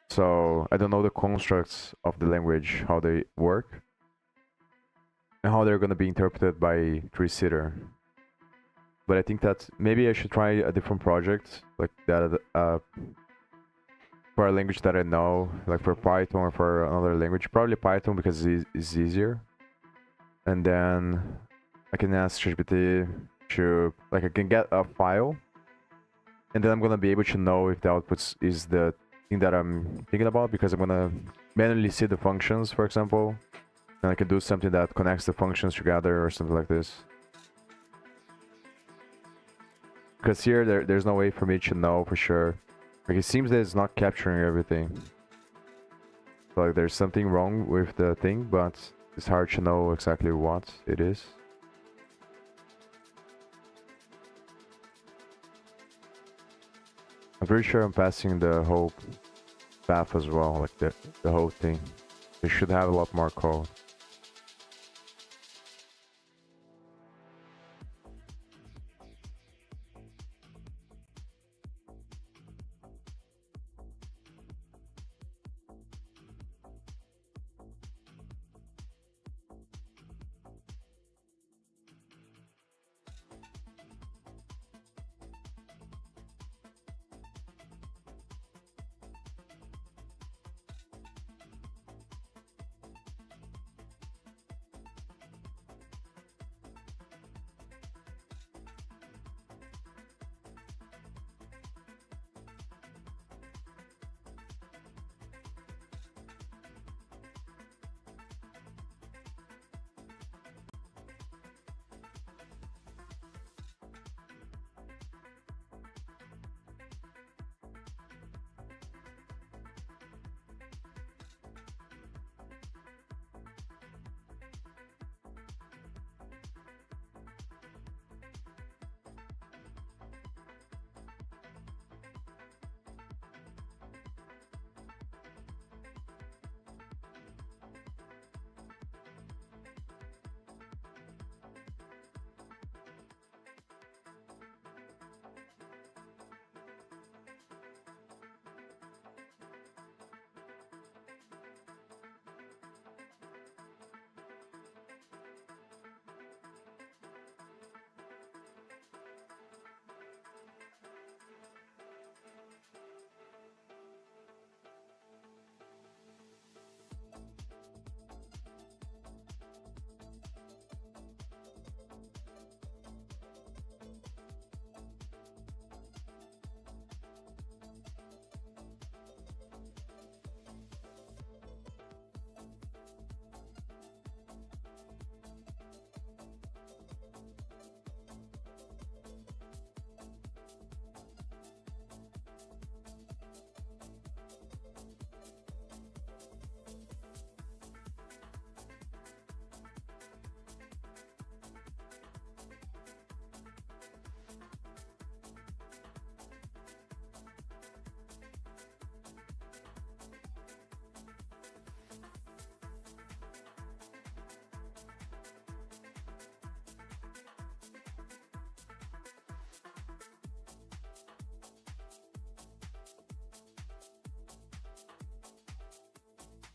A: So I don't know the constructs of the language, how they work, and how they're going to be interpreted by tree-seeder. But I think that maybe I should try a different project like that for a language that I know, like for Python or for another language. Probably Python because it's easier. And then I can ask ChatGPT to, like, I can get a file, and then I'm gonna be able to know if the output is the thing that I'm thinking about, because I'm gonna manually see the functions, for example, and I can do something that connects the functions together or something like this. Because here, there's no way for me to know for sure. Like, it seems that it's not capturing everything. So, like, there's something wrong with the thing, but it's hard to know exactly what it is. I'm pretty sure I'm passing the whole path as well, like the whole thing. They should have a lot more code.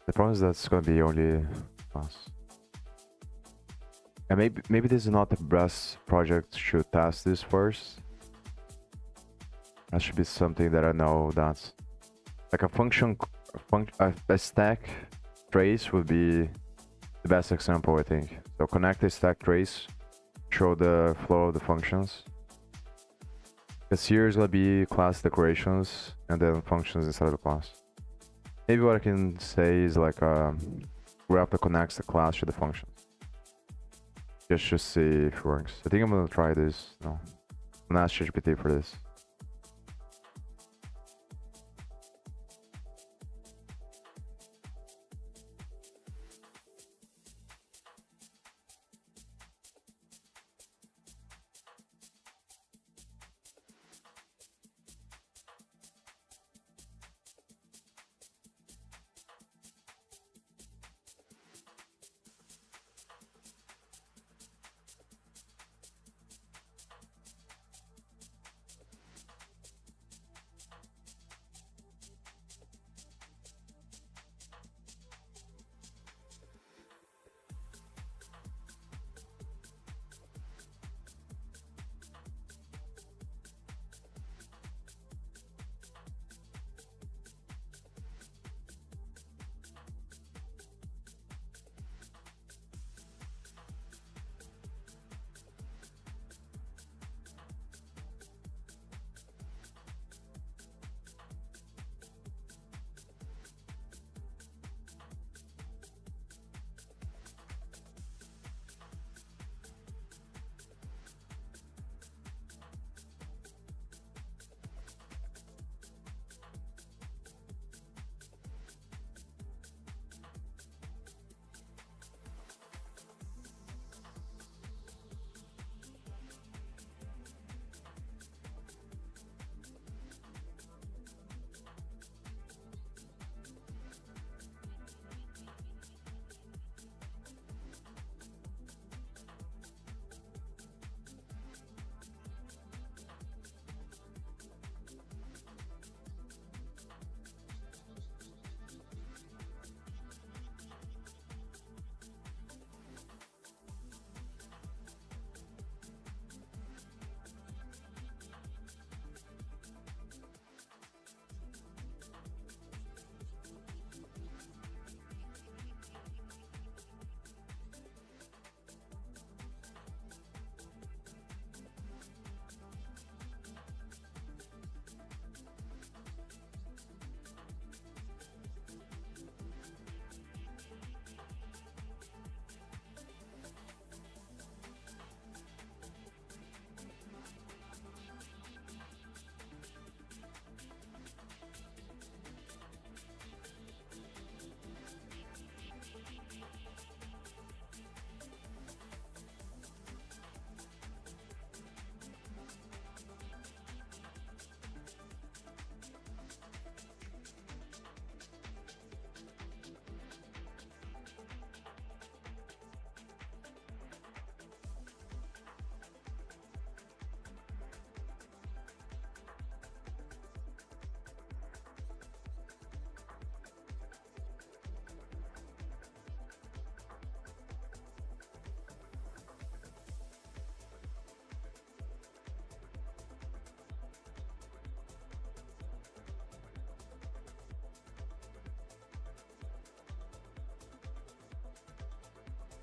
A: The problem is that's gonna be only class. And maybe this is not the best project to test this first. That should be something that I know that's like a a stack trace would be the best example, I think. So connect a stack trace, show the flow of the functions. Because here is gonna be class decorations and then functions inside of the class. Maybe what I can say is like a graph that connects the class to the functions. Just to see if it works. I think I'm gonna try this. No, I'm gonna ask ChatGPT for this.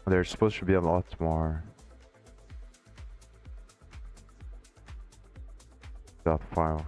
A: There's supposed to be a lot more dot files.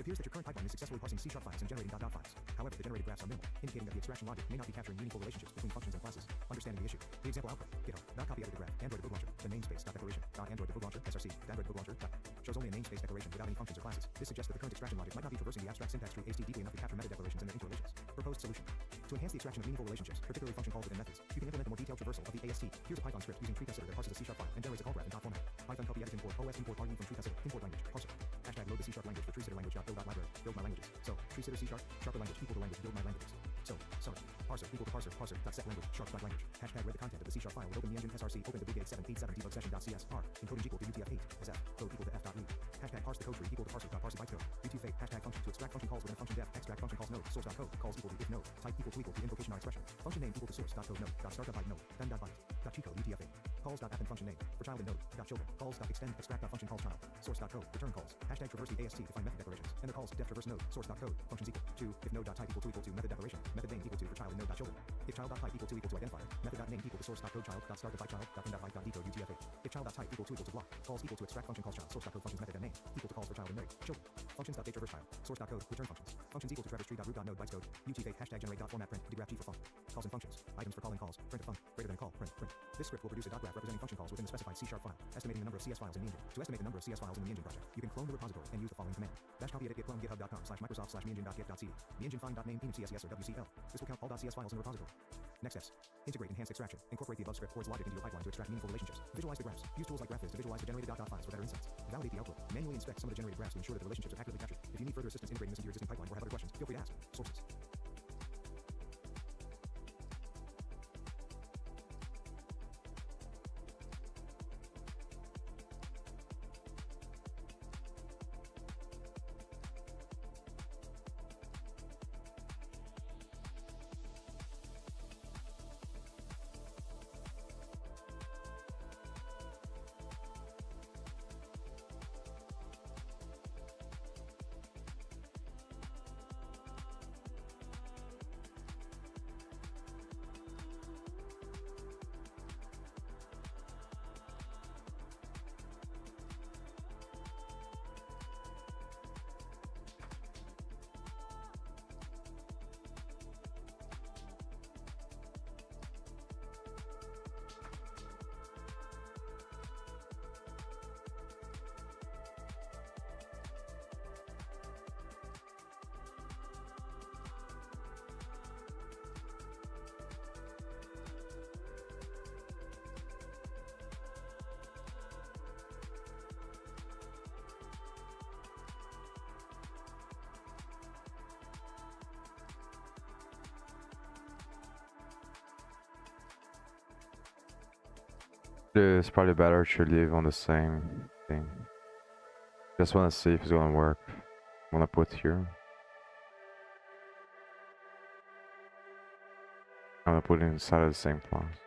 B: appears that your current pipeline is successfully parsing C# files and generating .dot files. However, the generated graphs are minimal, indicating that the extraction logic may not be capturing meaningful relationships between functions and classes. Understanding the issue. The example output, GitHub, .copy edited graph, Android debug launcher, the namespace, .declaration, .android debug launcher, src, Android debug launcher, shows only a namespace declaration without any functions or classes. This suggests that the current extraction logic might not be traversing the abstract syntax tree HT deeply enough to capture meta declarations and their interrelations. Proposed solution. To enhance the extraction of meaningful relationships, particularly function calls within methods, you can implement a more detailed traversal of the AST. Here's a Python script using tree consider that parses a C# file and generates a call graph in dot format. Python copy edit import os import RE from tree consider import language parser. Hashtag load the C# language for treesitter language .build.library build my languages. So treesitter C# sharper language equal to language build my languages. So sorry. Parser equal to parser.set language sharp.language. Hashtag read the content of the C# file would open the engine src open debug 8787 debug session.cs r encoding equal to utf8 as f code equal to f.read. Hashtag parse the code tree equal to parser.parse byte code. utf8 hashtag function to extract function calls within a function def extract function calls node source.code calls equal to if node type equal to invocation or expression function name equal to source.code node .start.byte node then.byte .cheat code utf8 calls.app and function name for child and node .children calls.extend extract.function calls child source.code return calls hashtag traverse the AST define method declarations and the calls def traverse node source.code functions equal to if node.type equal to method declaration method name equal to for child and node.children if child.type equal to identifier method.name equal to source.code child.start.byte child.end.byte.decode utf8 if child.type equal to block calls equal to extract function calls child source.code functions method and name equal to calls for child and node children functions.date traverse child source.code return functions functions equal to traverse tree.root.node bytes code utf8 hashtag generate.format print degraph g for func calls and functions items for calling calls print a func greater than call print this script will produce a graph representing function calls within the specified C# file estimating the number of CS files in the engine. To estimate the number of CS files in the engine project, you can clone the repository and use the following command. Dash copy edit git clone github.com/microsoft/meengine.git.ce. Meengine find .name peanut CSS or WCL. This will count all .cs files in the repository. Next steps. Integrate enhanced extraction. Incorporate the above script or its logic into your pipeline to extract meaningful relationships. Visualize the graphs. Use tools like GraphViz to visualize the generated .dot files for better insights. Validate the output. Manually inspect some of the generated graphs to ensure that the relationships are accurately captured. If you need further assistance integrating this into your existing pipeline or have other questions, feel free to ask. Sources.
A: It's probably better to leave on the same thing. Just wanna see if it's gonna work. I'm gonna put here. I'm gonna put it inside of the same class.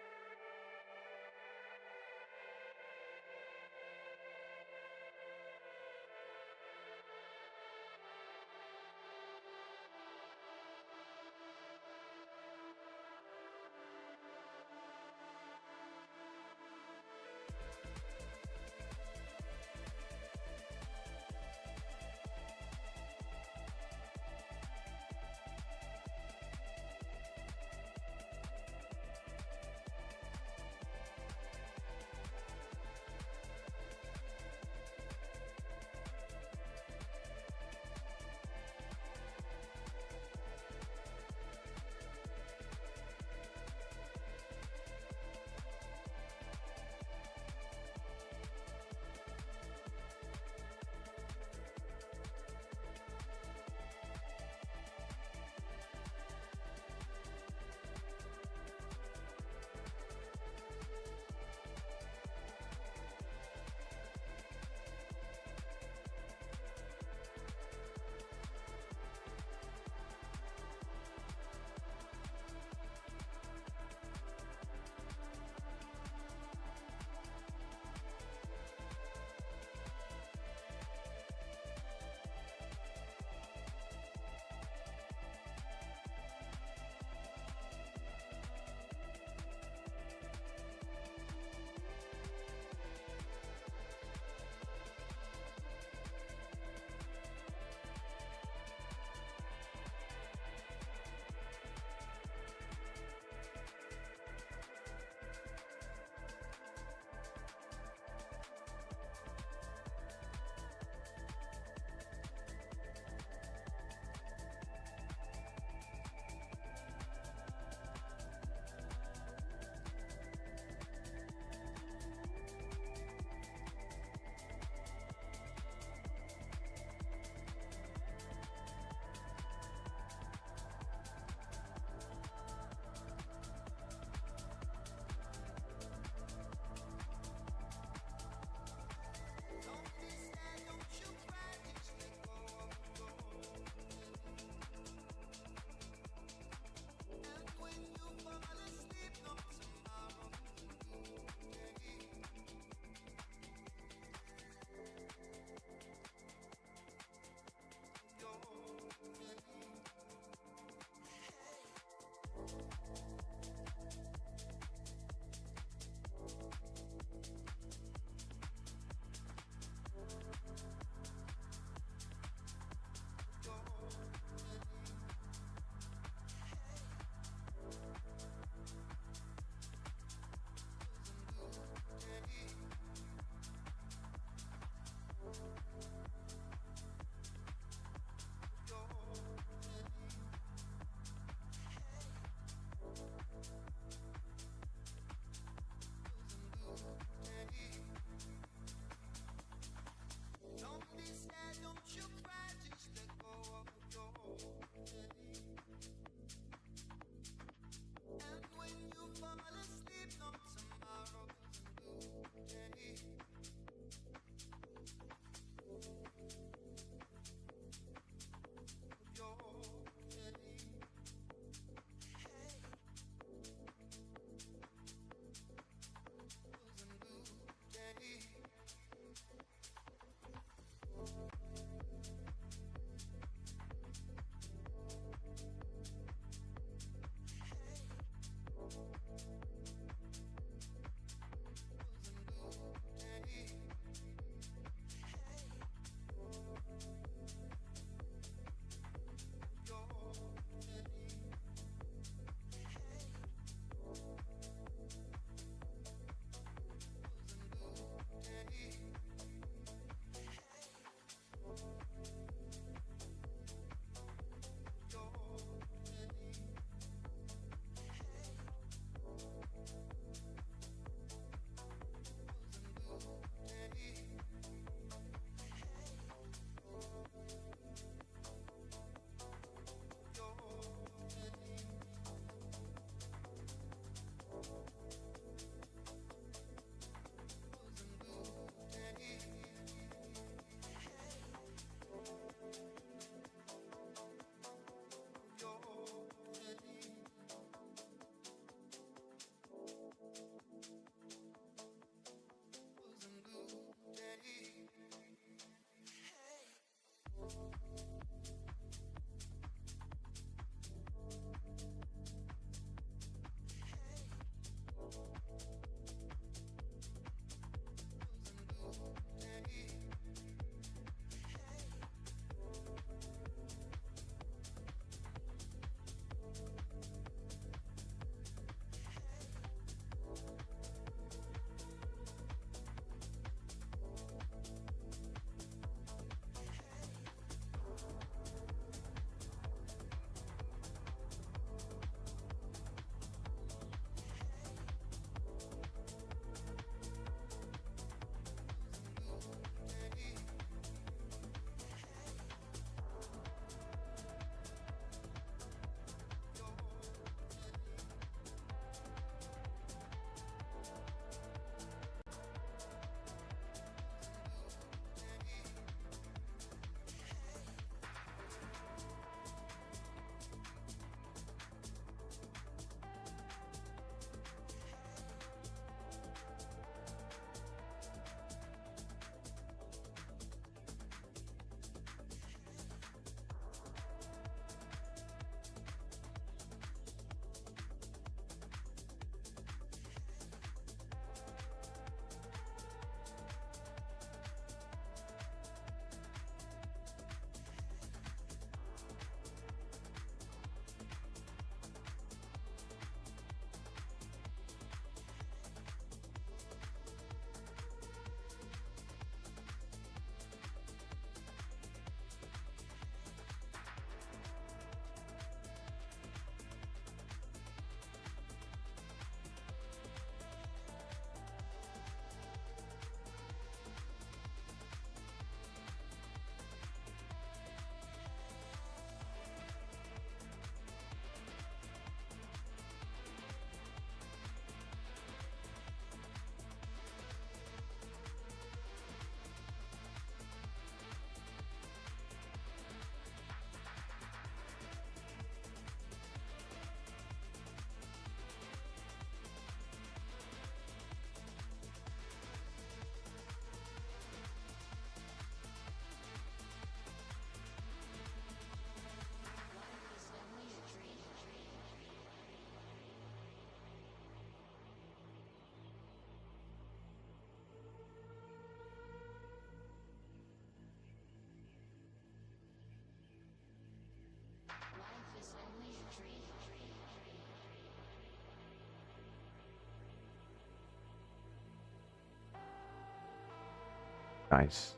A: Nice.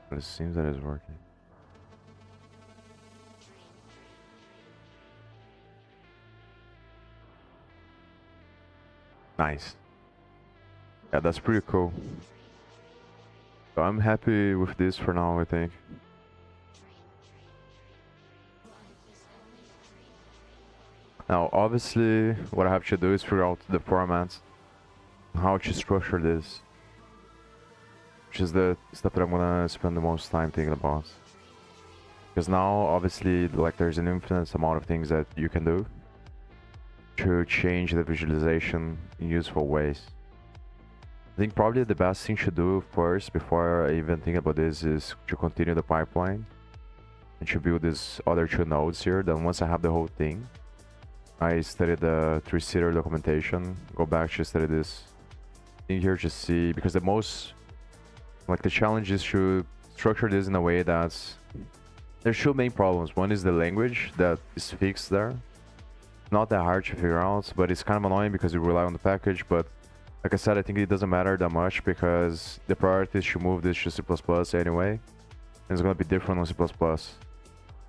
A: But it seems that it's working. Nice. Yeah, that's pretty cool. So I'm happy with this for now, I think. Now, obviously, what I have to do is figure out the format, how to structure this, which is the stuff that I'm gonna spend the most time thinking about. Because now, obviously, like there's an infinite amount of things that you can do to change the visualization in useful ways. I think probably the best thing to do first, before I even think about this, is to continue the pipeline and to build these other two nodes here. Then once I have the whole thing, I study the three-seater documentation, go back to study this thing here to see, because the most, like the challenge is to structure this in a way that's, there's two main problems. One is the language that is fixed there. Not that hard to figure out, but it's kind of annoying because you rely on the package. But like I said, I think it doesn't matter that much because the priority is to move this to C++ anyway. And it's going to be different on C++. But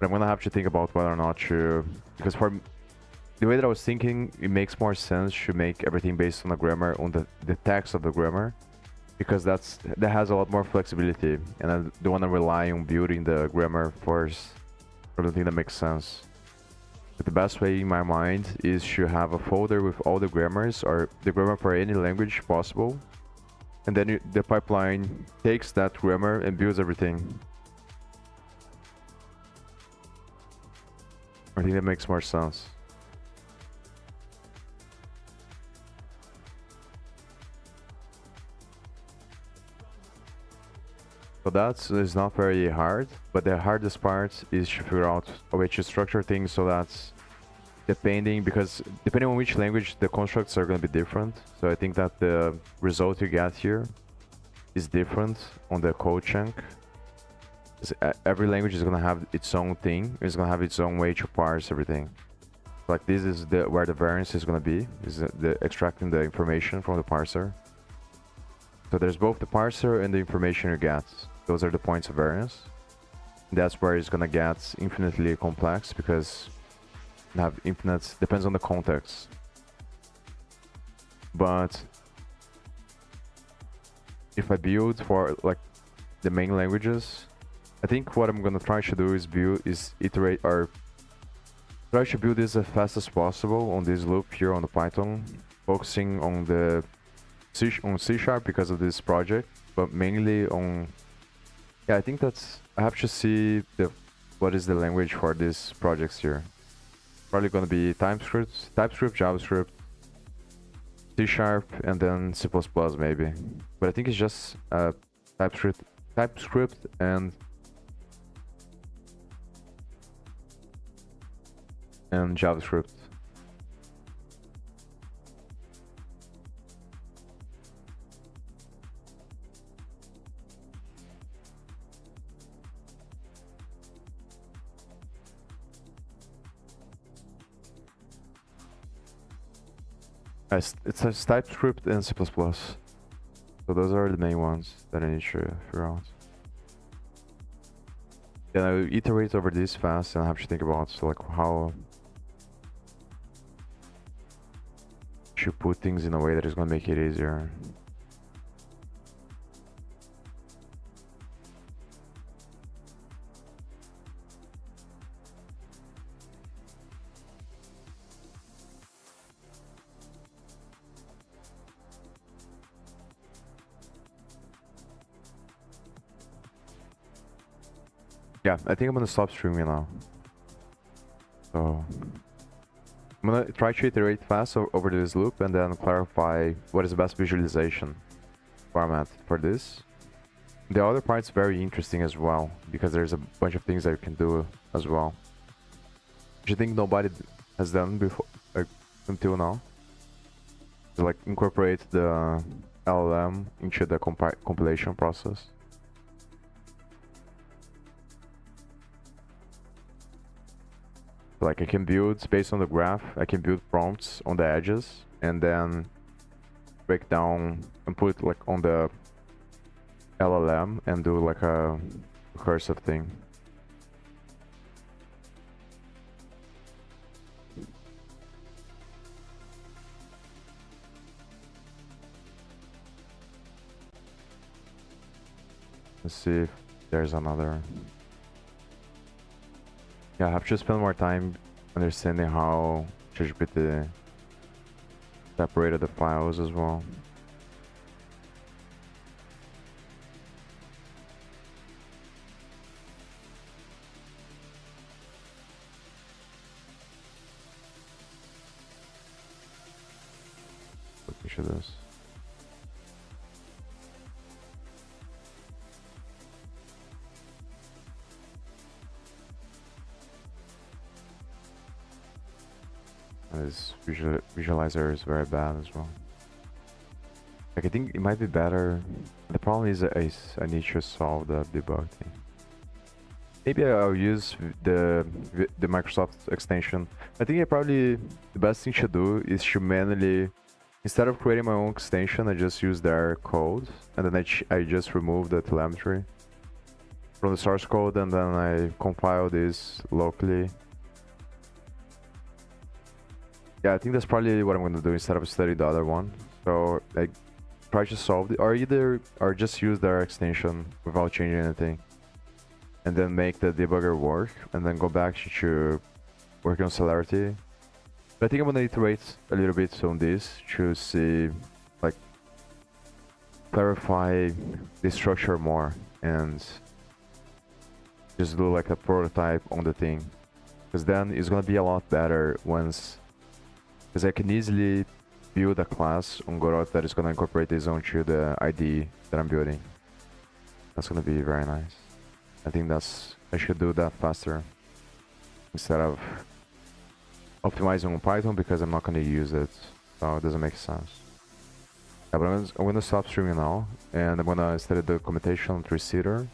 A: I'm going to have to think about whether or not to, because for the way that I was thinking, it makes more sense to make everything based on the grammar, on the text of the grammar, because that has a lot more flexibility, and I don't want to rely on building the grammar first. I don't think that makes sense. But the best way in my mind is to have a folder with all the grammars, or the grammar for any language possible, and then the pipeline takes that grammar and builds everything. I think that makes more sense. So that is not very hard, but the hardest part is to figure out a way to structure things so that depending on which language, the constructs are going to be different. So I think that the result you get here is different on the code chunk. Every language is going to have its own thing. It's going to have its own way to parse everything. Like this is where the variance is going to be, is the extracting the information from the parser. So there's both the parser and the information you get. Those are the points of variance. That's where it's gonna get infinitely complex, because you have infinite, depends on the context. But if I build for like the main languages, I think what I'm gonna try to do is iterate, or try to build this as fast as possible on this loop here on the Python, focusing on the C# because of this project, but mainly on, yeah, I think that's, I have to see what is the language for these projects here. Probably gonna be TypeScript, JavaScript, C# and then C++ maybe. But I think it's just TypeScript and JavaScript. It says TypeScript and C++. So those are the main ones that I need to figure out. Then I iterate over this fast, and I have to think about like how to put things in a way that is going to make it easier. Yeah, I think I'm gonna stop streaming now. So I'm gonna try to iterate fast over this loop and then clarify what is the best visualization format for this. The other part's very interesting as well, because there's a bunch of things that you can do as well, which I think nobody has done before, like, until now. To like incorporate the LLM into the compilation process. Like I can build, based on the graph, I can build prompts on the edges and then break down and put like on the LLM and do like a recursive thing. Let's see if there's another. Yeah, I have to spend more time understanding how ChatGPT separated the files as well. Let me show this. This visualizer is very bad as well. Like, I think it might be better. The problem is I need to solve the debug thing. Maybe I'll use the Microsoft extension. I think probably the best thing to do is to manually, instead of creating my own extension, I just use their code, and then I just remove the telemetry from the source code, and then I compile this locally. Yeah, I think that's probably what I'm gonna do instead of study the other one. So like, try to solve it, or just use their extension without changing anything, and then make the debugger work, and then go back to work on celerity. But I think I'm gonna iterate a little bit on this to see, like, clarify the structure more and just do like a prototype on the thing, because then it's gonna be a lot better once. Because I can easily build a class on Godot that is going to incorporate this onto the IDE that I'm building. That's going to be very nice. I think I should do that faster instead of optimizing on Python, because I'm not going to use it, so it doesn't make sense. Yeah, but I'm going to stop streaming now, and I'm going to study the documentation on Three-Seater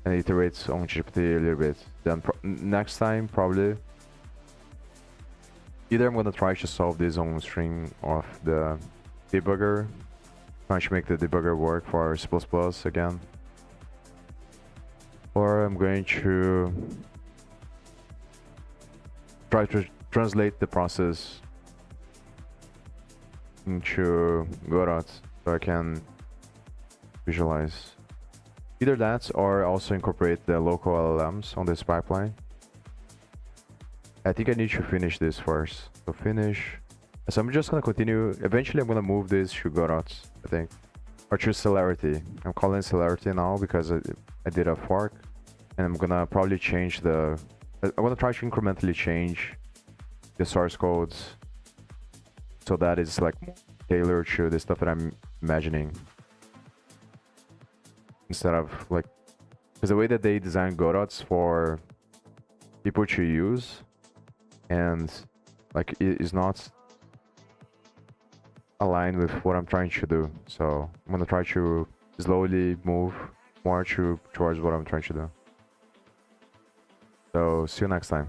A: and iterate on GPT a little bit. Then next time, probably, either I'm gonna try to solve this on string of the debugger, trying to make the debugger work for C++ again, or I'm going to try to translate the process into Godot so I can visualize. Either that, or also incorporate the local LLMs on this pipeline. I think I need to finish this first. So finish. So I'm just gonna continue. Eventually I'm gonna move this to Godot, I think. Or to Celerity. I'm calling it Celerity now because I did a fork. And I'm gonna probably change I'm gonna try to incrementally change the source codes so that it's like tailored to the stuff that I'm imagining. Instead of like, because the way that they design Godots for people to use, and like it is not aligned with what I'm trying to do. So I'm gonna try to slowly move more towards what I'm trying to do. So see you next time.